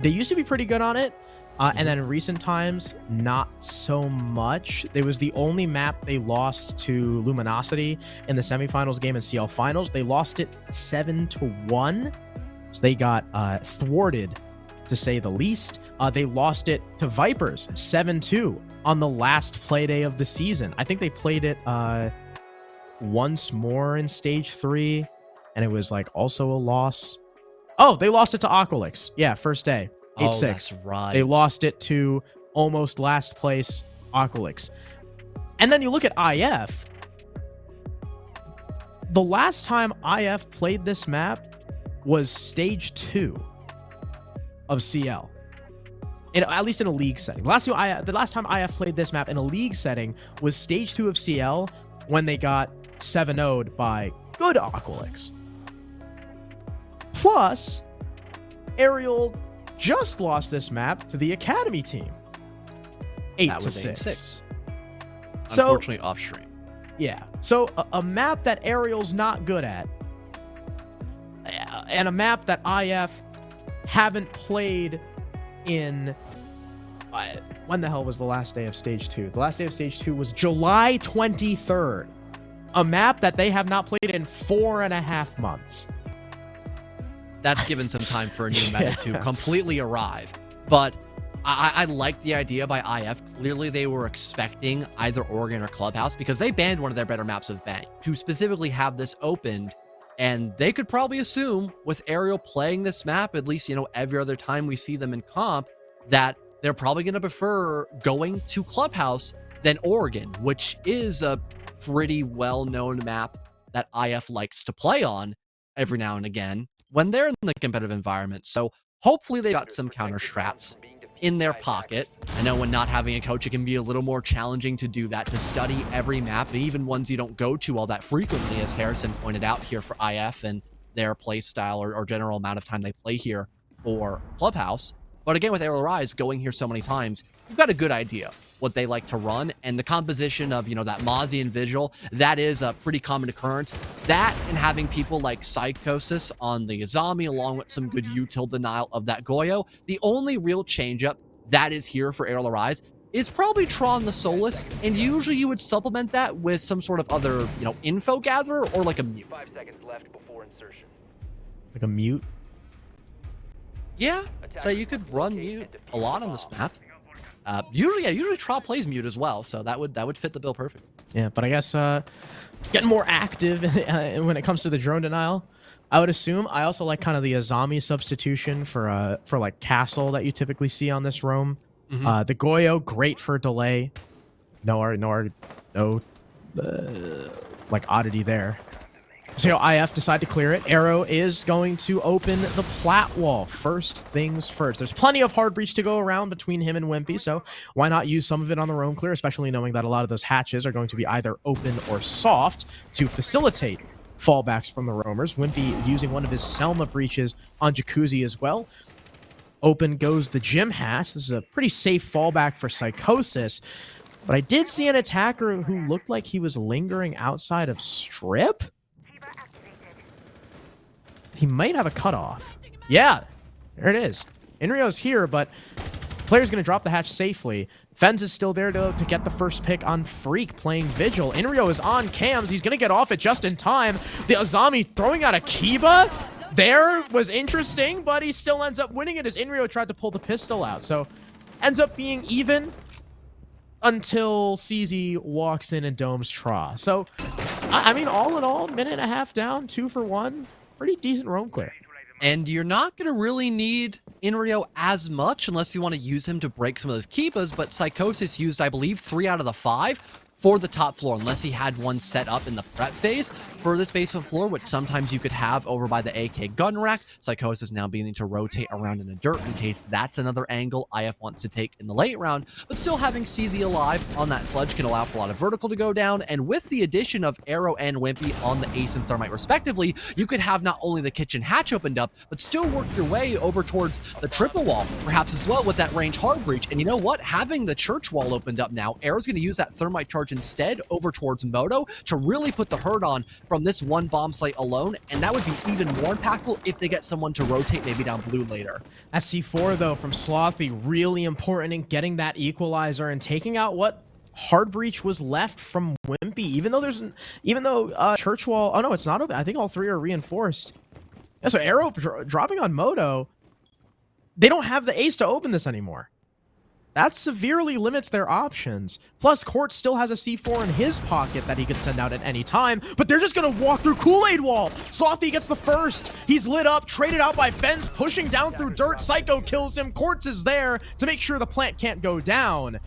used to be pretty good on it, and then in recent times, not so much. It was the only map they lost to Luminosity in the semifinals game in CL Finals. They lost it 7-1. So they got thwarted, to say the least. They lost it to Vipers 7-2 on the last play day of the season. I think they played it once more in stage 3, and it was like also a loss. Oh, they lost it to Aqualix. Yeah, first day. 8-6. Oh, that's right. They lost it to almost last place Aqualix. And then you look at IF. The last time IF played this map was stage 2 of CL, at least in a league setting. The last time IF played this map in a league setting was stage 2 of CL, when they got 7-0'd by good Aqualix. Plus, Arial just lost this map to the Academy team, 8-6. So, unfortunately, off stream. Yeah, so a map that Arial's not good at, and a map that IF haven't played in... when the hell was the last day of stage 2? The last day of stage 2 was July 23rd. A map that they have not played in 4.5 months. That's given some time for a new meta to completely arrive. But I like the idea by IF. Clearly, they were expecting either Oregon or Clubhouse, because they banned one of their better maps of Bang. To specifically have this opened And they could probably assume with Arial playing this map, at least, every other time we see them in comp, that they're probably going to prefer going to Clubhouse than Oregon, which is a pretty well-known map that IF likes to play on every now and again when they're in the competitive environment. So hopefully they got some counter strats in their pocket. I know when not having a coach, it can be a little more challenging to do that, to study every map, and even ones you don't go to all that frequently, as Harrison pointed out here for IF and their play style or general amount of time they play here for Clubhouse. But again, with Arial Rise going here so many times, you've got a good idea what they like to run, and the composition of, that Mozzie and Vigil, that is a pretty common occurrence. That and having people like Psychosis on the Azami, along with some good util denial of that Goyo. The only real changeup that is here for Arial Rise is probably Tron the Soulless, and usually you would supplement that with some sort of other, info gatherer or like a mute. 5 seconds left before insertion. Like a mute? Yeah, so you could run mute a lot on this map. Usually Tron plays mute as well, so that would fit the bill perfect. Yeah, but I guess getting more active when it comes to the drone denial, I would assume. I also like kind of the Azami substitution for like Castle that you typically see on this roam. The Goyo, great for delay. No like oddity there. So IF decide to clear it. Arrow is going to open the plat wall. First things first. There's plenty of hard breach to go around between him and Wimpy, so why not use some of it on the roam clear, especially knowing that a lot of those hatches are going to be either open or soft to facilitate fallbacks from the roamers. Wimpy using one of his Selma breaches on Jacuzzi as well. Open goes the gym hatch. This is a pretty safe fallback for Psychosis, but I did see an attacker who looked like he was lingering outside of Strip. He might have a cutoff. Yeah, there it is. Inrio's here, but player's going to drop the hatch safely. Fens is still there to get the first pick on Freak playing Vigil. Inrio is on cams. He's going to get off it just in time. The Azami throwing out a Kiba there was interesting, but he still ends up winning it as Inrio tried to pull the pistol out. So ends up being even until CZ walks in and domes Tra. So, I mean, all in all, minute and a half down, 2 for 1. Pretty decent roam clear. And you're not going to really need Inrio as much unless you want to use him to break some of those Kibas, but Psychosis used, I believe, 3 out of the 5 for the top floor, unless he had one set up in the prep phase for this basement floor, which sometimes you could have over by the AK gun rack. Psychosis now beginning to rotate around in the dirt in case that's another angle IF wants to take in the late round, but still having CZ alive on that sludge can allow for a lot of vertical to go down, and with the addition of Arrow and Wimpy on the Ace and Thermite respectively, you could have not only the kitchen hatch opened up, but still work your way over towards the triple wall, perhaps as well with that range hard breach. And you know what? Having the church wall opened up now, Arrow's going to use that Thermite charge instead over towards Moto to really put the hurt on from this one bomb site alone, and that would be even more impactful if they get someone to rotate maybe down blue later. That C4 though from Slothy, really important in getting that equalizer and taking out what hard breach was left from Wimpy. Even though church wall, oh no, it's not open. I think all 3 are reinforced. Yeah, so Arrow dropping on Moto, they don't have the ace to open this anymore. That severely limits their options. Plus, Court still has a C4 in his pocket that he could send out at any time, but they're just going to walk through Kool-Aid Wall. Slothy gets the first. He's lit up, traded out by Fens, pushing down through dirt. Psycho kills him. Quartz is there to make sure the plant can't go down.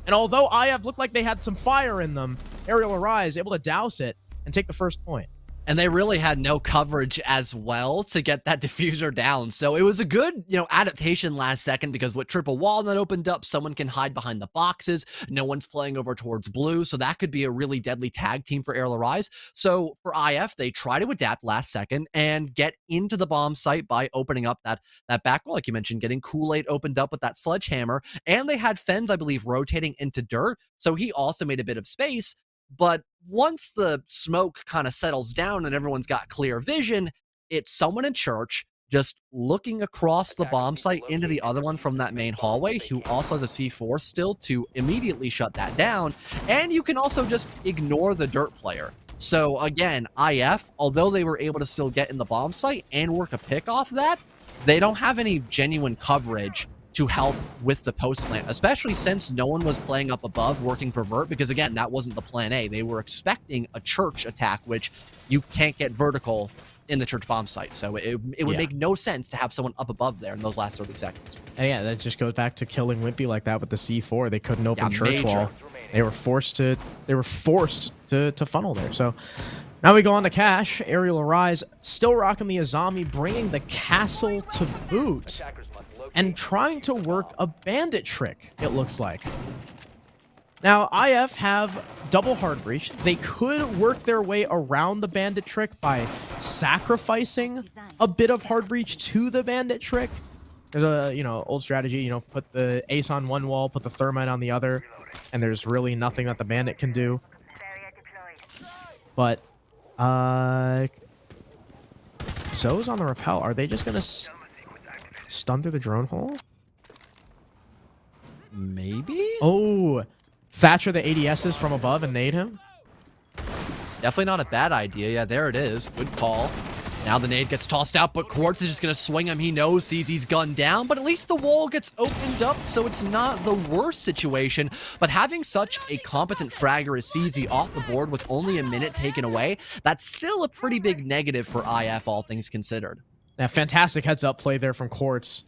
And although IF looked like they had some fire in them, Arial Arise able to douse it and take the first point. And they really had no coverage as well to get that diffuser down. So it was a good, adaptation last second, because with triple wall that opened up, someone can hide behind the boxes. No one's playing over towards blue. So that could be a really deadly tag team for Arial Arise. So for IF, they try to adapt last second and get into the bomb site by opening up that back wall, like you mentioned, getting Kool-Aid opened up with that sledgehammer. And they had Fens, I believe, rotating into dirt. So he also made a bit of space. But once the smoke kind of settles down and everyone's got clear vision, it's someone in church just looking across the bomb site into the other one from that main hallway, who also has a C4 still to immediately shut that down. And you can also just ignore the dirt player. So again, IF, although they were able to still get in the bomb site and work a pick off that, they don't have any genuine coverage to help with the post plant, especially since no one was playing up above working for vert, because again, that wasn't the plan A. They were expecting a church attack, which you can't get vertical in the church bomb site. So it would make no sense to have someone up above there in those last 30 seconds. And yeah, that just goes back to killing Wimpy like that with the C4. They couldn't open church major. wall. They were forced to funnel there. So now we go on to Cash. Arial Arise still rocking the Azami, bringing the castle to boot and trying to work a bandit trick, it looks like. Now, IF have double hard breach. They could work their way around the bandit trick by sacrificing a bit of hard breach to the bandit trick. There's a, old strategy, put the ace on one wall, put the thermite on the other, and there's really nothing that the bandit can do. But, Zoe's on the rappel. Are they just going to stun through the drone hole? Maybe? Oh, Thatcher the ADSs from above and nade him? Definitely not a bad idea. Yeah, there it is. Good call. Now the nade gets tossed out, but Quartz is just going to swing him. He knows, sees he's gunned down, but at least the wall gets opened up, so it's not the worst situation. But having such a competent fragger as CZ off the board with only a minute taken away, that's still a pretty big negative for IF, all things considered. Now, fantastic heads-up play there from Quartz.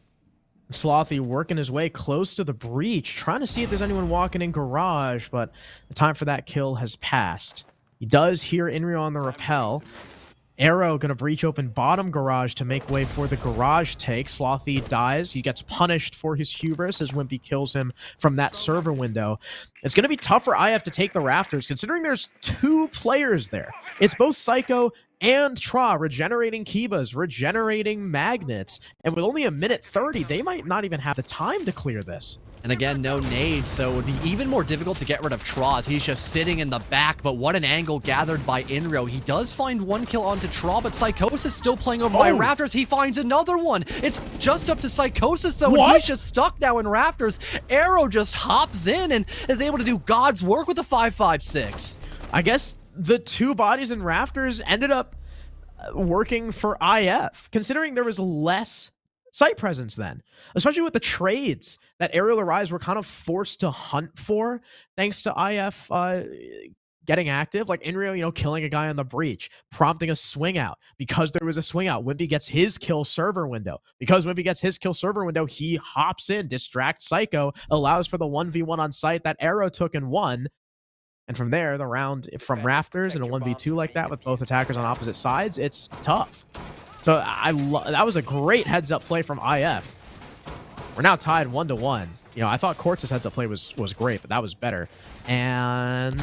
Slothy working his way close to the breach, trying to see if there's anyone walking in garage, but the time for that kill has passed. He does hear Inrio on the rappel. Arrow gonna breach open bottom garage to make way for the garage take. Slothy dies. He gets punished for his hubris as Wimpy kills him from that server window. It's gonna be tough for IF to take the rafters, considering there's 2 players there. It's both Psycho and Tra regenerating Kibas, regenerating magnets. And with only a minute 30, they might not even have the time to clear this. And again, no nade, so it would be even more difficult to get rid of Tra as he's just sitting in the back, but what an angle gathered by Inrio. He does find 1 kill onto Tra, but Psychosis still playing over by Rafters. He finds another one. It's just up to Psychosis, though, and he's just stuck now in Rafters. Arrow just hops in and is able to do God's work with a 5.56. I guess the 2 bodies in Rafters ended up working for IF, considering there was less site presence then, especially with the trades that Arial Arise were kind of forced to hunt for, thanks to IF getting active, like Inrio, killing a guy on the breach, prompting a swing out. Because there was a swing out, Wimpy gets his kill server window. Because Wimpy gets his kill server window, he hops in, distracts Psycho, allows for the 1v1 on site that Arrow took and won. And from there, the round from Rafters and a 1v2 like that with both attackers on opposite sides, it's tough. So that was a great heads-up play from IF. We're now tied 1-1. I thought Quartz's heads-up play was great, but that was better. And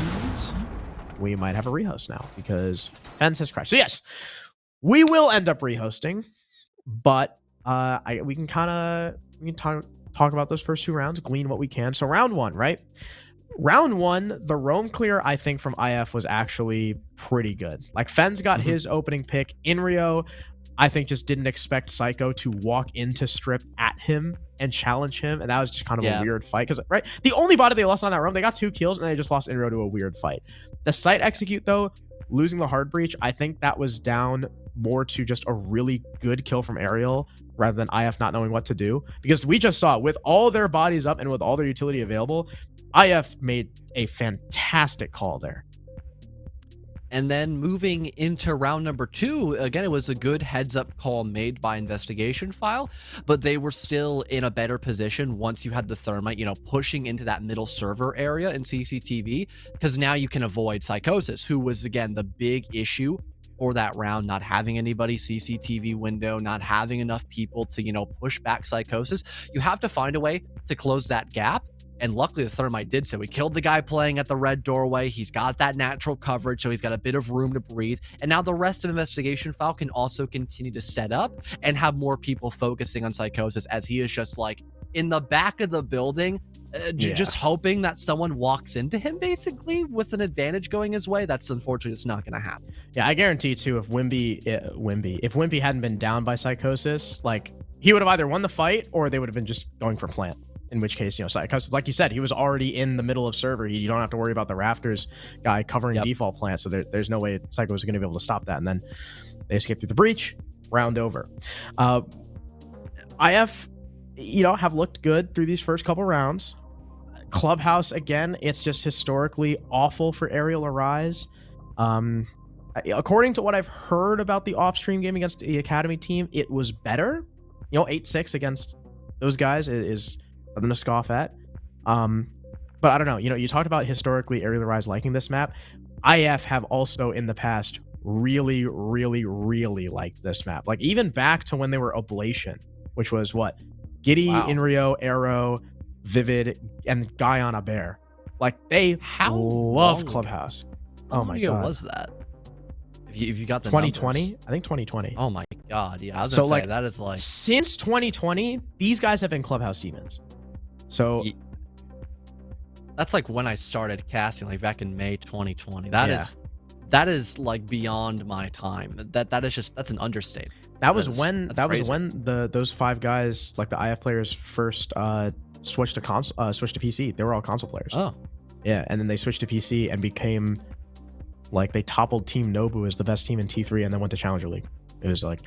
we might have a rehost now because Fence has crashed. So yes, we will end up rehosting, but we can talk about those first 2 rounds, glean what we can. So round 1, right? Round 1, the roam clear, I think, from IF was actually pretty good. Like, Fens got his opening pick. Inrio, I think, just didn't expect Psycho to walk into strip at him and challenge him, and that was just kind of a weird fight. Because, right, the only body they lost on that roam, they got 2 kills, and they just lost Inrio to a weird fight. The site execute, though, losing the hard breach, I think that was down more to just a really good kill from Arial rather than IF not knowing what to do. Because we just saw, with all their bodies up and with all their utility available, IF made a fantastic call there. And then moving into round number 2, again, it was a good heads-up call made by Investigation File, but they were still in a better position once you had the Thermite, pushing into that middle server area in CCTV, because now you can avoid Psychosis, who was, again, the big issue for that round, not having anybody CCTV window, not having enough people to, push back Psychosis. You have to find a way to close that gap. And luckily the Thermite did so. He killed the guy playing at the red doorway. He's got that natural coverage, so he's got a bit of room to breathe. And now the rest of Investigation File can also continue to set up and have more people focusing on Psychosis, as he is just like in the back of the building, just hoping that someone walks into him, basically, with an advantage going his way. That's unfortunately, it's not going to happen. Yeah, I guarantee too, if Wimpy hadn't been down by Psychosis, like, he would have either won the fight or they would have been just going for plant. In which case, Psychosis, like you said, he was already in the middle of server. You don't have to worry about the Rafters guy covering default plant, so there's no way Psycho was going to be able to stop that. And then they escape through the breach, round over. IF, have looked good through these first couple rounds. Clubhouse, again, it's just historically awful for Arial Arise. according to what I've heard about the off-stream game against the Academy team, it was better. 8-6 against those guys is nothing to scoff at. But I don't know. You talked about historically Aerial Rise liking this map. IF have also in the past really, really, really liked this map. Like even back to when they were Oblation, which was what? Giddy, Wow. Inrio, Arrow, Vivid, and Guy on a Bear. Like they love Clubhouse. How Oh my long god. was that? If you got the 2020? numbers. I think 2020. Oh my god, yeah. I was gonna say that is like since 2020, these guys have been Clubhouse demons. So that's like when I started casting, like back in May 2020. That is like beyond my time. That's an understatement. That was when those 5 guys, like the IF players, first switched to PC. They were all console players. Oh. Yeah, and then they switched to PC and became like they toppled Team Nobu as the best team in T3 and then went to Challenger League. It was like,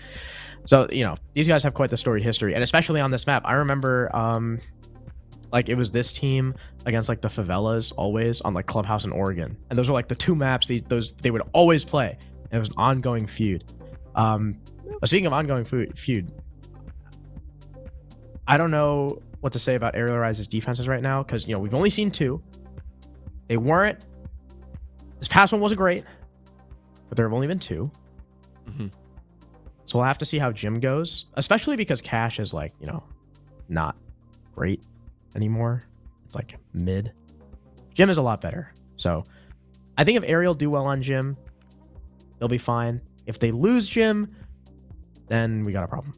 so these guys have quite the storied history, and especially on this map. I remember like it was this team against like the Favelas always on like Clubhouse in Oregon, and those were like the 2 maps they would always play. And it was an ongoing feud. Speaking of ongoing feud, I don't know what to say about Aerial Rise's defenses right now because we've only seen 2. They weren't. This past one wasn't great, but there have only been 2. Mm-hmm. So we'll have to see how Jim goes, especially because Cash is like not great anymore. It's like mid. Jim is a lot better. So I think if Ariel do well on Jim, they'll be fine. If they lose Jim, then we got a problem.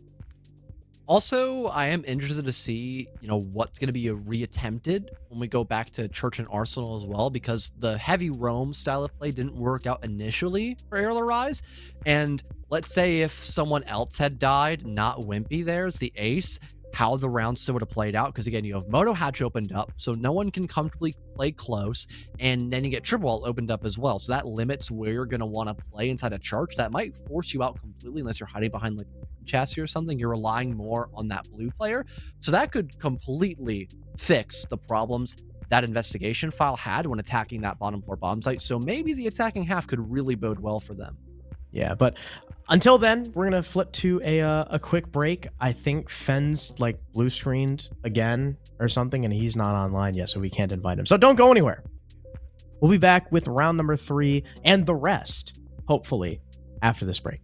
Also, I am interested to see, what's going to be reattempted when we go back to Church and Arsenal as well, because the heavy roam style of play didn't work out initially for Aerial Rise. And let's say if someone else had died, not Wimpy there's the ace, how the round still would have played out. Because again, you have Moto Hatch opened up, so no one can comfortably play close. And then you get Triple Wall opened up as well. So that limits where you're going to want to play inside a church. That might force you out completely unless you're hiding behind like chassis or something. You're relying more on that blue player. So that could completely fix the problems that investigation file had when attacking that bottom floor bomb site. So maybe the attacking half could really bode well for them. Yeah, but until then, we're gonna flip to a quick break. I think Fenn's like blue screened again or something, and he's not online yet, so we can't invite him. So don't go anywhere. We'll be back with round number 3 and the rest, hopefully, after this break.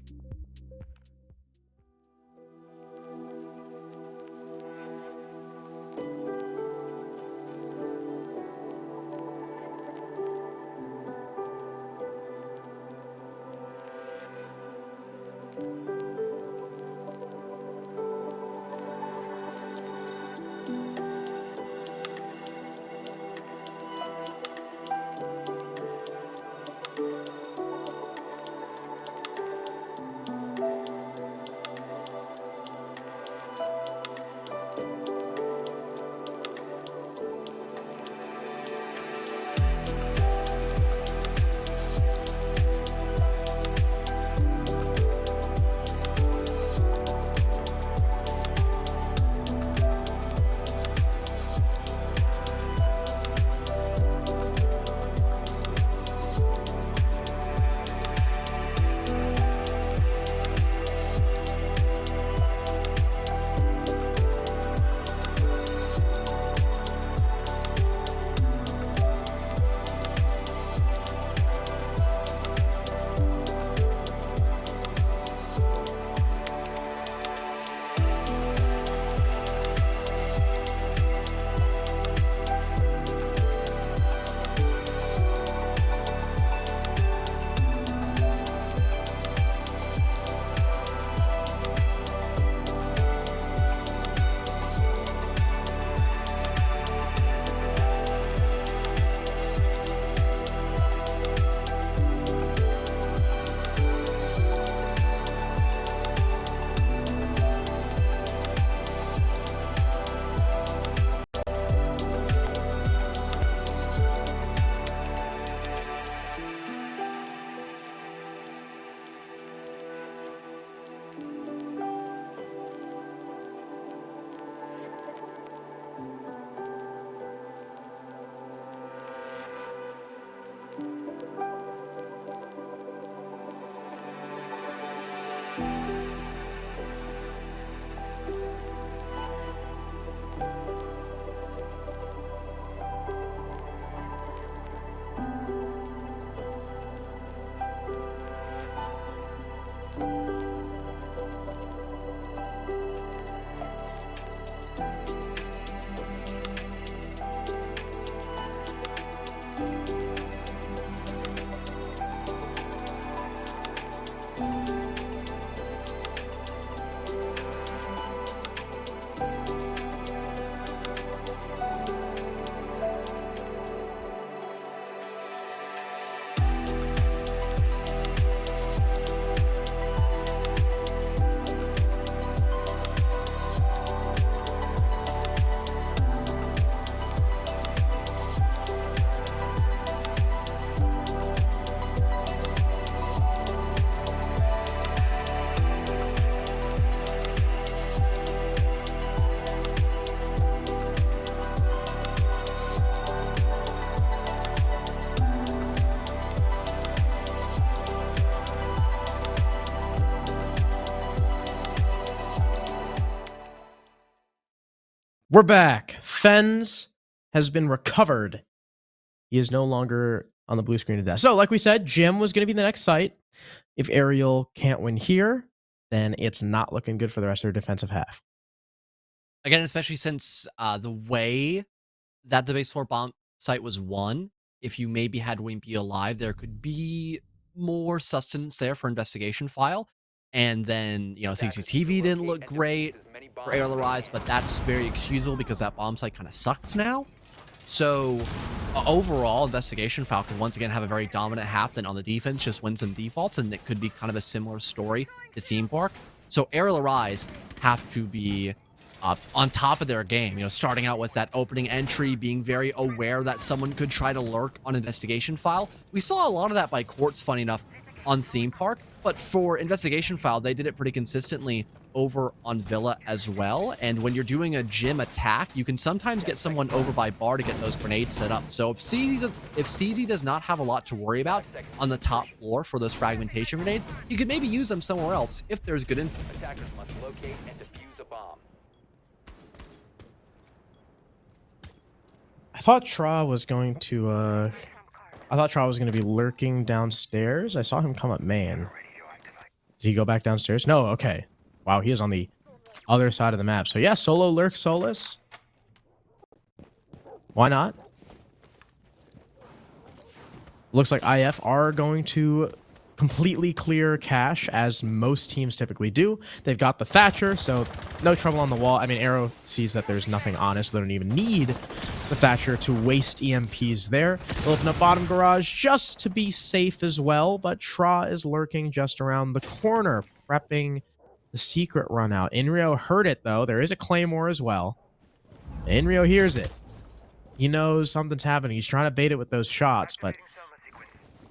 We're back. Fens has been recovered. He is no longer on the blue screen of death. So, like we said, Jim was going to be the next site. If Arial can't win here, then it's not looking good for the rest of their defensive half. Again, especially since the way that the base 4 bomb site was won, if you maybe had Wimpy alive, there could be more sustenance there for investigation file. And then, you know, CCTV didn't look great for Arial Rise, but that's very excusable because that bomb site kind of sucks now. So overall, investigation file can once again have a very dominant half, then on the defense just win some defaults, and it could be kind of a similar story to Theme Park. So Arial Rise have to be on top of their game, you know, starting out with that opening entry, being very aware that someone could try to lurk on investigation file. We saw a lot of that by Quartz, funny enough, on Theme Park, but for investigation file, they did it pretty consistently over on Villa as well. And when you're doing a gym attack, you can sometimes get someone over by bar to get those grenades set up. So if CZ does not have a lot to worry about on the top floor for those fragmentation grenades, you could maybe use them somewhere else if there's good info. Attackers must locate and defuse a bomb. I thought Tra was going to be lurking downstairs. I saw him come up main. Did he go back downstairs? No, okay. Wow, he is on the other side of the map. So yeah, solo lurk Solus. Why not? Looks like IF are going to completely clear cache, as most teams typically do. They've got the Thatcher, so no trouble on the wall. I mean, Arrow sees that there's nothing on it, so they don't even need the Thatcher to waste EMPs there. They'll open up bottom garage just to be safe as well, but Tra is lurking just around the corner, prepping the secret run out. Inrio heard it, though. There is a Claymore as well. Inrio hears it. He knows something's happening. He's trying to bait it with those shots, but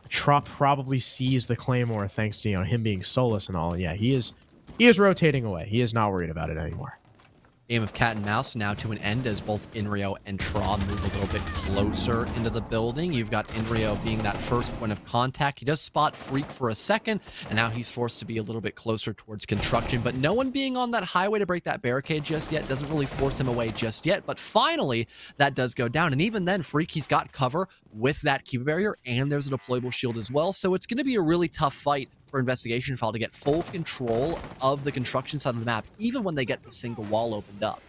Tra probably sees the Claymore thanks to, you know, him being Solus and all. Yeah, he is rotating away. He is not worried about it anymore. Game of cat and mouse now to an end as both Inrio and Tra move a little bit closer into the building. You've got Inrio being that first point of contact. He does spot Freak for a second, and now he's forced to be a little bit closer towards construction. But no one being on that highway to break that barricade just yet doesn't really force him away just yet. But finally, that does go down. And even then, Freak, he's got cover with that Cube barrier, and there's a deployable shield as well. So it's going to be a really tough fight for investigation file to get full control of the construction side of the map, even when they get the single wall opened up.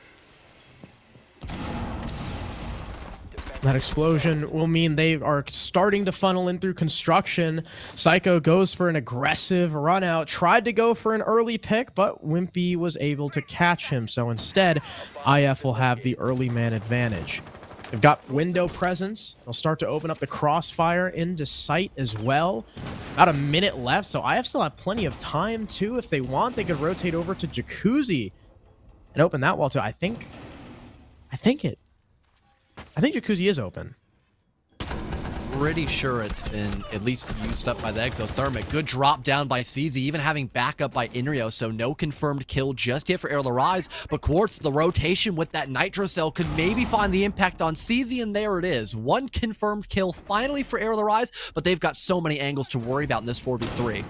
That explosion will mean they are starting to funnel in through construction. Psycho goes for an aggressive run out, tried to go for an early pick, but Wimpy was able to catch him. So instead, IF will have the early man advantage. They've got window presence. They'll start to open up the crossfire into sight as well. About a minute left, so IF still have plenty of time too. If they want, they could rotate over to Jacuzzi and open that wall too. I think Jacuzzi is open. Pretty sure it's been at least used up by the exothermic. Good drop down by CZ, even having backup by Inrio, so no confirmed kill just yet for Arial Rise. But Quartz, the rotation with that Nitro Cell could maybe find the impact on CZ, and there it is. One confirmed kill finally for Arial Rise, but they've got so many angles to worry about in this 4v3.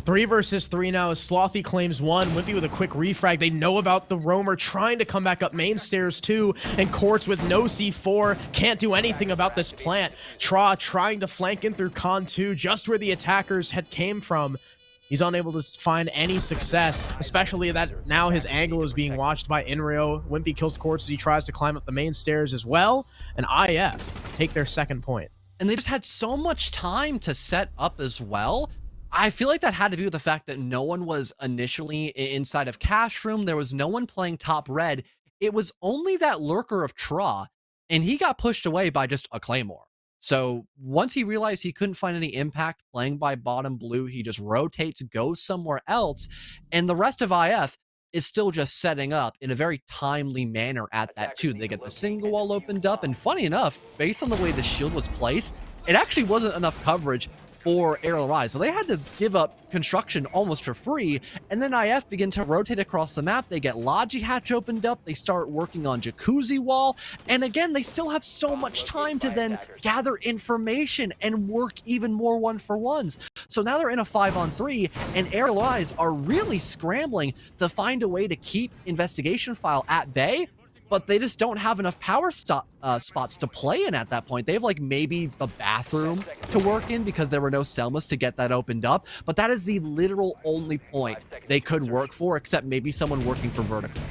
3 versus 3 now as Slothy claims 1. Wimpy with a quick refrag. They know about the Roamer trying to come back up main stairs too. And Quartz with no C4 can't do anything about this plant. Tra trying to flank in through Con 2 just where the attackers had came from. He's unable to find any success, especially that now his angle is being watched by Inrio. Wimpy kills Quartz as he tries to climb up the main stairs as well. And IF take their second point. And they just had so much time to set up as well. I feel like that had to do with the fact that no one was initially inside of Cash Room. There was no one playing top red. It was only that lurker of Tra, and he got pushed away by just a Claymore. So once he realized he couldn't find any impact playing by bottom blue, he just rotates, goes somewhere else, and the rest of IF is still just setting up in a very timely manner at that too. They get the single wall opened up, and funny enough, based on the way the shield was placed, it actually wasn't enough coverage for Arial Rise. So they had to give up construction almost for free, and then IF begin to rotate across the map. They get Logi Hatch opened up, they start working on Jacuzzi Wall, and again, they still have so much time to then gather information and work even more one-for-ones. So now they're in a 5-on-3, and Arial Rise are really scrambling to find a way to keep investigation file at bay. but they just don't have enough power spots to play in at that point. They have like maybe the bathroom to work in because there were no Selmas to get that opened up, but that is the literal only point they could work for, except maybe someone working for vertical.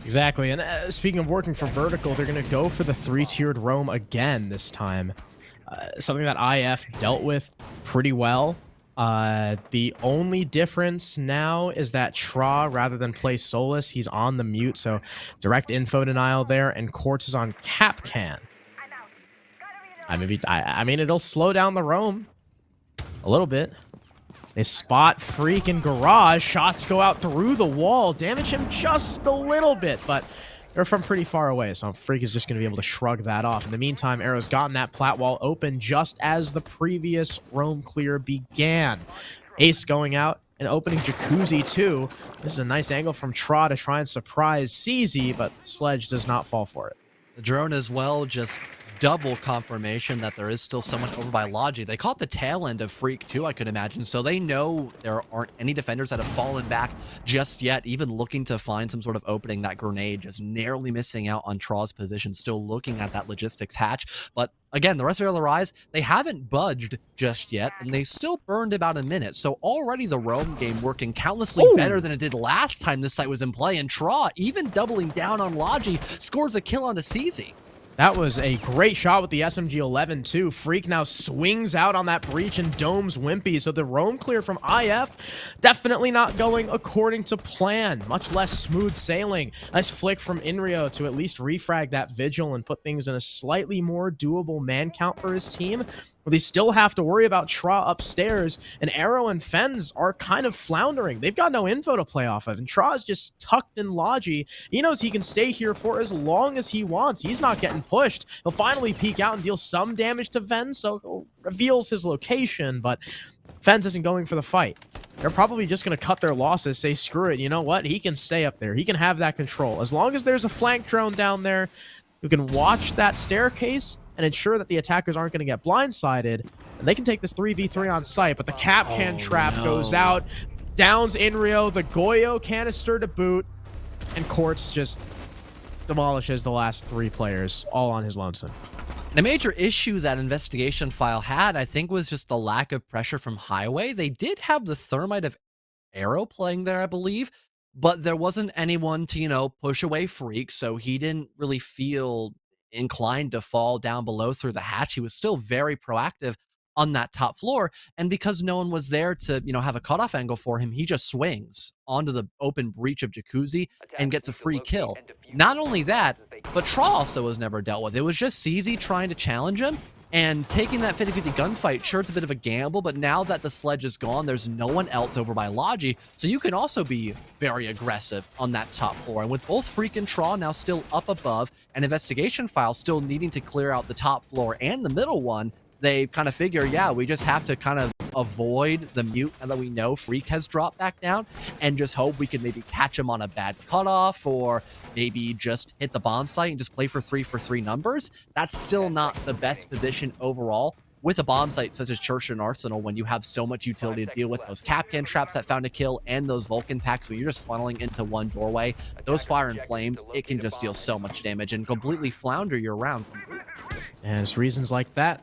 Exactly. And speaking of working for vertical, they're going to go for the 3-tiered roam again this time. Something that IF dealt with pretty well. The only difference now is that Tra, rather than play Solus, he's on the mute, so direct info denial there, and Quartz is on Capcan. I mean, it'll slow down the roam a little bit. They spot Freak in Garage. Shots go out through the wall. Damage him just a little bit, but they're from pretty far away, so Freak is just going to be able to shrug that off. In the meantime, Arrow's gotten that plat wall open just as the previous roam clear began. Ace going out and opening Jacuzzi too. This is a nice angle from Tra to try and surprise CZ, but Sledge does not fall for it. The drone as well, just double confirmation that there is still someone over by Logi. They caught the tail end of Freak too, I could imagine, so they know there aren't any defenders that have fallen back just yet, even looking to find some sort of opening. That grenade just narrowly missing out on Tra's position, still looking at that logistics hatch. But again, the rest of the Rise, they haven't budged just yet, and they still burned about a minute. So already the roam game working countlessly better than it did last time this site was in play, and Tra, even doubling down on Logi, scores a kill onto CZ. That was a great shot with the SMG-11 too. Freak now swings out on that breach and domes Wimpy, so the roam clear from IF definitely not going according to plan. Much less smooth sailing. Nice flick from Inrio to at least refrag that Vigil and put things in a slightly more doable man count for his team. But they still have to worry about Tra upstairs, and Arrow and Fens are kind of floundering. They've got no info to play off of, and Tra is just tucked in Logi. He knows he can stay here for as long as he wants. He's not getting pushed. He'll finally peek out and deal some damage to Fens, so he reveals his location, but Fens isn't going for the fight. They're probably just going to cut their losses, say, screw it, you know what? He can stay up there. He can have that control. As long as there's a flank drone down there who can watch that staircase and ensure that the attackers aren't going to get blindsided, and they can take this 3v3 on site, but the Capcan trap goes out, downs Inrio, the Goyo canister to boot, and Quartz just demolishes the last 3 players, all on his lonesome. The major issue that investigation file had, I think, was just the lack of pressure from Highway. They did have the Thermite of Arrow playing there, I believe, but there wasn't anyone to, you know, push away Freak, so he didn't really feel inclined to fall down below through the hatch. He was still very proactive on that top floor, and because no one was there to, you know, have a cutoff angle for him, he just swings onto the open breach of Jacuzzi and gets a free kill. Not only that, but Tra also was never dealt with. It was just CZ trying to challenge him, and taking that 50-50 gunfight, sure, it's a bit of a gamble, but now that the sledge is gone, there's no one else over by Logi, so you can also be very aggressive on that top floor. And with both Freak and Tra now still up above, and investigation file still needing to clear out the top floor and the middle one, they kind of figure, yeah, we just have to kind of avoid the mute and that we know Freak has dropped back down, and just hope we can maybe catch him on a bad cutoff, or maybe just hit the bomb site and just play for 3 numbers. That's still not the best position overall with a bomb site such as Church and Arsenal, when you have so much utility to deal with. Those Capcan traps that found a kill and those Vulcan packs, so you're just funneling into one doorway. Those Fire and Flames, it can just deal so much damage and completely flounder your round. And it's reasons like that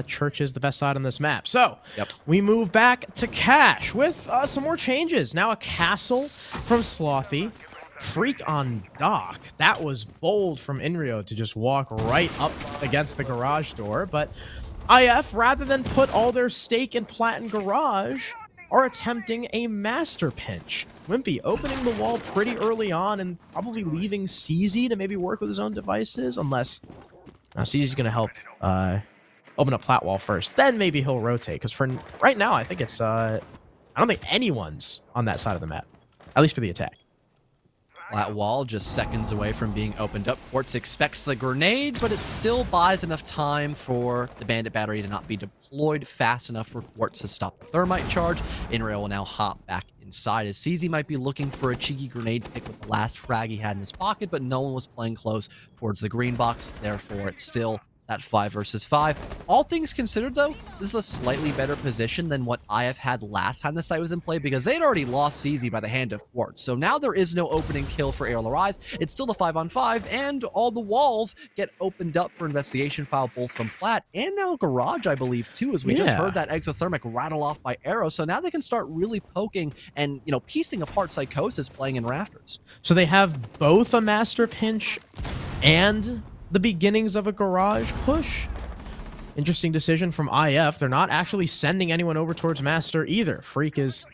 Church is the best side on this map. So we move back to Cash with some more changes. Now a castle from Slothy. Freak on Dock. That was bold from Inrio to just walk right up against the garage door. But IF, rather than put all their stake in Platin Garage, are attempting a master pinch. Wimpy opening the wall pretty early on and probably leaving CZ to maybe work with his own devices, unless now CZ's going to help open up plat wall first. Then maybe he'll rotate, because for right now, I think it's I don't think anyone's on that side of the map, at least for the attack. That wall just seconds away from being opened up. Quartz expects the grenade, but it still buys enough time for the bandit battery to not be deployed fast enough for Quartz to stop the thermite charge. Inrail will now hop back inside, as CZ might be looking for a cheeky grenade pick with the last frag he had in his pocket, but no one was playing close towards the green box. Therefore, it's still that 5 versus 5. All things considered, though, this is a slightly better position than what IF had last time the site was in play, because they'd already lost CZ by the hand of Quartz. So now there is no opening kill for Arial Arise. It's still the 5-on-5, and all the walls get opened up for investigation file, both from Plat and now Garage, I believe, too, as we just heard that exothermic rattle off by Arrow. So now they can start really poking and, you know, piecing apart Psychosis playing in Rafters. So they have both a Master Pinch and the beginnings of a Garage push. Interesting decision from IF. They're not actually sending anyone over towards Master either. Freak is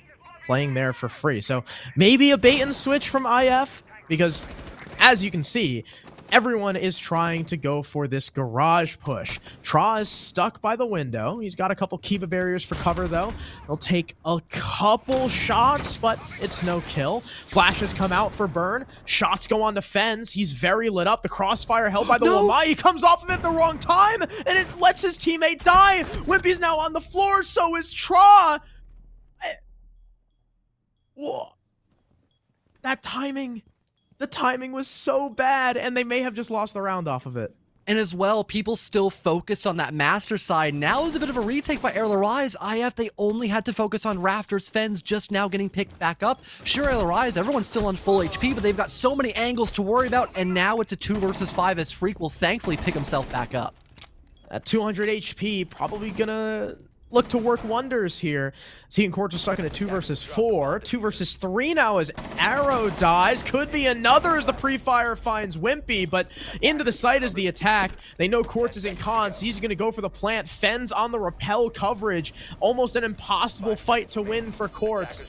playing there for free. So maybe a bait and switch from IF, because as you can see, everyone is trying to go for this Garage push. Tra is stuck by the window. He's got a couple Kiba barriers for cover, though. He'll take a couple shots, but it's no kill. Flashes come out for Burn. Shots go on to Fens. He's very lit up. The crossfire held by the Wamai. He comes off of it at the wrong time, and it lets his teammate die. Wimpy's now on the floor, so is Tra. Whoa. That timing... The timing was so bad, and they may have just lost the round off of it. And as well, people still focused on that Master side. Now is a bit of a retake by Arial Arise. IF, they only had to focus on Rafters. Fens just now getting picked back up. Sure, Arial Arise, everyone's still on full HP, but they've got so many angles to worry about, and now it's a 2 versus 5 as Freak will thankfully pick himself back up. At 200 HP, probably gonna look to work wonders here. He and Quartz are stuck in a 2 versus 4. 2 versus 3 now as Arrow dies. Could be another as the pre-fire finds Wimpy, but into the site is the attack. They know Quartz is in cons. He's going to go for the plant. Fens on the rappel coverage. Almost an impossible fight to win for Quartz.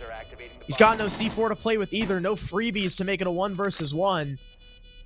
He's got no C4 to play with either. No freebies to make it a 1 versus 1.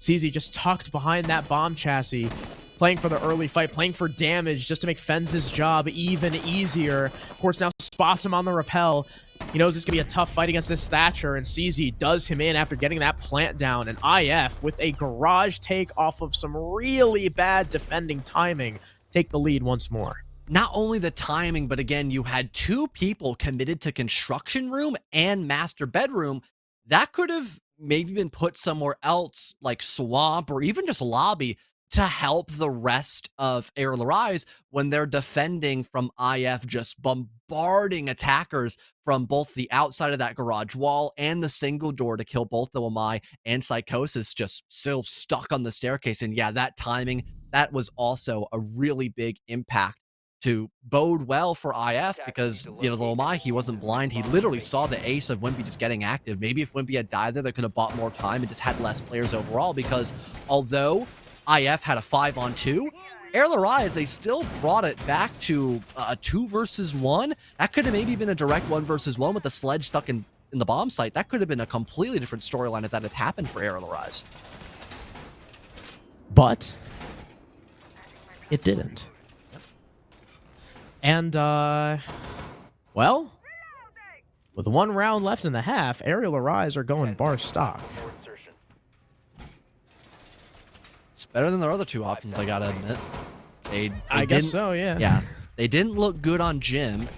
CZ just tucked behind that bomb chassis, playing for the early fight, playing for damage just to make Fens' job even easier. Of course, now spots him on the rappel. He knows it's going to be a tough fight against this Thatcher, and CZ does him in after getting that plant down. And IF, with a Garage take off of some really bad defending timing, take the lead once more. Not only the timing, but again, you had 2 people committed to Construction Room and Master Bedroom. That could have maybe been put somewhere else, like Swamp or even just Lobby, to help the rest of Arial Arise when they're defending from IF, just bombarding attackers from both the outside of that garage wall and the single door to kill both the Wamai and Psychosis, just still stuck on the staircase. And yeah, that timing, that was also a really big impact to bode well for IF, because, you know, the Wamai, he wasn't blind. He literally saw the ace of Wimpy just getting active. Maybe if Wimpy had died there, they could have bought more time and just had less players overall, because although IF had a 5-on-2, Arial Arise, they still brought it back to a 2 versus 1. That could have maybe been a direct 1 versus 1 with the sledge stuck in the bomb site. That could have been a completely different storyline if that had happened for Arial Arise. But it didn't. And, well, with 1 round left in the half, Arial Arise are going bar stock. It's better than their other 2 options, I gotta admit. I guess so, yeah. Yeah. They didn't look good on Jim,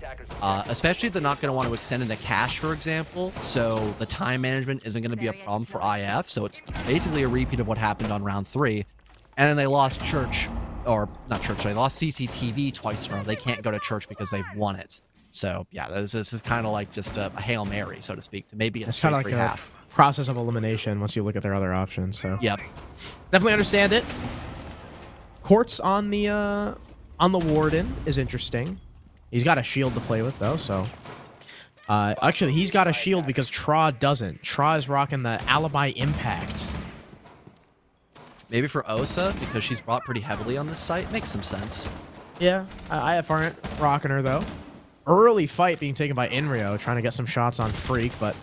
especially if they're not going to want to extend into Cash, for example. So the time management isn't going to be a problem for IF. So it's basically a repeat of what happened on round 3. And then they lost Church, or not Church, they lost CCTV twice in a row. They can't go to Church because they've won it. So yeah, this is kind of like just a Hail Mary, so to speak, to maybe it's kind of like a process of elimination once you look at their other options. So yep, definitely understand it. Quartz on the Warden is interesting. He's got a shield to play with though, so actually he's got a shield because Tra doesn't. Tra is rocking the Alibi Impacts. Maybe for Osa, because she's brought pretty heavily on this site. Makes some sense. Yeah, IF aren't rocking her though. Early fight being taken by Inrio, trying to get some shots on Freak, but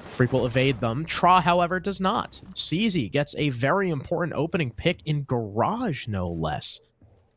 Freak will evade them. Tra, however, does not. CZ gets a very important opening pick in Garage, no less.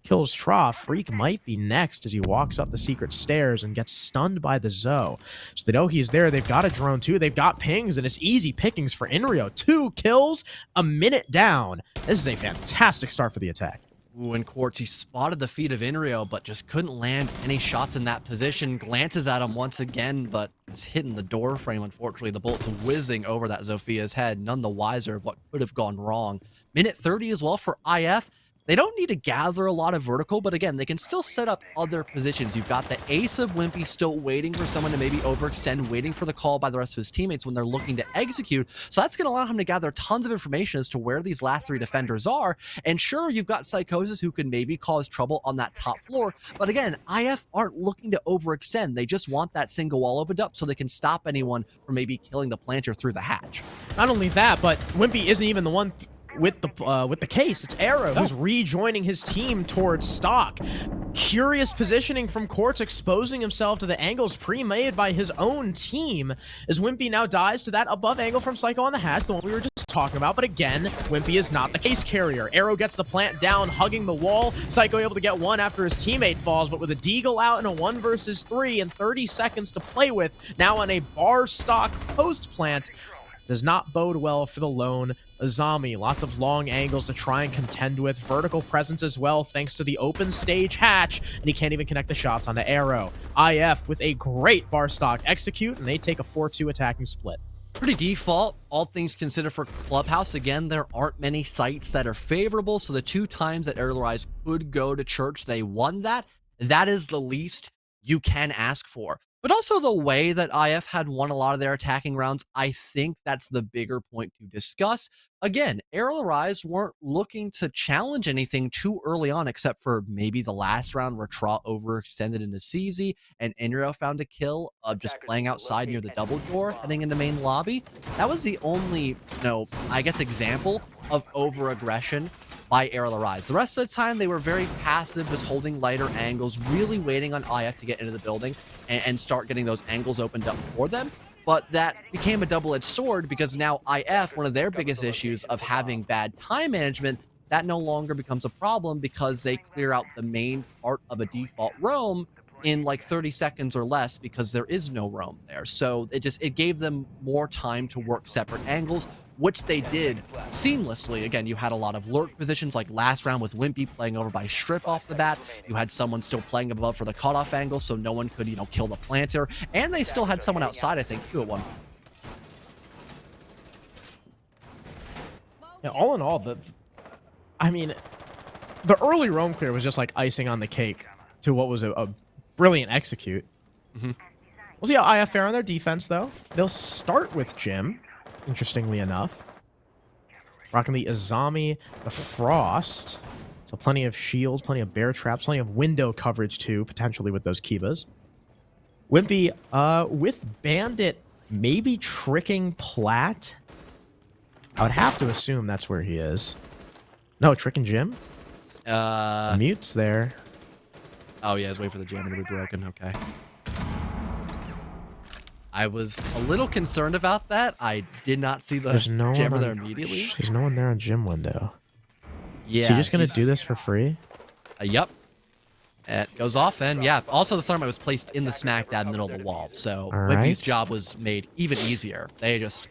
Kills Tra. Freak might be next as he walks up the secret stairs and gets stunned by the Zoe. So they know he's there. They've got a drone too. They've got pings, and it's easy pickings for Inrio. 2 kills, a minute down. This is a fantastic start for the attack. Ooh, and Quartz, he spotted the feet of Inrio, but just couldn't land any shots in that position. Glances at him once again, but is hitting the door frame, unfortunately. The bullet's whizzing over that Zophia's head, none the wiser of what could have gone wrong. Minute 30 as well for IF. They don't need to gather a lot of vertical, but again, they can still set up other positions. You've got the ace of Wimpy still waiting for someone to maybe overextend, waiting for the call by the rest of his teammates when they're looking to execute. So that's going to allow him to gather tons of information as to where these last 3 defenders are. And sure, you've got Psychosis who can maybe cause trouble on that top floor. But again, IF aren't looking to overextend. They just want that single wall opened up so they can stop anyone from maybe killing the planter through the hatch. Not only that, but Wimpy isn't even the one with the case. It's Arrow who's rejoining his team towards stock. Curious positioning from Quartz, exposing himself to the angles pre-made by his own team, as Wimpy now dies to that above angle from Psycho on the hatch, the one we were just talking about. But again, Wimpy is not the case carrier. Arrow gets the plant down, hugging the wall. Psycho able to get one after his teammate falls, but with a deagle out in a 1 versus 3 and 30 seconds to play with, now on a bar stock post plant, does not bode well for the lone Azami. Lots of long angles to try and contend with. Vertical presence as well, thanks to the open stage hatch, and he can't even connect the shots on the Arrow. IF with a great bar stock execute, and they take a 4-2 attacking split. Pretty default, all things considered for Clubhouse. Again, there aren't many sites that are favorable, so the 2 times that Arial Rise could go to church, they won that. That is the least you can ask for. But also the way that IF had won a lot of their attacking rounds, I think that's the bigger point to discuss. Again, Arial Rise weren't looking to challenge anything too early on, except for maybe the last round where Trot overextended into CZ and Enrio found a kill of just playing outside near the double door, heading into main lobby. That was the only, I guess, example of over-aggression by Arial Rise. The rest of the time, they were very passive, just holding lighter angles, really waiting on IF to get into the building and start getting those angles opened up for them. But that became a double-edged sword because now IF, one of their biggest issues of having bad time management, that no longer becomes a problem because they clear out the main part of a default roam in like 30 seconds or less because there is no roam there. So it gave them more time to work separate angles, which they did seamlessly. Again, you had a lot of lurk positions like last round with Wimpy playing over by Strip off the bat. You had someone still playing above for the cutoff angle so no one could, kill the planter. And they still had someone outside, I think, too, at one point. Yeah, all in all, the early roam clear was just like icing on the cake to what was a brilliant execute. We'll see how IF fare on their defense, though. They'll start with Jim, interestingly enough. Rocking the Azami, the Frost. So plenty of shields, plenty of bear traps, plenty of window coverage, too, potentially with those Kivas. Wimpy, with Bandit maybe tricking Plat. I would have to assume that's where he is. No, tricking Jim? Mute's there. Oh, yeah, I was waiting for the jammer to be broken. Okay. I was a little concerned about that. I did not see the jammer there immediately. There's no one there on Jim window. Yeah. Is he just going to do this for free? Yep. It goes off, and yeah. Also, the thermite was placed in the smack dab middle of the wall, so Wimpy's job was made even easier. I just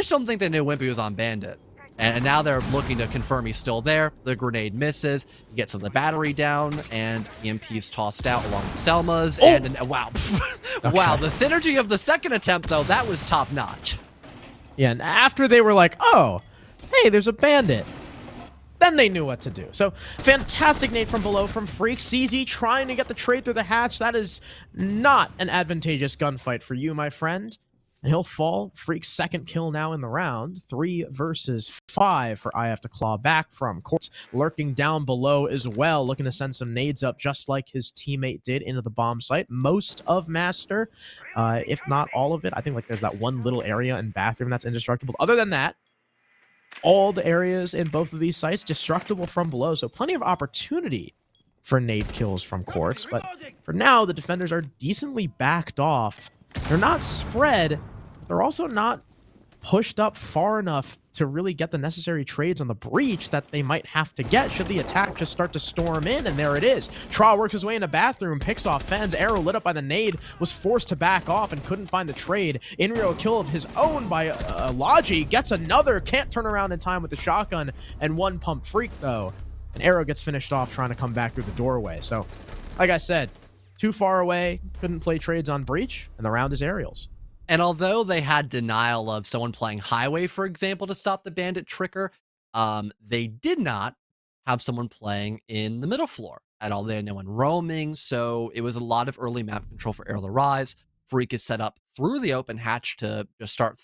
don't think they knew Wimpy was on Bandit. And now they're looking to confirm he's still there. The grenade misses. He gets the battery down, and EMP's tossed out along with Selma's. Oh! And wow. Wow, the synergy of the second attempt, though, that was top-notch. Yeah, and after they were like, oh, hey, there's a bandit. Then they knew what to do. So, fantastic nade from below from Freak. CZ trying to get the trade through the hatch. That is not an advantageous gunfight for you, my friend. And he'll fall. Freak's second kill now in the round. 3 versus 5 for IF to claw back from. Quartz lurking down below as well, looking to send some nades up just like his teammate did into the bomb site. Most of Master, if not all of it. I think like there's that one little area in bathroom that's indestructible. Other than that, all the areas in both of these sites destructible from below. So plenty of opportunity for nade kills from Quartz. But for now, the defenders are decently backed off. They're not spread. They're also not pushed up far enough to really get the necessary trades on the breach that they might have to get should the attack just start to storm in. And there it is. Tra works his way in a bathroom, picks off Fens. Arrow lit up by the nade, was forced to back off and couldn't find the trade. Inrio, a kill of his own by Logi, gets another, can't turn around in time with the shotgun, and one pump Freak, though. And Arrow gets finished off trying to come back through the doorway. So, like I said, too far away, couldn't play trades on breach, and the round is Arial's. And although they had denial of someone playing Highway, for example, to stop the bandit tricker, they did not have someone playing in the middle floor. At all, they had no one roaming, so it was a lot of early map control for Ariel Arise. Freak is set up through the open hatch to just start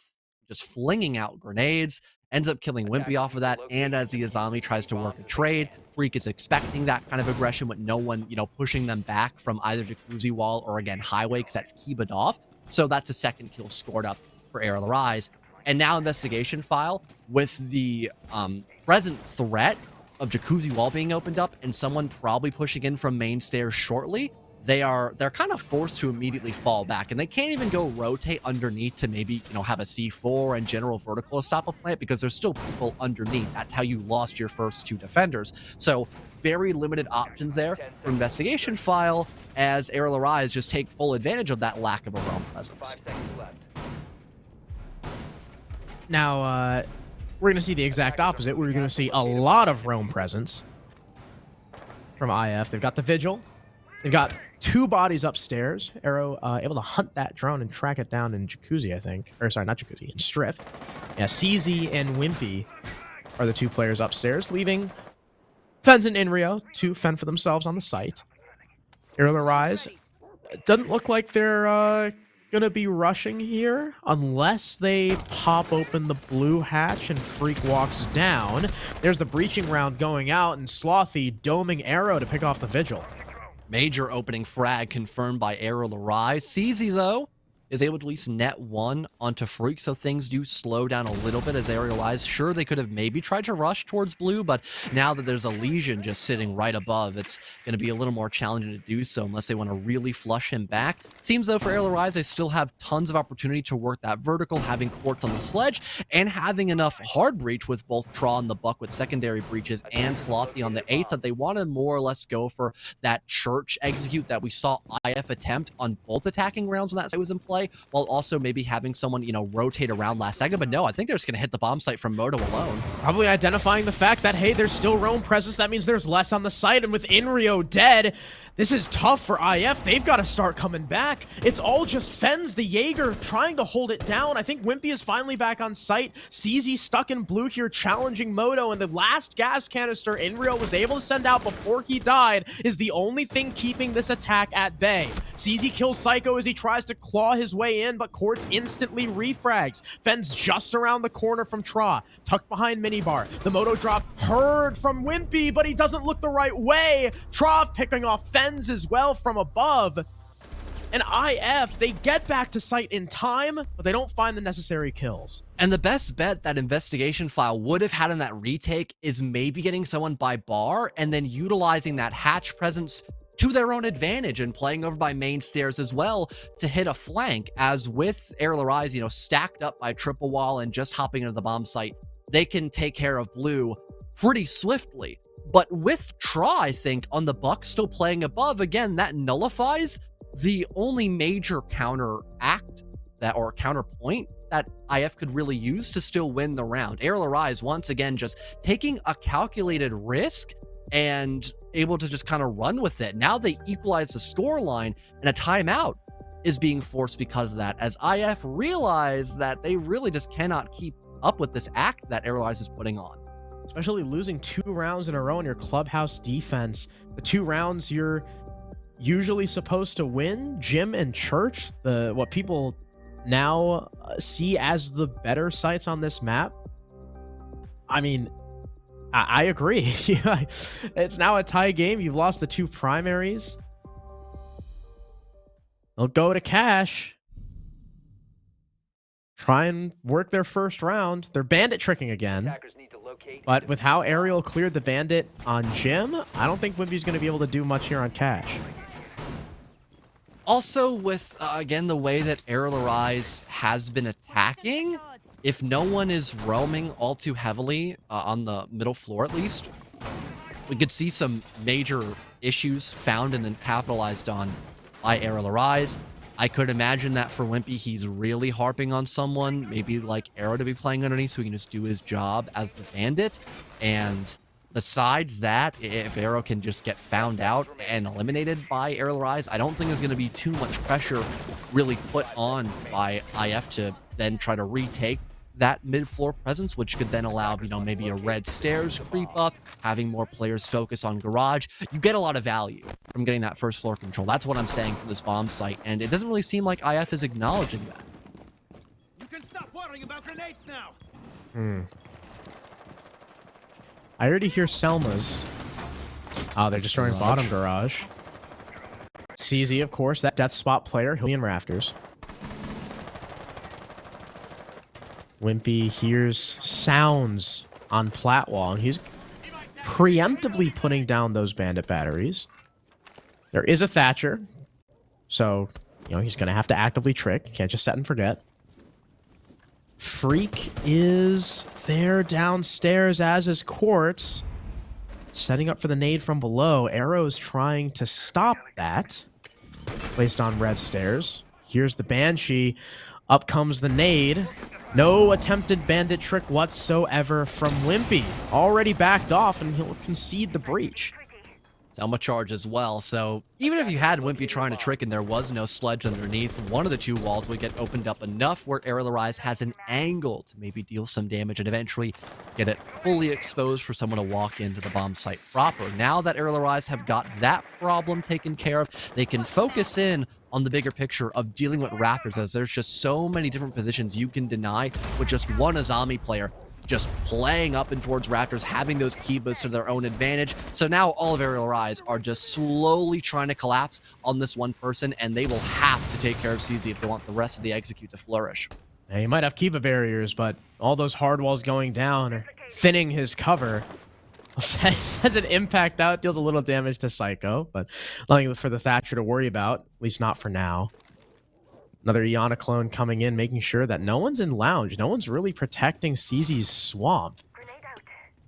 just flinging out grenades, ends up killing Wimpy off of that, and as the Azami tries to work a trade, Freak is expecting that kind of aggression with no one, pushing them back from either Jacuzzi Wall or, again, Highway, because that's keyed off. So that's a second kill scored up for Ariel Arise. And now Investigation File, with the present threat of Jacuzzi Wall being opened up and someone probably pushing in from main stairs shortly, they're kind of forced to immediately fall back, and they can't even go rotate underneath to maybe have a C4 and general vertical stop a plant, because there's still people underneath. That's how you lost your first 2 defenders. So very limited options there for Investigation File, as Ariel Arise just take full advantage of that lack of a realm presence. Now, we're going to see the exact opposite. We're going to see a lot of roam presence from IF. They've got the Vigil. They've got 2 bodies upstairs. Arrow able to hunt that drone and track it down in Jacuzzi, I think. Or, sorry, not Jacuzzi, in Strip. Yeah, CZ and Wimpy are the 2 players upstairs, leaving Fens and Inrio to fend for themselves on the site. Ariel Arise doesn't look like they're gonna be rushing here unless they pop open the blue hatch and Freak walks down. There's the breaching round going out, and Slothy doming Arrow to pick off the Vigil. Major opening frag confirmed by Ariel Arise. CZ, though, is able to at least net 1 onto Freak, so things do slow down a little bit as Ariel Arise. Sure, they could have maybe tried to rush towards blue, but now that there's a Legion just sitting right above, it's going to be a little more challenging to do so unless they want to really flush him back. Seems, though, for Ariel Arise, they still have tons of opportunity to work that vertical, having Quartz on the sledge, and having enough hard breach with both Traw and the Buck with secondary breaches and Slothy on the 8th that they want to more or less go for that church execute that we saw IF attempt on both attacking rounds when that site was in play, while also maybe having someone, rotate around last second. But no, I think they're just going to hit the bomb site from Moto alone. Probably identifying the fact that, hey, there's still roam presence. That means there's less on the site. And with Inrio dead, this is tough for IF. They've got to start coming back. It's all just Fens, the Jaeger, trying to hold it down. I think Wimpy is finally back on site. CZ stuck in blue here, challenging Moto. And the last gas canister Inrio was able to send out before he died is the only thing keeping this attack at bay. CZ kills Psycho as he tries to claw his way in, but Quartz instantly refrags. Fens just around the corner from Tra, tucked behind Minibar. The Moto drop heard from Wimpy, but he doesn't look the right way. Tra picking off Fens as well from above. And IF, they get back to site in time, but they don't find the necessary kills. And the best bet that Investigation File would have had in that retake is maybe getting someone by bar and then utilizing that hatch presence to their own advantage and playing over by main stairs as well to hit a flank, as with Ariel Arise, stacked up by triple wall and just hopping into the bomb site, they can take care of blue pretty swiftly. But with Tra, I think, on the Buck still playing above, again, that nullifies the only major counteract or counterpoint that IF could really use to still win the round. Ariel Arise, once again, just taking a calculated risk and able to just kind of run with it. Now they equalize the scoreline, and a timeout is being forced because of that, as IF realize that they really just cannot keep up with this act that Ariel Arise is putting on. Especially losing 2 rounds in a row in your clubhouse defense. The 2 rounds you're usually supposed to win, Gym and Church, what people now see as the better sites on this map. I mean, I agree. It's now a tie game. You've lost the 2 primaries. They'll go to cash. Try and work their first round. They're bandit tricking again. But with how Ariel cleared the bandit on Jim, I don't think Wimpy's going to be able to do much here on cash. Also, with, again, the way that Ariel Arise has been attacking, if no one is roaming all too heavily on the middle floor, at least, we could see some major issues found and then capitalized on by Ariel Arise. I could imagine that for Wimpy, he's really harping on someone, maybe like Arrow to be playing underneath so he can just do his job as the bandit. And besides that, if Arrow can just get found out and eliminated by Ariel Arise, I don't think there's going to be too much pressure really put on by IF to then try to retake that mid-floor presence, which could then allow, you know, maybe a red stairs creep up, having more players focus on garage. You get a lot of value from getting that first floor control. That's what I'm saying for this bomb site, and it doesn't really seem like IF is acknowledging that. You can stop worrying about grenades now. I already hear Selma's. Oh, they're destroying bottom garage. CZ, of course, that death spot player. He'll be in rafters. Wimpy hears sounds on plat wall, and he's preemptively putting down those bandit batteries. There is a Thatcher, so, you know, he's going to have to actively trick. Can't just set and forget. Freak is there downstairs, as is Quartz. Setting up for the nade from below. Arrow's trying to stop that. Placed on red stairs. Here's the Banshee. Up comes the nade. No attempted bandit trick whatsoever from Wimpy. Already backed off, and he'll concede the breach. Selma charge as well, so even if you had Wimpy trying to trick and there was no sledge underneath, one of the two walls would get opened up enough where Arial has an angle to maybe deal some damage and eventually get it fully exposed for someone to walk into the bomb site proper. Now that Arial have got that problem taken care of, they can focus in on the bigger picture of dealing with Raptors, as there's just so many different positions you can deny with just one Azami player just playing up and towards Raptors, having those Kibas to their own advantage. So now all of Arial are just slowly trying to collapse on this one person, and they will have to take care of CZ if they want the rest of the execute to flourish. Yeah, he might have Kiba barriers, but all those hard walls going down are thinning his cover. Sends an impact out, deals a little damage to Psycho, but nothing for the Thatcher to worry about, at least not for now. Another Iana clone coming in, making sure that no one's in lounge. No one's really protecting CZ's swamp.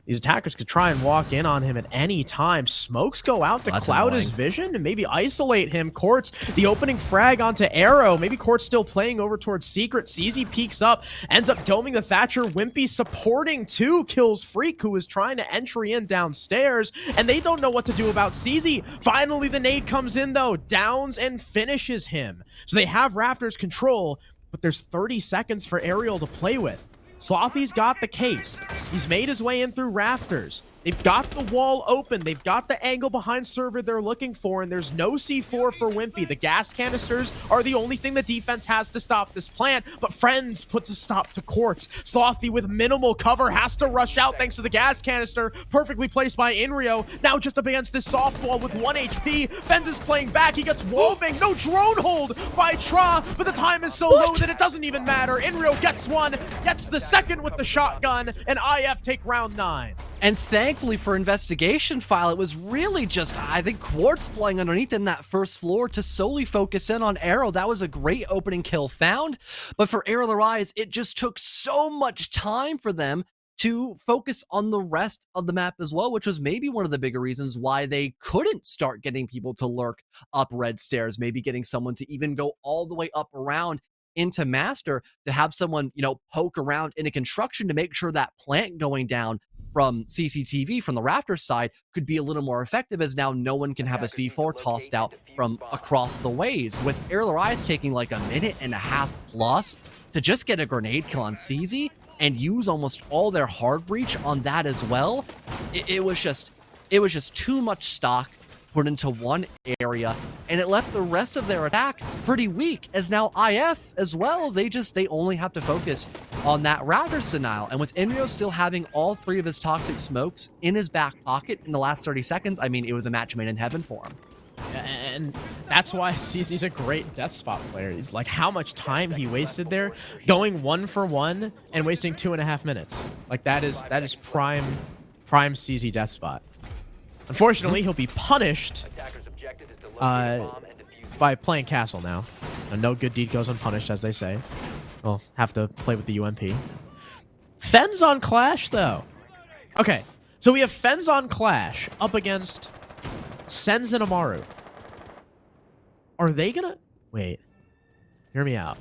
These attackers could try and walk in on him at any time. Smokes go out to cloud his vision and maybe isolate him. Quartz, the opening frag onto Arrow. Maybe Quartz still playing over towards Secret. CZ peeks up, ends up doming the Thatcher. Wimpy supporting too, kills Freak, who is trying to entry in downstairs, and they don't know what to do about CZ. Finally, the nade comes in, though. Downs and finishes him. So they have Raptors control, but there's 30 seconds for Arial to play with. Slothy's got the case. He's made his way in through rafters. They've got the wall open. They've got the angle behind server they're looking for, and there's no C4 for Wimpy. The gas canisters are the only thing the defense has to stop this plant, but Friends puts a stop to Quartz. Slothy with minimal cover has to rush out thanks to the gas canister, perfectly placed by Inrio. Now just up against this softball with 1 HP. Fenz is playing back. He gets wallbang. No drone hold by Tra, but the time is so low that it doesn't even matter. Inrio gets one, gets the second with the shotgun, and IF take round 9. And thankfully for Investigation File, it was really just, I think, Quartz playing underneath in that first floor to solely focus in on Arrow. That was a great opening kill found. But for Arial it just took so much time for them to focus on the rest of the map as well, which was maybe one of the bigger reasons why they couldn't start getting people to lurk up red stairs, maybe getting someone to even go all the way up around into Master, to have someone, you know, poke around into construction to make sure that plant going down from CCTV from the Raptors side could be a little more effective, as now no one can have a C4 tossed out from across the ways. With Arial taking like a minute and a half plus to just get a grenade kill on CZ and use almost all their hard breach on that as well, it was just too much stock put into one area, and it left the rest of their attack pretty weak, as now IF as well, they only have to focus on that Raptors denial. And with Inrio still having all 3 of his toxic smokes in his back pocket in the last 30 seconds, I mean, it was a match made in heaven for him. And that's why CZ's a great death spot player. He's like, how much time he wasted there going 1 for 1 and wasting 2.5 minutes. Like, that is prime CZ death spot. Unfortunately, he'll be punished by playing Castle now. No good deed goes unpunished, as they say. We'll have to play with the UMP. Fenz on Clash, though. Okay, so we have Fenz on Clash up against Senz and Amaru. Are they gonna... Wait. Hear me out.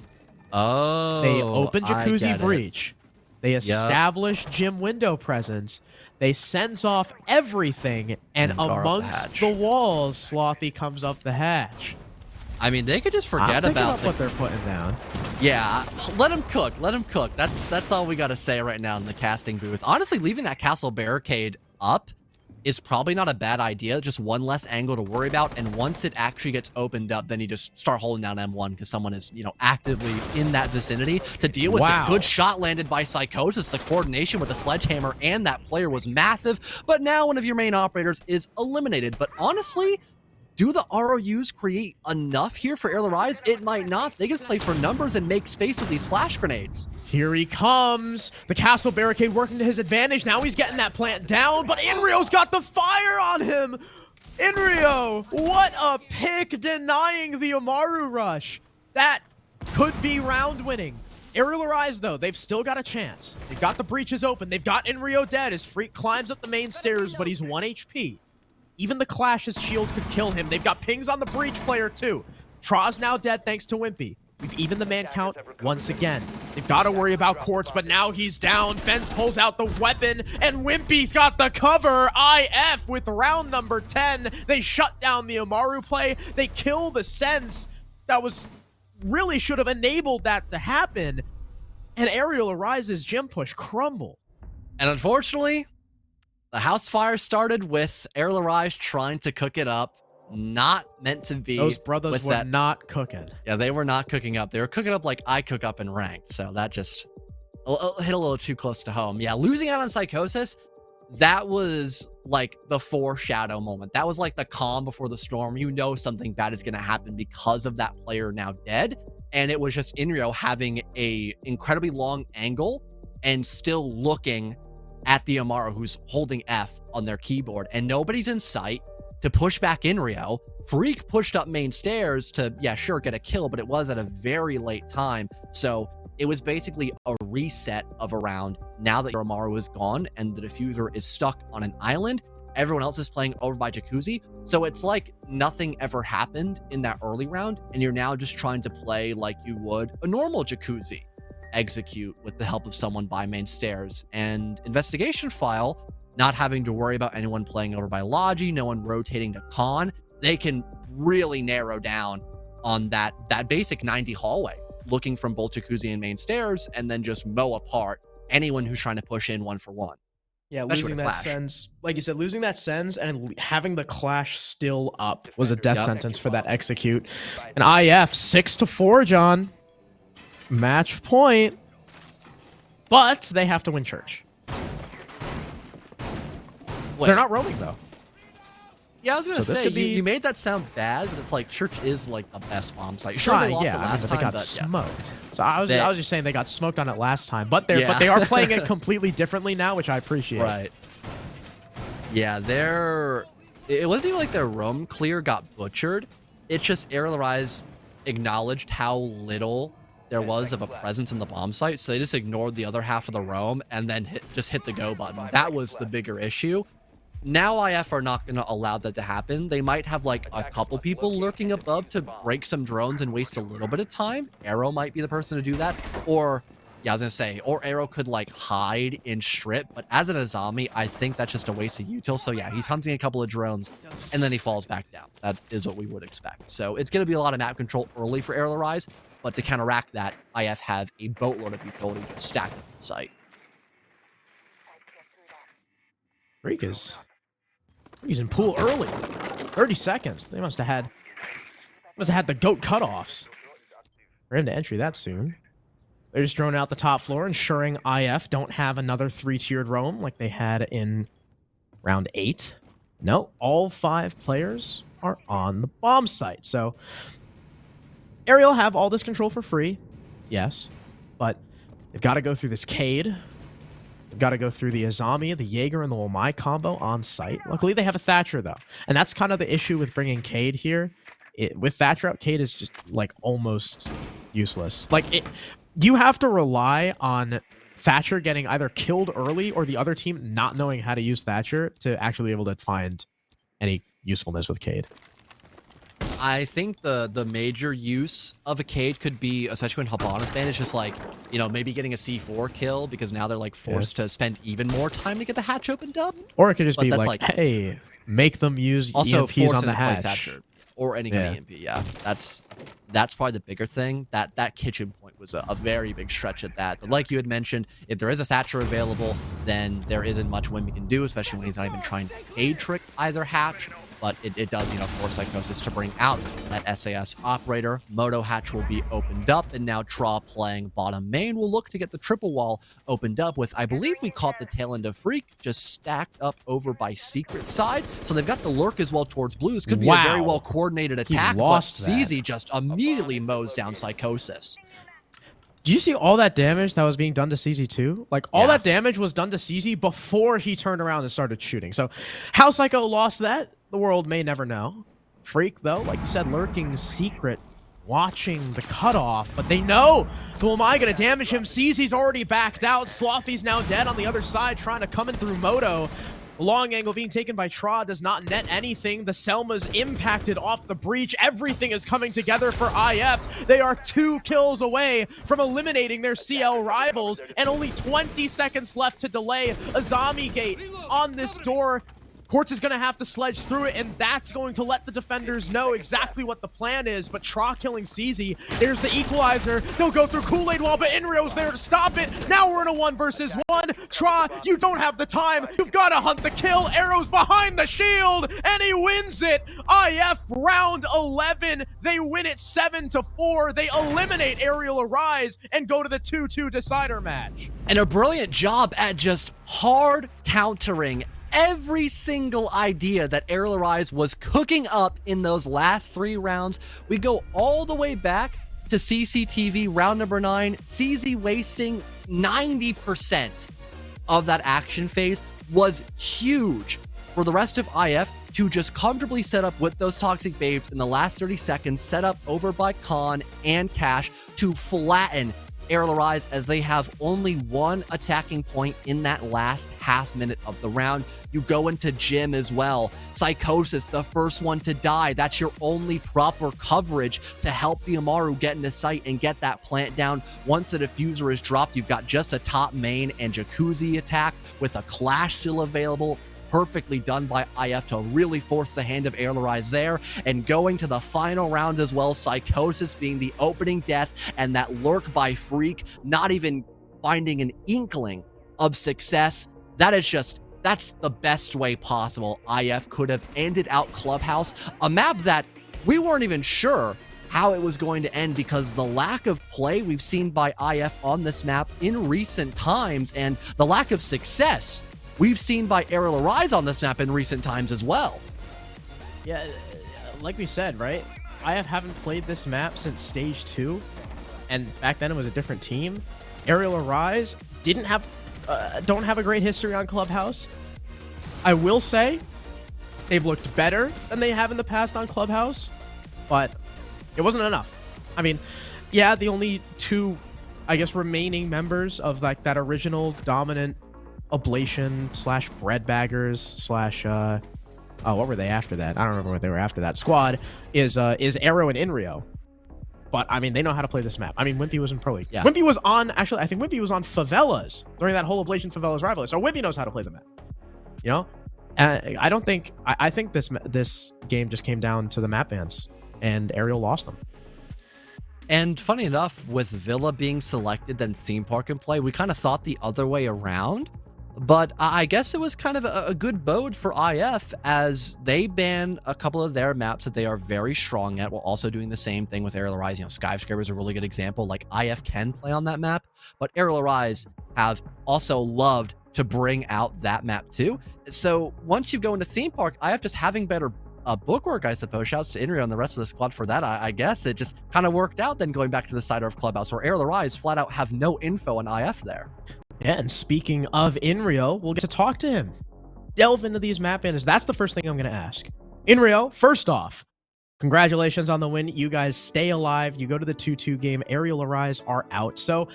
Oh, they open Jacuzzi Breach. They establish gym window presence. They sense off everything, and amongst the walls, Slothy comes up the hatch. I mean, they could just forget I'm about what they're putting down. Yeah, let them cook. Let them cook. That's all we got to say right now in the casting booth. Honestly, leaving that castle barricade up is probably not a bad idea. Just one less angle to worry about. And once it actually gets opened up, then you just start holding down M1 because someone is, you know, actively in that vicinity to deal with it. Good shot landed by Psychosis. The coordination with the sledgehammer and that player was massive. But now one of your main operators is eliminated. But honestly, do the ROUs create enough here for Arial Arise? It might not. They just play for numbers and make space with these flash grenades. Here he comes. The castle barricade working to his advantage. Now he's getting that plant down, but Inrio's got the fire on him. Inrio, what a pick denying the Amaru rush. That could be round winning. Arial Arise, though, they've still got a chance. They've got the breaches open. They've got Inrio dead as Freak climbs up the main stairs, but he's 1 HP. Even the Clash's shield could kill him. They've got pings on the breach player, too. Tra's now dead thanks to Wimpy. We've evened the man count once again. They've got to worry about Quartz, but now he's down. Fence pulls out the weapon, and Wimpy's got the cover. IF with round number 10. They shut down the Amaru play. They kill the Sense. That was really should have enabled that to happen. And Arial Arise's gym push crumbled. And unfortunately, the house fire started with Arial Arise trying to cook it up. Not meant to be. Those brothers were not cooking. Yeah, they were not cooking up. They were cooking up like I cook up in ranked. So that just hit a little too close to home. Yeah, losing out on Psychosis, that was like the foreshadow moment. That was like the calm before the storm. You know something bad is going to happen because of that player now dead. And it was just Inrio having a incredibly long angle and still looking at the Amaru who's holding F on their keyboard, and nobody's in sight to push back Inrio. Freak pushed up main stairs to, yeah, sure, get a kill, but it was at a very late time. So it was basically a reset of a round. Now that your Amaru is gone and the diffuser is stuck on an island, everyone else is playing over by Jacuzzi. So it's like nothing ever happened in that early round, and you're now just trying to play like you would a normal Jacuzzi. Execute with the help of someone by main stairs, and investigation file not having to worry about anyone playing over by Logi, no one rotating to con. They can really narrow down on that basic 90 hallway, looking from both Jacuzzi and main stairs, and then just mow apart anyone who's trying to push in 1-for-1. Yeah, losing that Sense, like you said, losing that Sense and having the Clash still up was a death sentence for that execute. And IF 6-4, John. Match point, but they have to win church. Wait. They're not roaming though. Yeah, I was gonna say you made that sound bad, but it's like church is like the best bomb site. Sure, they lost it last time, they got but smoked. So I was just saying they got smoked on it last time, but they are playing it completely differently now, which I appreciate. Right. Yeah, it wasn't even like their roam clear got butchered. It's just Arial Arise acknowledged how little there was of a presence in the bomb site, so they just ignored the other half of the roam and then just hit the go button. That was the bigger issue. Now IF are not going to allow that to happen. They might have like a couple people lurking above to break some drones and waste a little bit of time. Arrow might be the person to do that, or yeah, I was gonna say, or Arrow could like hide in strip, but as an Azami, I think that's just a waste of util. So yeah, he's hunting a couple of drones and then he falls back down. That is what we would expect. So it's gonna be a lot of map control early for Arial Arise, but to counteract that, IF have a boatload of utility just stacked on the site. Freak he's in pool early. 30 seconds. They must have had the GOAT cutoffs for him to entry that soon. They're just throwing out the top floor, ensuring IF don't have another 3-tiered roam like they had in round 8. No, all 5 players are on the bomb site. So Arial have all this control for free, yes, but they've got to go through this Cade. They've got to go through the Azami, the Jaeger, and the Wamai combo on site. Luckily, they have a Thatcher, though. And that's kind of the issue with bringing Cade here. With Thatcher out, Cade is just, like, almost useless. Like, you have to rely on Thatcher getting either killed early or the other team not knowing how to use Thatcher to actually be able to find any usefulness with Cade. I think the major use of a Cade could be, especially when Habana's banned, is just like, you know, maybe getting a C4 kill because now they're like forced to spend even more time to get the hatch opened up. Or it could just be like, hey, make them use also EMPs on the hatch. Thatcher. or ending on EMP. Yeah, that's probably the bigger thing. That kitchen point was a very big stretch at that. But like you had mentioned, if there is a Thatcher available, then there isn't much Wimby can do, especially when he's not even trying to A-trick either hatch. But it does, force Psychosis to bring out that SAS operator. Moto hatch will be opened up, and now Tra playing bottom main will look to get the triple wall opened up with, I believe we caught the tail end of Freak, just stacked up over by Secret side. So they've got the lurk as well towards Blues. Could be a very well coordinated attack, but CZ just immediately mows down Psychosis. Do you see all that damage that was being done to CZ2? Like, all that damage was done to CZ before he turned around and started shooting. So, how Psycho lost that, the world may never know. Freak, though, like you said, lurking Secret, watching the cutoff, but they know, who am I going to damage him? CZ's already backed out. Slothy's now dead on the other side, trying to come in through Moto. Long angle being taken by Tra does not net anything. The Selma's impacted off the breach. Everything is coming together for IF. They are 2 kills away from eliminating their CL rivals, and only 20 seconds left to delay a zombie gate on this door. Quartz is going to have to sledge through it, and that's going to let the defenders know exactly what the plan is. But Tra killing CZ, there's the equalizer. They'll go through Kool-Aid wall, but Inrio's there to stop it. Now we're in a 1 versus 1. Tra, you don't have the time. You've got to hunt the kill. Arrows behind the shield, and he wins it. IF round 11. They win it 7-4. They eliminate Arial Arise and go to the 2-2 decider match. And a brilliant job at just hard countering every single idea that Arial Arise was cooking up in those last 3 rounds. We go all the way back to CCTV round number 9. CZ wasting 90% of that action phase was huge for the rest of IF to just comfortably set up with those Toxic Babes in the last 30 seconds, set up over by Khan and Cash to flatten Arial Arise, as they have only 1 attacking point in that last half minute of the round. You go into Jim as well. Psychosis, the first one to die. That's your only proper coverage to help the Amaru get into sight and get that plant down. Once the diffuser is dropped, you've got just a top main and Jacuzzi attack with a Clash still available. Perfectly done by IF to really force the hand of Arial Arise there. And going to the final round as well, Psychosis being the opening death, and that lurk by Freak not even finding an inkling of success. That's the best way possible IF could have ended out Clubhouse, a map that we weren't even sure how it was going to end because the lack of play we've seen by IF on this map in recent times, and the lack of success we've seen by Arial Arise on this map in recent times as well. Yeah, like we said, right? IF haven't played this map since Stage 2, and back then it was a different team. Arial Arise don't have a great history on Clubhouse. I will say they've looked better than they have in the past on Clubhouse, but it wasn't enough. I mean, yeah, the only 2, I guess, remaining members of like that original dominant Ablation / Breadbaggers / what were they after that? I don't remember what they were after that. Squad is Arrow and Inrio. But I mean, they know how to play this map. I mean, Wimpy was in Pro League. Yeah. Wimpy was on, actually, I think Wimpy was on Favelas during that whole Ablation Favelas rivalry. So Wimpy knows how to play the map. You know? I think this game just came down to the map bans, and Arial lost them. And funny enough, with Villa being selected, then Theme Park in play, we kind of thought the other way around. But I guess it was kind of a good bode for IF, as they ban a couple of their maps that they are very strong at, while also doing the same thing with Arial Arise. Skyscraper is a really good example. Like, IF can play on that map, but Arial Arise have also loved to bring out that map too. So once you go into Theme Park, IF just having better bookwork, I suppose. Shouts to Inrio and the rest of the squad for that. I guess it just kind of worked out then going back to the cider of Clubhouse, where Arial Arise flat out have no info on IF there. Yeah, and speaking of Inrio, we'll get to talk to him. Delve into these map banners. That's the first thing I'm going to ask. Inrio, first off, congratulations on the win. You guys stay alive. You go to the 2-2 game. Arial Arise are out. So,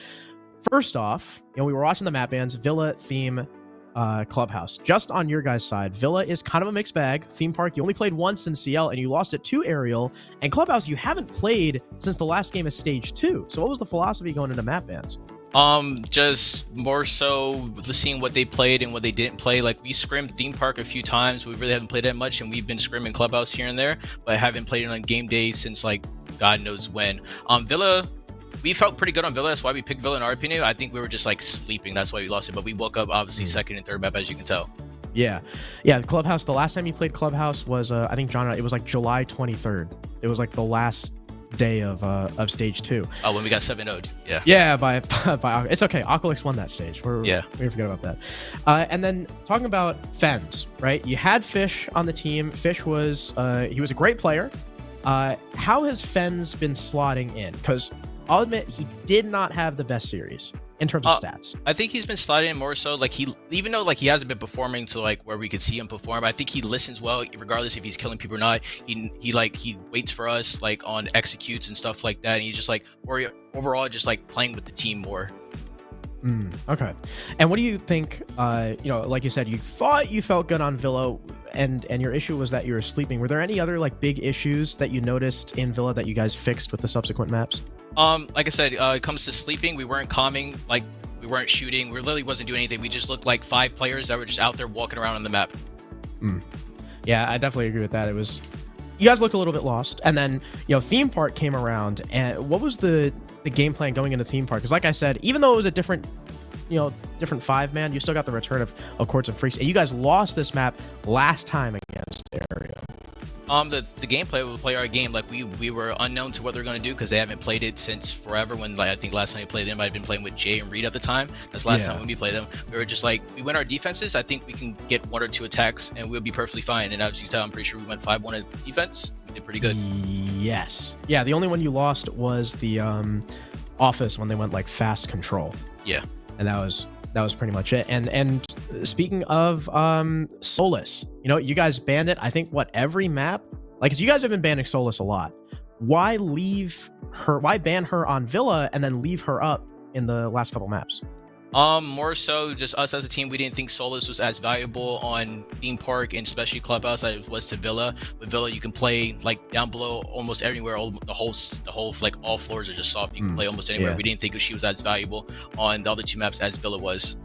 first off, we were watching the map bans. Villa, Theme, Clubhouse. Just on your guys' side, Villa is kind of a mixed bag. Theme Park, you only played once in CL, and you lost it to Arial. And Clubhouse, you haven't played since the last game of Stage 2. So what was the philosophy going into map bans? Just more so seeing what they played and what they didn't play. Like, we scrimmed theme park a few times. We really haven't played that much, and we've been scrimming clubhouse here and there, but I haven't played it on game day since like God knows when. Villa, we felt pretty good on Villa. That's why we picked Villa in our opinion. I think we were just like sleeping. That's why we lost it. But we woke up obviously second and third map, as you can tell. Yeah, Clubhouse. The last time you played Clubhouse was I think John. It was like July 23rd. It was like the last day of stage 2. Oh, when we got 7-0'd. Yeah. Yeah, by it's okay. Oculix won that stage. Yeah. We forget about that. And then talking about Fens, right? You had Fish on the team. Fish was he was a great player. How has Fens been slotting in? Because I'll admit he did not have the best series in terms of stats. I think he's been sliding in more so, like, even though like he hasn't been performing to like where we could see him perform, I think he listens well regardless if he's killing people or not. He waits for us like on executes and stuff like that, and he's just like overall just like playing with the team more. Okay. And what do you think, like you said, you thought you felt good on Villa, and your issue was that you were sleeping. Were there any other like big issues that you noticed in Villa that you guys fixed with the subsequent maps? Like I said, it comes to sleeping, we weren't calming, like we weren't shooting, we literally wasn't doing anything. We just looked like 5 players that were just out there walking around on the map. Yeah, I definitely agree with that. It was, you guys looked a little bit lost, and then theme park came around, and what was the game plan going into theme park? Because like I said, even though it was a different 5-man, you still got the return of Courts and Freaks, and you guys lost this map last time against Arial. The gameplay will play our game. Like, we were unknown to what they're going to do because they haven't played it since forever. When like I think last time we played them, I'd been playing with Jay and Reed at the time. That's the last time when we played them. We were just like, we went our defenses. I think we can get 1 or 2 attacks and we'll be perfectly fine. And as you tell, I'm pretty sure we went 5-1 at defense. We did pretty good. Yes. Yeah. The only one you lost was the office when they went like fast control. Yeah. And that was pretty much it. And speaking of Solus, you guys banned it, I think, every map? Like, 'cause you guys have been banning Solus a lot. Why ban her on Villa and then leave her up in the last couple maps? More so just us as a team. We didn't think Solus was as valuable on theme park and especially clubhouse as it was to Villa. With Villa, you can play like down below almost everywhere. The whole like all floors are just soft. You can play almost anywhere. We didn't think she was as valuable on the other 2 maps as Villa was.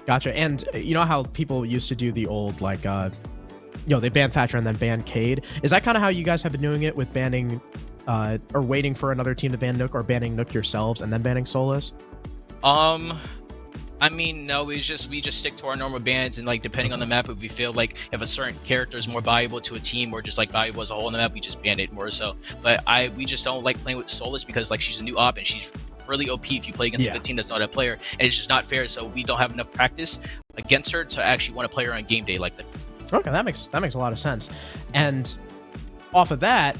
Gotcha. And you know how people used to do the old like they ban Thatcher and then ban Cade? Is that kind of how you guys have been doing it with banning or waiting for another team to ban Nook, or banning Nook yourselves and then banning Solus? I mean, no, we just stick to our normal bans, and like depending on the map, if we feel like if a certain character is more valuable to a team or just like valuable as a whole on the map, we just ban it more so. But we just don't like playing with Solus because like she's a new op and she's really OP if you play against a team that's not a player, and it's just not fair. So we don't have enough practice against her to actually want to play her on game day like that. Okay, that makes a lot of sense. And off of that,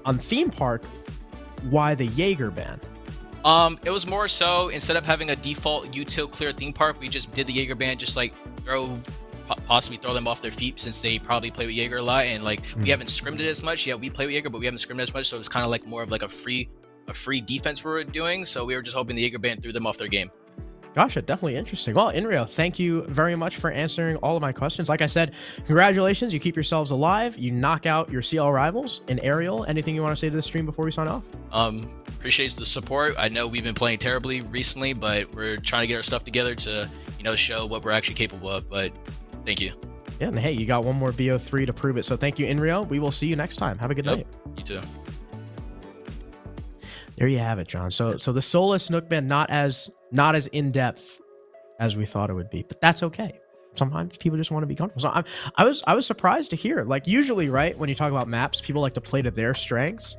on theme park, why the Jaeger ban? It was more so instead of having a default util clear theme park, we just did the Jaeger ban, just like possibly throw them off their feet since they probably play with Jaeger a lot, and like we haven't scrimmed it as much. Yeah, we play with Jaeger, but we haven't scrimmed as much, so it's kind of like more of like a free defense we were doing. So we were just hoping the Jaeger ban threw them off their game. Gotcha, definitely interesting. Well, Arial, thank you very much for answering all of my questions. Like I said, congratulations, you keep yourselves alive. You knock out your CL rivals in Arial. Anything you want to say to the stream before we sign off? Appreciate the support. I know we've been playing terribly recently, but we're trying to get our stuff together to, show what we're actually capable of. But thank you. Yeah, and hey, you got one more BO3 to prove it. So thank you, Arial. We will see you next time. Have a good night. You too. There you have it, John. So the Solus Nook ban not as in depth as we thought it would be, but that's okay. Sometimes people just want to be comfortable. So I was surprised to hear. Like, usually, right, when you talk about maps, people like to play to their strengths,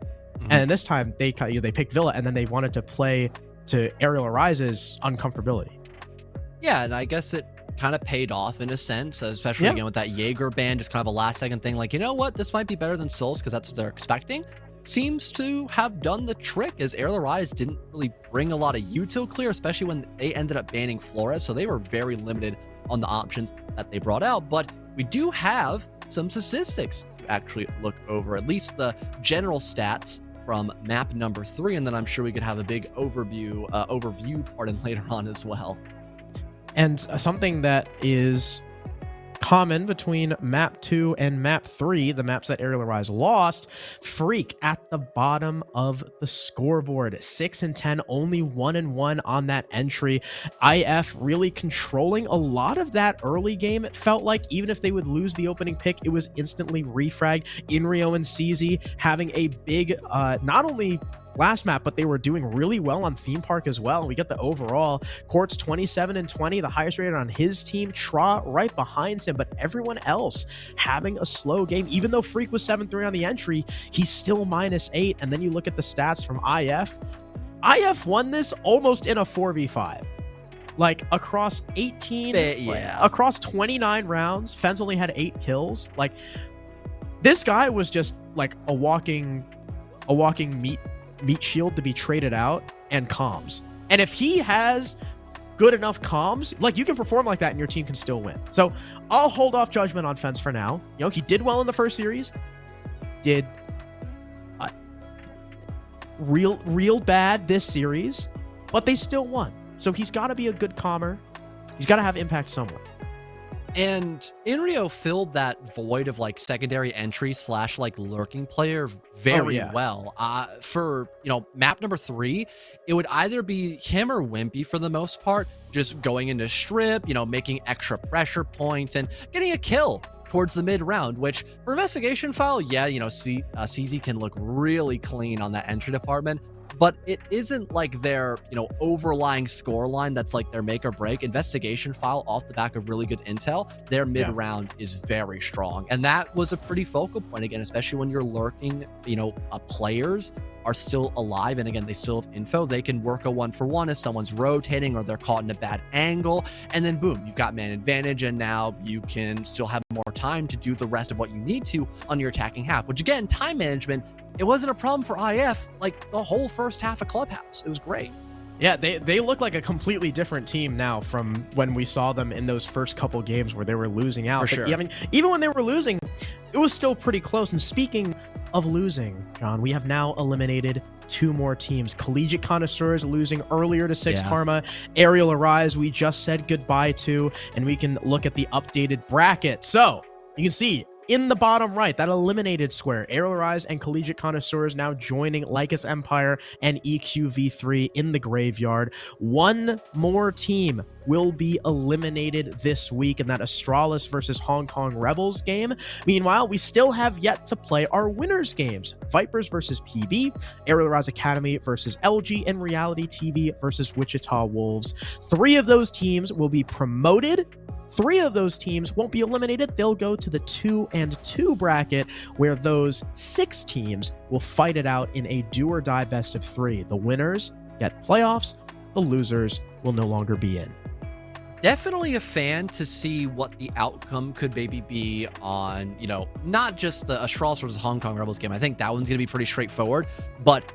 and this time they picked Villa, and then they wanted to play to Arial Arise's uncomfortability. Yeah, and I guess it kind of paid off in a sense, especially again with that Jaeger ban, just kind of a last second thing. Like, you know what, this might be better than Solus because that's what they're expecting. Seems to have done the trick, as Arial Arise didn't really bring a lot of util clear, especially when they ended up banning Flores, so they were very limited on the options that they brought out. But we do have some statistics to actually look over, at least the general stats from map number 3, and then I'm sure we could have a big overview later on as well. And something that is common between map 2 and map 3, the maps that Arial Arise lost. Freak at the bottom of the scoreboard, 6-10, only 1-1 on that entry. IF really controlling a lot of that early game. It felt like even if they would lose the opening pick, it was instantly refragged. Inrio and CZ having a big, not only last map, but they were doing really well on Theme Park as well. We get the overall. Quartz 27-20, the highest rated on his team. Tra right behind him, but everyone else having a slow game. Even though Freak was 7-3 on the entry, he's still -8. And then you look at the stats from IF. IF won this almost in a 4v5. Like across 18, across 29 rounds, Fens only had 8 kills. Like this guy was just like a walking meat shield to be traded out, and comms. And if he has good enough comms, like you can perform like that and your team can still win. So I'll hold off judgment on Fence for now. You know, he did well in the first series, did real bad this series, but they still won. So he's got to be a good commer. He's got to have impact somewhere. And Inrio filled that void of like secondary entry / like lurking player very well. For, you know, map number 3, it would either be him or Wimpy for the most part, just going into strip, you know, making extra pressure points and getting a kill towards the mid round, which for investigation file, yeah, you know, CZ can look really clean on that entry department. But it isn't like their, you know, overlying score line that's like their make or break. Investigation file off the back of really good intel, their mid round is very strong. And that was a pretty focal point again, especially when you're lurking, you know, players are still alive. And again, they still have info. They can work a 1-for-1 if someone's rotating or they're caught in a bad angle. And then boom, you've got man advantage. And now you can still have more time to do the rest of what you need to on your attacking half, which again, time management, it wasn't a problem for IF like the whole first half of Clubhouse. It was great. Yeah, they look like a completely different team now from when we saw them in those first couple games where they were losing out. For sure. I mean, even when they were losing, it was still pretty close. And speaking of losing, John, we have now eliminated 2 more teams. Collegiate Connoisseurs losing earlier to 6 Karma. Arial Arise, we just said goodbye to, and we can look at the updated bracket. So you can see in the bottom right, that eliminated square, Arial Rise and Collegiate Connoisseurs now joining Lycus Empire and EQV3 in the graveyard. 1 more team will be eliminated this week in that Astralis versus Hong Kong Rebels game. Meanwhile, we still have yet to play our winners games. Vipers versus PB, Arial Rise Academy versus LG, and Reality TV versus Wichita Wolves. 3 of those teams will be promoted. 3 of those teams won't be eliminated. They'll go to the 2-2 bracket, where those 6 teams will fight it out in a do or die best of 3. The winners get playoffs. The losers will no longer be in. Definitely a fan to see what the outcome could maybe be on, you know, not just the Astralis versus Hong Kong Rebels game. I think that one's going to be pretty straightforward, but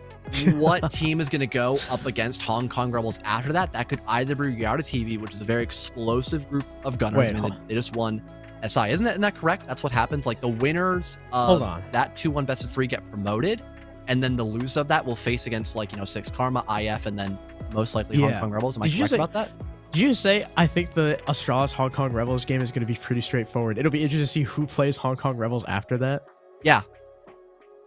what team is going to go up against Hong Kong Rebels after that? That could either be Reality TV, which is a very explosive group of gunners. I mean, they just won SI. Isn't that correct? That's what happens. Like the winners of that 2-1 best of 3 get promoted, and then the losers of that will face against, like, you know, 6 Karma, IF, and then most likely Hong Kong Rebels. Am I correct about that? Did you just say, I think the Astralis Hong Kong Rebels game is going to be pretty straightforward? It'll be interesting to see who plays Hong Kong Rebels after that. Yeah.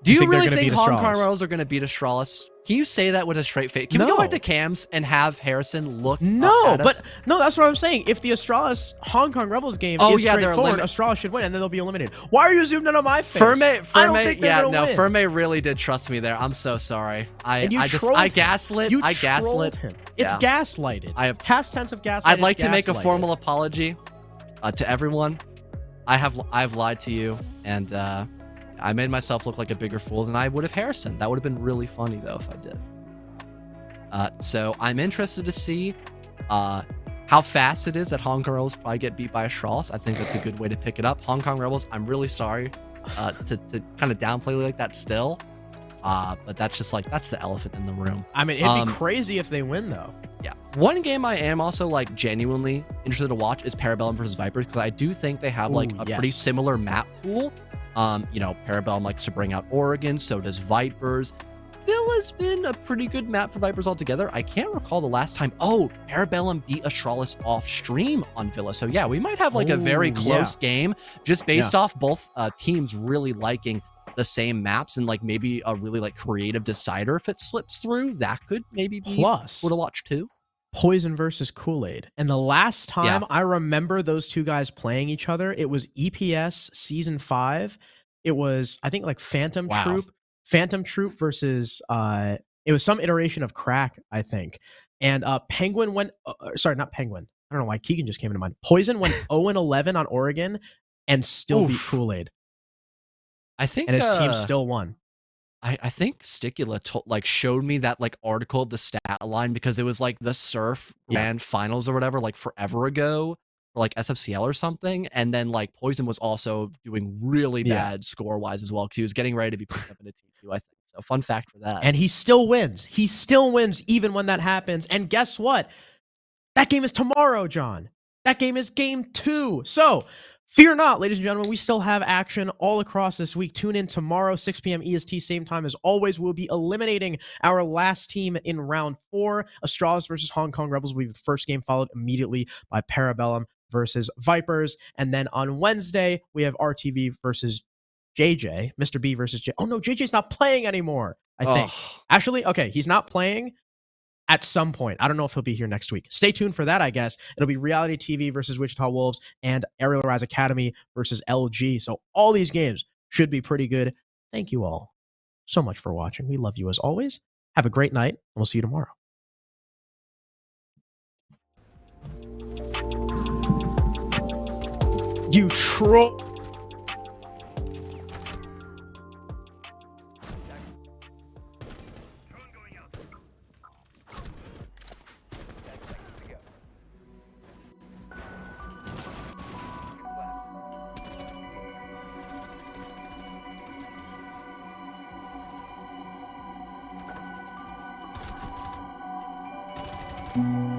Do you really think Hong Kong Rebels are going to beat Astralis? Can you say that with a straight face? Can we go back to cams and have Harrison look up at us? No, that's what I'm saying. If the Astralis Hong Kong Rebels game is straightforward, Astralis should win, and then they'll be eliminated. Why are you zoomed in on my face? Ferme really did trust me there. I'm so sorry. I gaslit him. It's gaslighted. I have past tense of gaslighted. I'd like to make a formal apology to everyone. I've lied to you, and I made myself look like a bigger fool than I would have Harrison. That would have been really funny, though, if I did. So I'm interested to see how fast it is that Hong Kong Rebels probably get beat by Astralis. I think that's a good way to pick it up. Hong Kong Rebels, I'm really sorry to kind of downplay like that still. But that's just like, that's the elephant in the room. I mean, it'd be crazy if they win, though. Yeah. One game I am also like genuinely interested to watch is Parabellum versus Vipers, because I do think they have like a pretty similar map pool. You know, Parabellum likes to bring out Oregon, so does Vipers. Villa's been a pretty good map for Vipers altogether. I can't recall the last time. Oh, Parabellum beat Astralis off stream on Villa. So yeah, we might have like a very close game just based off both teams really liking the same maps and like maybe a really like creative decider if it slips through. That could maybe be plus cool to watch too. Poison versus Kool-Aid. And the last time I remember those two guys playing each other, it was EPS Season 5. It was, I think, like Phantom Troop versus, it was some iteration of Crack, I think. And Penguin went, sorry, not Penguin. I don't know why Keegan just came into mind. Poison went 0-11 on Oregon and still beat Kool-Aid. I think, and his team still won. I think Sticula like showed me that like article, the stat line, because it was like the Surf Grand Finals or whatever, like forever ago, or like SFCL or something. And then like Poison was also doing really bad score wise as well because he was getting ready to be picked up into T2, I think. So fun fact for that. And he still wins. He still wins even when that happens. And guess what? That game is tomorrow, John. That game is game 2. So fear not, ladies and gentlemen, we still have action all across this week. Tune in tomorrow, 6 p.m. EST, same time as always. We'll be eliminating our last team in round 4. Astralis versus Hong Kong Rebels will be the first game, followed immediately by Parabellum versus Vipers. And then on Wednesday, we have RTV versus JJ, Mr. B versus J. Oh no, JJ's not playing anymore, I think. Actually, okay, he's not playing at some point. I don't know if he'll be here next week. Stay tuned for that, I guess. It'll be Reality TV versus Wichita Wolves and Arial Rise Academy versus LG. So all these games should be pretty good. Thank you all so much for watching. We love you as always. Have a great night, and we'll see you tomorrow. You troll. Seconds to go.